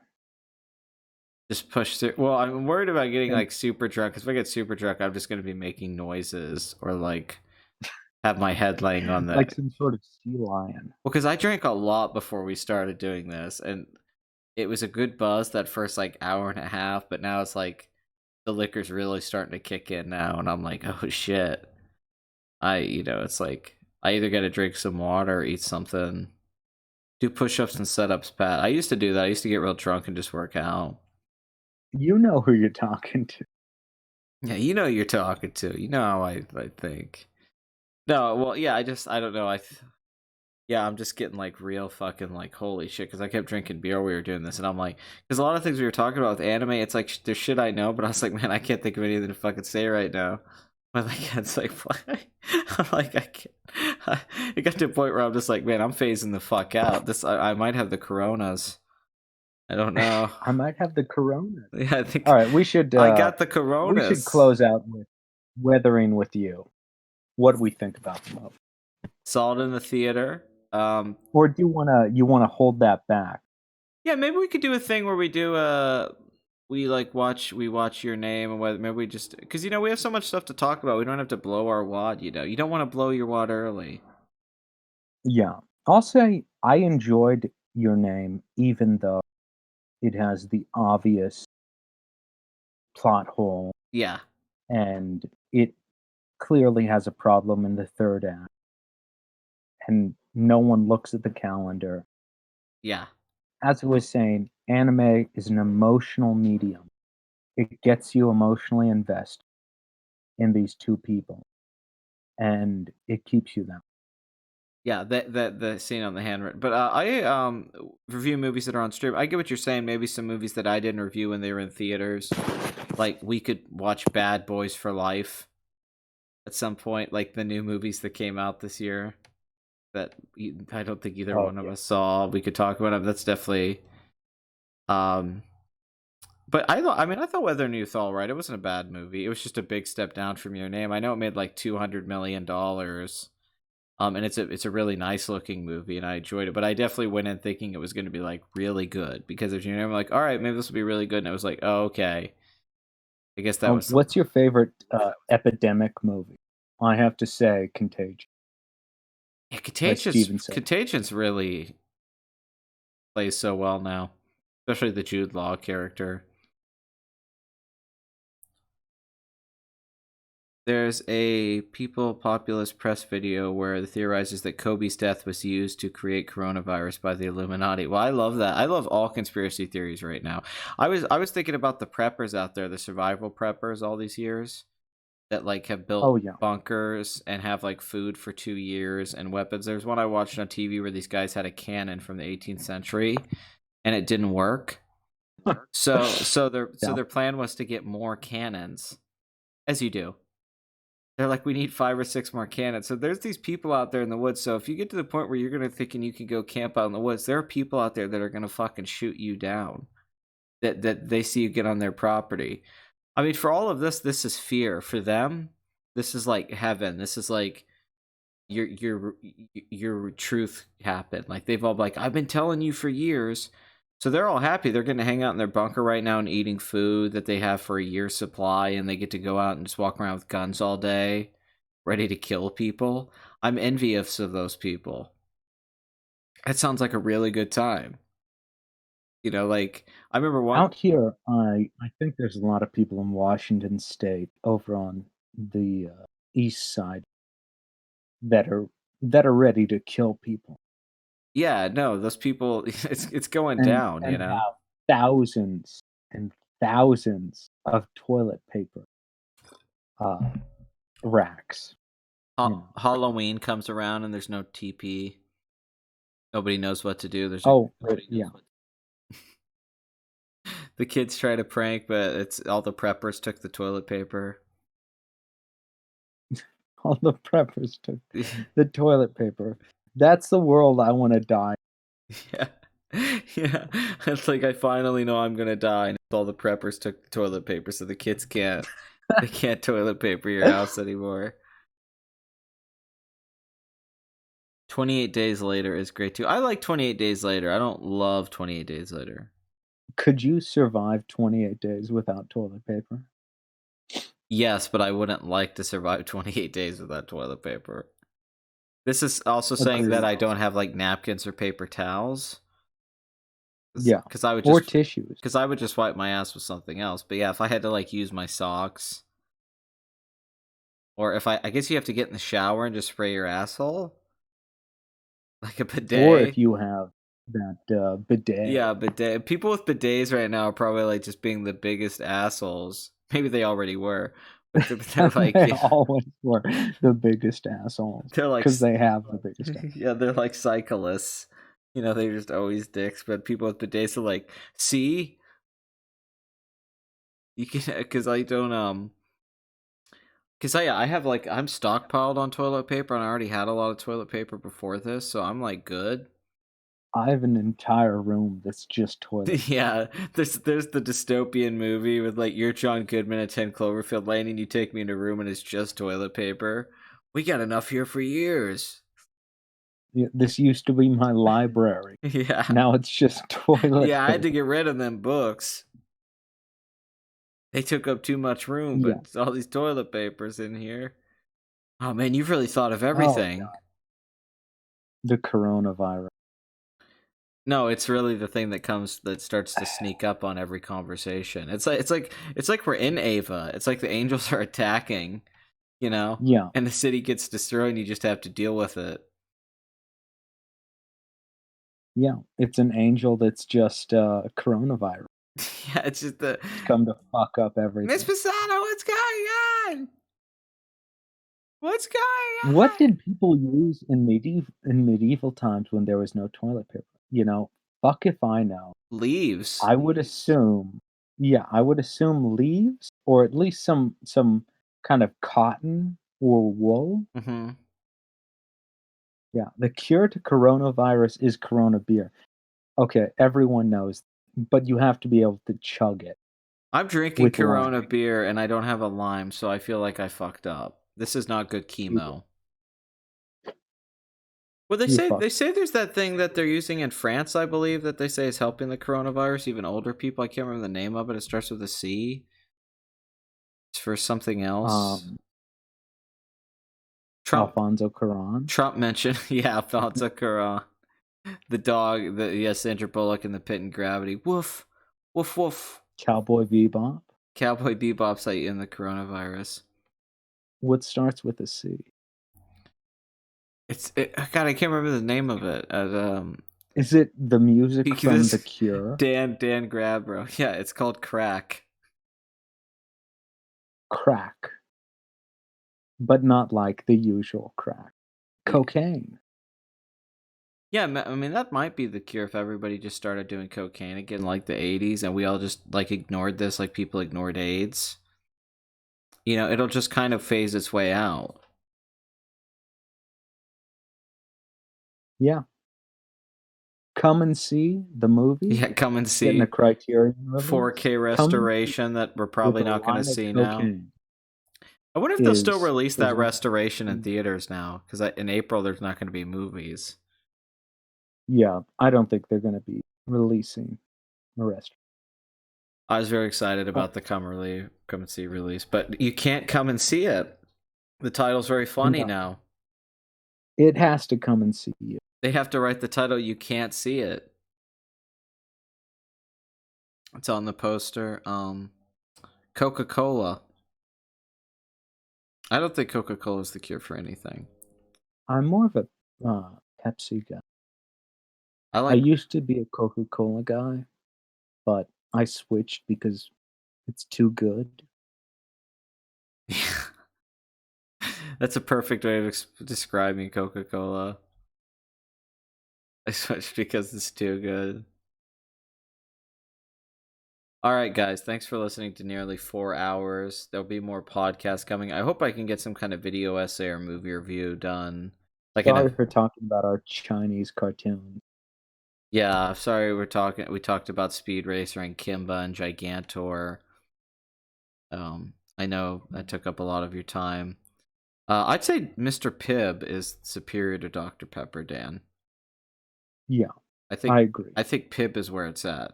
A: Just push through. Well, I'm worried about getting
B: And
A: like super drunk. Because if I get super drunk, I'm just gonna be making noises or like have my head laying on the.
B: like some sort of sea lion.
A: Well, because I drank a lot before we started doing this, and it was a good buzz that first like hour and a half, but now it's like the liquor's really starting to kick in now, and I'm like, oh shit. It's like I either got to drink some water or eat something. Do push-ups and setups, Pat. I used to do that. I used to get real drunk and just work out.
B: You know who you're talking to.
A: Yeah, you know you're talking to. You know how I think. No, well, yeah, I don't know. Yeah, I'm just getting like real fucking like holy shit because I kept drinking beer while we were doing this, and I'm like, because a lot of things we were talking about with anime, it's like there's shit I know, but I was like, man, I can't think of anything to fucking say right now. But like, it's like, I'm like, I can't. It got to a point where I'm just like, man, I'm phasing the fuck out. I might have the coronas. I don't know.
B: I might have the corona.
A: Yeah, I think
B: All right, we should
A: I got the coronas.
B: close out with Weathering with You. What do we think about the movie?
A: Saw it in the theater.
B: Or do you wanna hold that back?
A: Yeah, maybe we could do a thing where we do we watch your name and whether maybe we just because we have so much stuff to talk about. We don't have to blow our wad. You don't want to blow your wad early.
B: Yeah. I'll say I enjoyed Your Name, even though it has the obvious plot hole,
A: Yeah,
B: and it clearly has a problem in the third act, and no one looks at the calendar.
A: yeah,
B: As I was saying, anime is an emotional medium, it gets you emotionally invested in these two people, and it keeps you there.
A: Yeah, that the scene on the handwritten. But I review movies that are on stream. I get what you're saying. Maybe some movies that I didn't review when they were in theaters. Like we could watch Bad Boys for Life at some point, like the new movies that came out this year that I don't think either
B: Oh
A: one of
B: yeah.
A: us saw. We could talk about them. That's definitely um but I thought Weather Knew All Right. It wasn't a bad movie. It was just a big step down from Your Name. I know it made like $200 million. And it's a really nice looking movie, and I enjoyed it. But I definitely went in thinking it was going to be like really good because if you know, I'm like, all right, maybe this will be really good, and it was like, oh, okay. I guess that was
B: What's your favorite epidemic movie? I have to say, Contagion
A: yeah,
B: by
A: Contagious.
B: Steven Soderbergh.
A: Contagions really plays so well now, especially the Jude Law character. There's a People Populist Press video where it theorizes that Kobe's death was used to create coronavirus by the Illuminati. Well, I love that. I love all conspiracy theories right now. I was thinking about the preppers out there, the survival preppers all these years that like have built
B: Oh yeah.
A: bunkers and have like food for 2 years and weapons. There's one I watched on TV where these guys had a cannon from the 18th century and it didn't work. So
B: Yeah.
A: their plan was to get more cannons, as you do. They're like, we need 5 or 6 more cannons. So there's these people out there in the woods. So if you get to the point where you're gonna thinking you can go camp out in the woods, there are people out there that are gonna fucking shoot you down. That they see you get on their property. I mean, for all of this, this is fear. For them, this is like heaven. This is like your truth happened. Like they've all like, I've been telling you for years. So they're all happy. They're going to hang out in their bunker right now and eating food that they have for a year's supply, and they get to go out and just walk around with guns all day, ready to kill people. I'm envious of those people. That sounds like a really good time. Like I remember one.
B: Out here, I think there's a lot of people in Washington State over on the east side that are ready to kill people
A: Yeah, no, those people. It's going
B: and
A: down.
B: have thousands and thousands of toilet paper uh, racks.
A: Halloween comes around and there's no TP. Nobody knows what to do.
B: Yeah.
A: The kids try to prank, but it's all the preppers took the toilet paper.
B: All the preppers took the toilet paper. That's the world I want to die.
A: Yeah. Yeah. It's like I finally know I'm gonna die, and all the preppers took the toilet paper, so the kids can't they can't toilet paper your house anymore. 28 Days Later is great too. I like 28 Days Later. I don't love 28 Days Later.
B: Could you survive 28 days without toilet paper?
A: Yes, but I wouldn't like to survive 28 days without toilet paper. This is also saying that I don't have like napkins or paper towels.
B: Yeah,
A: because I would
B: or
A: just
B: tissues.
A: because I would just wipe my ass with something else. But yeah, if I had to like use my socks, or if I guess you have to get in the shower and just spray your asshole, like a bidet.
B: Or if you have that bidet.
A: Yeah, bidet. People with bidets right now are probably like just being the biggest assholes. Maybe they already were, but they're like
B: they always were the biggest assholes.
A: They're like
B: because they have the biggest.
A: Yeah, they're like cyclists. They're just always dicks. But people with bidets are like, see, you can because I don't because I have like I'm stockpiled on toilet paper, and I already had a lot of toilet paper before this, so I'm like good.
B: I have an entire room that's just toilet.
A: Yeah, there's the dystopian movie with like you're John Goodman at 10 Cloverfield Lane, and you take me in a room and it's just toilet paper. We got enough here for years.
B: Yeah, this used to be my library.
A: Yeah.
B: Now it's just toilet.
A: Yeah,
B: paper.
A: I had to get rid of them books. They took up too much room, but all these toilet papers in here. Oh man, you've really thought of everything.
B: The coronavirus.
A: No, it's really the thing that starts to sneak up on every conversation. It's like we're in Ava. It's like the angels are attacking,
B: Yeah.
A: and the city gets destroyed, and you just have to deal with it.
B: Yeah, it's an angel that's just coronavirus.
A: Yeah, it's just the
B: Come to fuck up
A: Miss
B: everything.
A: Pisano, what's going on? What's going
B: What
A: on?
B: did people use in medieval times when there was no toilet paper? You know, fuck if I know.
A: Leaves.
B: I would assume, yeah, I would assume leaves or at least some kind of cotton or wool.
A: Mm-hmm.
B: Yeah, the cure to coronavirus is Corona beer. Okay, everyone knows, but you have to be able to chug it
A: I'm drinking
B: with
A: Corona
B: lime.
A: beer and I don't have a lime, so I feel like I fucked up. This is not good
B: You did.
A: chemo. Well, they
B: You
A: say
B: fucked.
A: they say there's that thing that they're using in France, I believe, that they say is helping the coronavirus, even older people. I can't remember the name of it. It starts with a C. It's for something else.
B: Um,
A: Trump
B: Alfonso Cuarón,
A: Trump mentioned, yeah, Alfonso Cuarón, the dog, Sandra Bullock in the Pit and Gravity. Woof, woof, woof.
B: Cowboy Bebop.
A: Cowboy Bebop's like in the coronavirus.
B: What starts with a C?
A: God, I can't remember the name of it.
B: Is it the music from The
A: This
B: Cure?
A: Dan Grabro. Yeah, it's called Crack.
B: Crack, but not like the usual crack. Cocaine.
A: Yeah, I mean that might be the cure if everybody just started doing cocaine again, like the '80s, and we all just like ignored this, like people ignored AIDS. You know, it'll just kind of phase its way out.
B: Yeah. Come and See the movie.
A: Yeah, come and
B: Getting a
A: see
B: Criterion release.
A: 4K
B: Come and See
A: restoration that we're
B: with
A: probably
B: a
A: not going to
B: line of
A: see now.
B: cocaine
A: I wonder if they'll still release
B: is
A: that
B: one.
A: restoration in theaters now, because in April there's not going to be movies.
B: Yeah, I don't think they're going to be releasing a rest.
A: I was very excited about the come and see release, but you can't come and see it. The title's very funny
B: No,
A: now.
B: it has to come and see you.
A: They have to write the title. You can't see it. It's on the poster. Coca-Cola. I don't think Coca-Cola is the cure for anything.
B: I'm more of a Pepsi guy. I used to be a Coca-Cola guy, but I switched because it's too good.
A: That's a perfect way of describing Coca-Cola. I switched because it's too good. All right, guys. Thanks for listening to nearly 4 hours. There'll be more podcasts coming. I hope I can get some kind of video essay or movie review done.
B: Sorry for talking about our Chinese cartoons.
A: Yeah, sorry. We talked about Speed Racer and Kimba and Gigantor. I know that took up a lot of your time. I'd say Mr. Pibb is superior to Dr. Pepper, Dan.
B: Yeah,
A: I
B: agree.
A: I think Pibb is where it's at.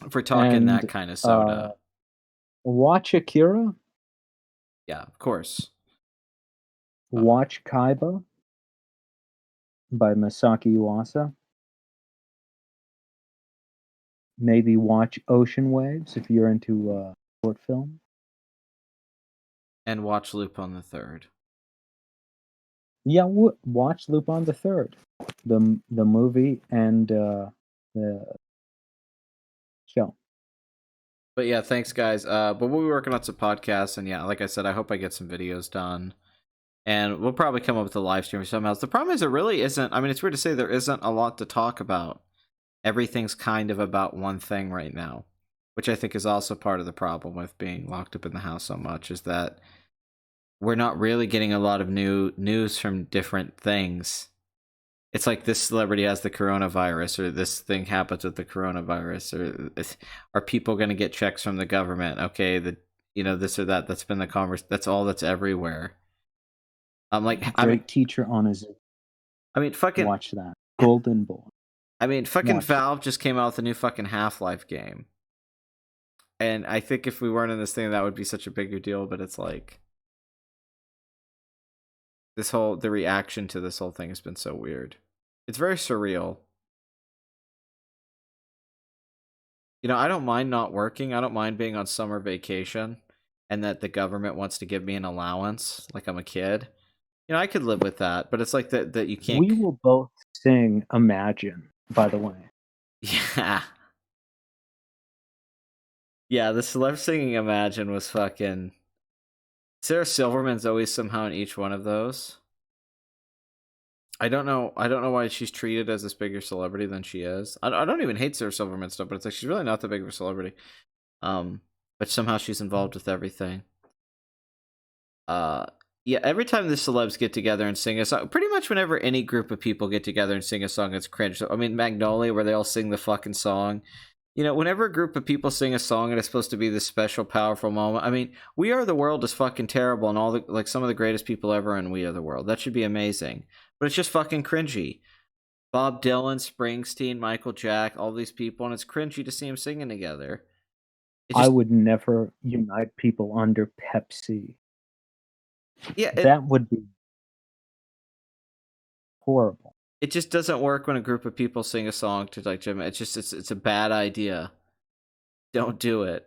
A: If we're talking that kind of soda.
B: Watch Akira.
A: Yeah, of course.
B: Watch Kaiba by Masaki Yuasa. Maybe watch Ocean Waves if you're into short film.
A: And watch Lupin the Third.
B: Yeah, watch Lupin the Third, the movie and the show.
A: But yeah, thanks guys. But we'll be working on some podcasts, and yeah, like I said, I hope I get some videos done. And we'll probably come up with a live stream or something else. The problem is there really isn't, I mean, it's weird to say there isn't a lot to talk about. Everything's kind of about one thing right now, which I think is also part of the problem with being locked up in the house so much, is that we're not really getting a lot of new news from different things. It's like this celebrity has the coronavirus, or this thing happens with the coronavirus, or are people going to get checks from the government? Okay, this or that. That's been the converse. That's all that's everywhere. I'm like,
B: Great teacher on his.
A: I mean, fucking
B: watch that Golden Boy.
A: I mean, fucking Valve just came out with a new fucking Half-Life game, and I think if we weren't in this thing, that would be such a bigger deal. But it's like the reaction to this whole thing has been so weird. It's very surreal. You know, I don't mind not working. I don't mind being on summer vacation, and that the government wants to give me an allowance like I'm a kid. You know, I could live with that, but it's like that you can't.
B: We will both sing Imagine, by the way.
A: Yeah. Yeah, the celeb singing Imagine was fucking. Sarah Silverman's always somehow in each one of those. I don't know why she's treated as this bigger celebrity than she is. I don't even hate Sarah Silverman stuff, but it's like she's really not that big of a celebrity. But somehow she's involved with everything. Yeah, every time the celebs get together and sing a song, pretty much whenever any group of people get together and sing a song, it's cringe. I mean, Magnolia, where they all sing the fucking song. You know, whenever a group of people sing a song and it's supposed to be this special, powerful moment. I mean, We Are the World is fucking terrible, and all the like some of the greatest people ever in We Are the World. That should be amazing, but it's just fucking cringy. Bob Dylan, Springsteen, Michael Jack, all these people, and it's cringy to see them singing together. It
B: I
A: just,
B: would never unite people under Pepsi.
A: yeah,
B: That would be horrible.
A: it just doesn't work when a group of people sing a song to like Jim. It's a bad idea. Don't do it.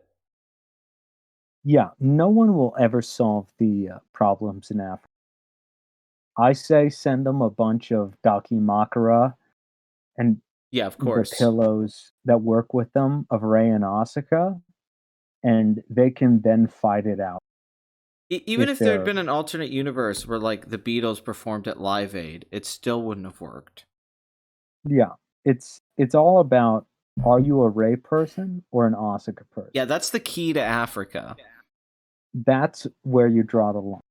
B: Yeah, no one will ever solve the problems in Africa. I say send them a bunch of Dakimakara and
A: Yeah, of
B: the
A: course.
B: pillows that work with them of Ray and Asuka, and they can then fight it out.
A: Even if there had
B: they're
A: been an alternate universe where like the Beatles performed at Live Aid, it still wouldn't have worked.
B: yeah, it's all about, are you a Ray person or an Asuka person?
A: Yeah, that's the key to Africa.
B: That's where you draw the line.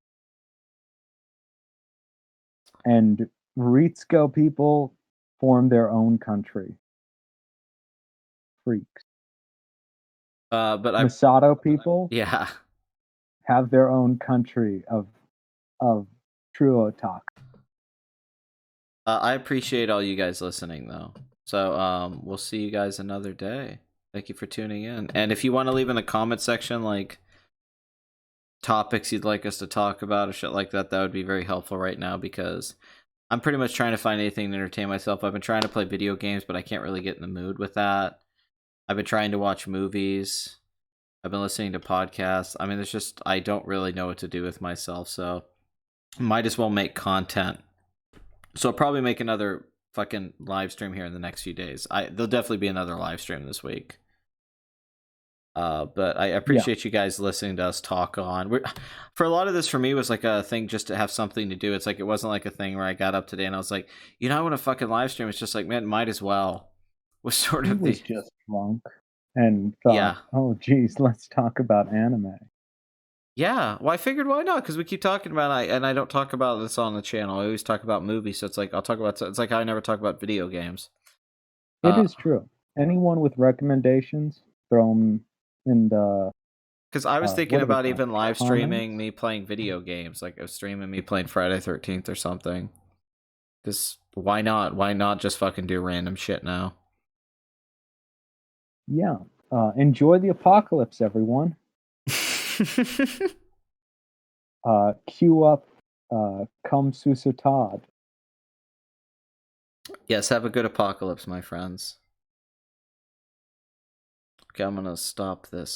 B: And Ritsko people form their own country. Freaks.
A: But
B: Masato people
A: yeah.
B: have their own country of true otaku.
A: I appreciate all you guys listening though. So we'll see you guys another day. Thank you for tuning in. And if you want to leave in the comment section like topics you'd like us to talk about or shit like that, that would be very helpful right now because I'm pretty much trying to find anything to entertain myself. I've been trying to play video games, but I can't really get in the mood with that. I've been trying to watch movies. I've been listening to podcasts. I mean, there's just, I don't really know what to do with myself, so might as well make content. So I'll probably make another fucking live stream here in the next few days. There'll definitely be another live stream this week. But I appreciate you guys listening to us talk on. For a lot of this, for me, was like a thing just to have something to do. It's like it wasn't like a thing where I got up today and I was like, I want to fucking live stream. It's just like, man, might as well. Was sort of
B: was just drunk and thought, oh geez, let's talk about anime.
A: Yeah, well, I figured why not? Because we keep talking about it, and I don't talk about this on the channel. I always talk about movies, so it's like I'll talk about. It's like I never talk about video games.
B: It is true. Anyone with recommendations, throw them in the.
A: Because I was thinking about even live streaming me playing video games, like I was streaming me playing Friday 13th or something. Because why not? Why not just fucking do random shit now?
B: Yeah. Enjoy the apocalypse, everyone. Queue up Come Susutad.
A: Yes, have a good apocalypse, my friends. Okay, I'm gonna stop this.